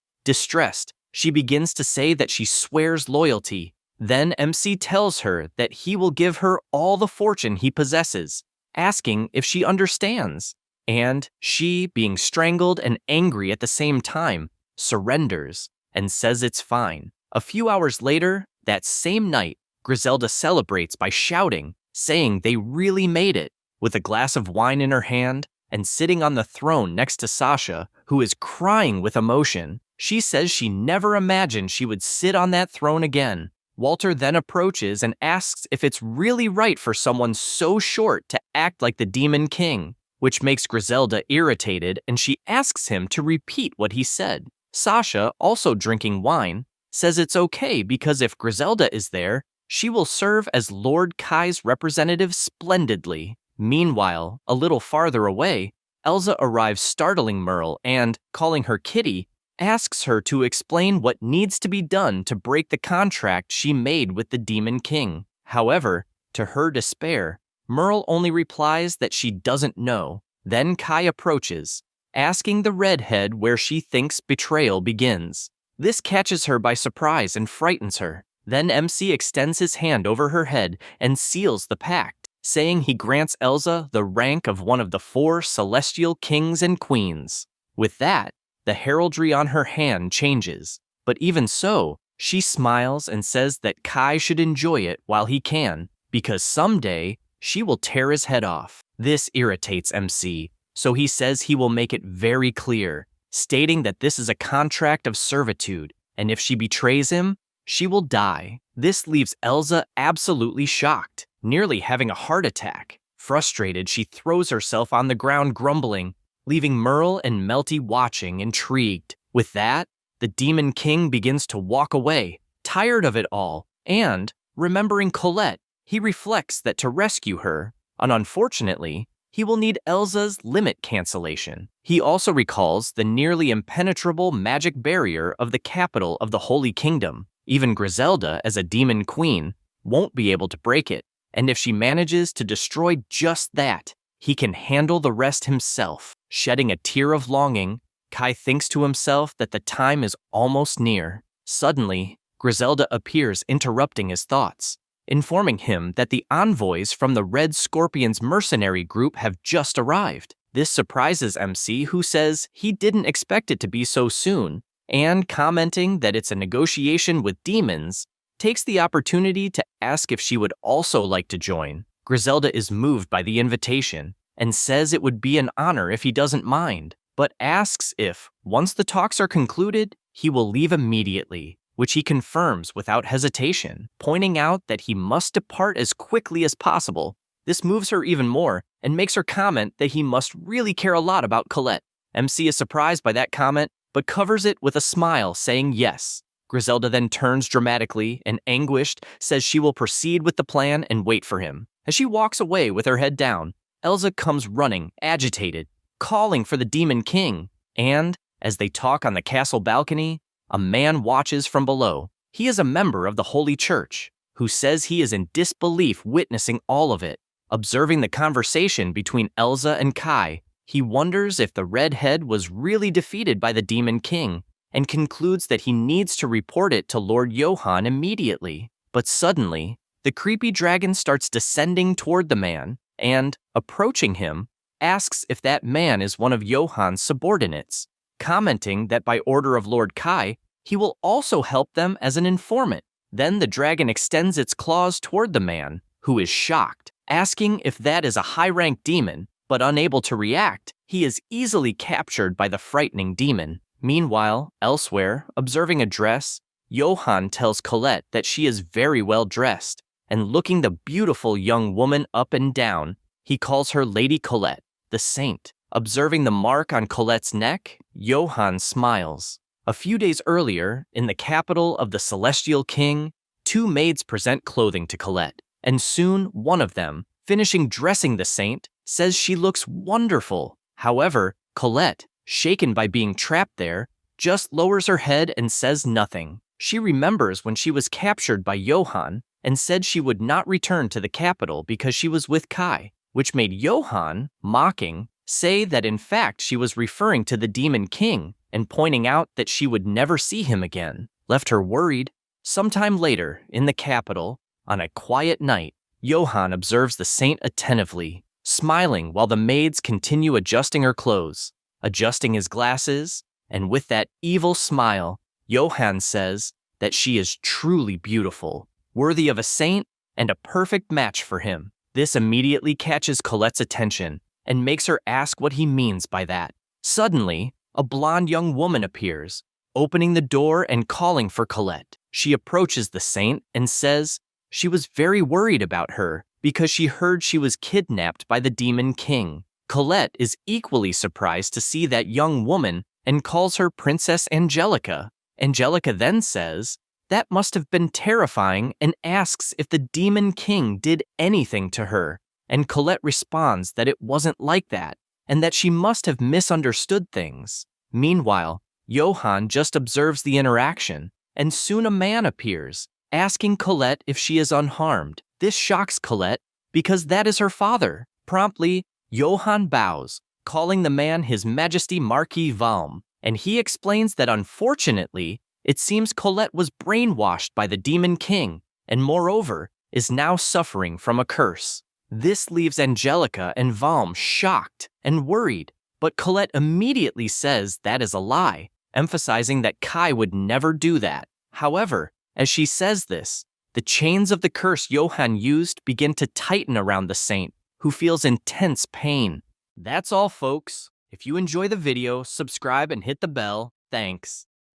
S1: Distressed, she begins to say that she swears loyalty. Then MC tells her that he will give her all the fortune he possesses, asking if she understands. And she, being strangled and angry at the same time, surrenders and says it's fine. A few hours later, that same night, Griselda celebrates by shouting, saying they really made it. With a glass of wine in her hand and sitting on the throne next to Sasha, who is crying with emotion, she says she never imagined she would sit on that throne again. Walter then approaches and asks if it's really right for someone so short to act like the Demon King, which makes Griselda irritated, and she asks him to repeat what he said. Sasha, also drinking wine, says it's okay because if Griselda is there, she will serve as Lord Kai's representative splendidly. Meanwhile, a little farther away, Elsa arrives startling Merle and, calling her Kitty, asks her to explain what needs to be done to break the contract she made with the Demon King. However, to her despair, Merle only replies that she doesn't know. Then Kai approaches, asking the redhead where she thinks betrayal begins. This catches her by surprise and frightens her. Then MC extends his hand over her head and seals the pact, saying he grants Elsa the rank of one of the 4 celestial kings and queens. With that, the heraldry on her hand changes, but even so, she smiles and says that Kai should enjoy it while he can, because someday she will tear his head off. This irritates MC, so he says he will make it very clear, stating that this is a contract of servitude, and if she betrays him, she will die. This leaves Elsa absolutely shocked, nearly having a heart attack. Frustrated, she throws herself on the ground grumbling, leaving Merle and Melty watching, intrigued. With that, the Demon King begins to walk away, tired of it all, and, remembering Colette, he reflects that to rescue her, and unfortunately, he will need Elsa's limit cancellation. He also recalls the nearly impenetrable magic barrier of the capital of the Holy Kingdom. Even Griselda, as a demon queen, won't be able to break it, and if she manages to destroy just that, he can handle the rest himself. Shedding a tear of longing, Kai thinks to himself that the time is almost near. Suddenly, Griselda appears, interrupting his thoughts, informing him that the envoys from the Red Scorpion's mercenary group have just arrived. This surprises MC, who says he didn't expect it to be so soon, and commenting that it's a negotiation with demons, takes the opportunity to ask if she would also like to join. Griselda is moved by the invitation and says it would be an honor if he doesn't mind, but asks if, once the talks are concluded, he will leave immediately, which he confirms without hesitation, pointing out that he must depart as quickly as possible. This moves her even more and makes her comment that he must really care a lot about Colette. MC is surprised by that comment, but covers it with a smile, saying yes. Griselda then turns dramatically and, anguished, says she will proceed with the plan and wait for him. As she walks away with her head down, Elsa comes running, agitated, calling for the Demon King. And, as they talk on the castle balcony, a man watches from below. He is a member of the Holy Church, who says he is in disbelief witnessing all of it. Observing the conversation between Elsa and Kai, he wonders if the redhead was really defeated by the Demon King, and concludes that he needs to report it to Lord Johann immediately. But suddenly, the creepy dragon starts descending toward the man, and, approaching him, asks if that man is one of Johann's subordinates, commenting that by order of Lord Kai, he will also help them as an informant. Then the dragon extends its claws toward the man, who is shocked, asking if that is a high-ranked demon, but unable to react, he is easily captured by the frightening demon. Meanwhile, elsewhere, observing a dress, Johann tells Colette that she is very well dressed, and looking the beautiful young woman up and down, he calls her Lady Colette, the saint. Observing the mark on Colette's neck, Johann smiles. A few days earlier, in the capital of the Celestial King, two maids present clothing to Colette, and soon one of them, finishing dressing the saint, says she looks wonderful. However, Colette, shaken by being trapped there, just lowers her head and says nothing. She remembers when she was captured by Johann and said she would not return to the capital because she was with Kai, which made Johann, mocking, say that in fact she was referring to the Demon King and pointing out that she would never see him again, left her worried. Sometime later, in the capital, on a quiet night, Johann observes the saint attentively, smiling while the maids continue adjusting her clothes, adjusting his glasses, and with that evil smile, Johann says that she is truly beautiful, worthy of a saint, and a perfect match for him. This immediately catches Colette's attention and makes her ask what he means by that. Suddenly, a blonde young woman appears, opening the door and calling for Colette. She approaches the saint and says she was very worried about her because she heard she was kidnapped by the Demon King. Colette is equally surprised to see that young woman and calls her Princess Angelica. Angelica then says that must have been terrifying and asks if the Demon King did anything to her, and Colette responds that it wasn't like that, and that she must have misunderstood things. Meanwhile, Johann just observes the interaction, and soon a man appears, asking Colette if she is unharmed. This shocks Colette, because that is her father. Promptly, Johann bows, calling the man His Majesty Marquis Valm, and he explains that unfortunately, it seems Colette was brainwashed by the Demon King, and moreover, is now suffering from a curse. This leaves Angelica and Valm shocked and worried, but Colette immediately says that is a lie, emphasizing that Kai would never do that. However, as she says this, the chains of the curse Johann used begin to tighten around the saint, who feels intense pain. That's all, folks. If you enjoy the video, subscribe and hit the bell. Thanks.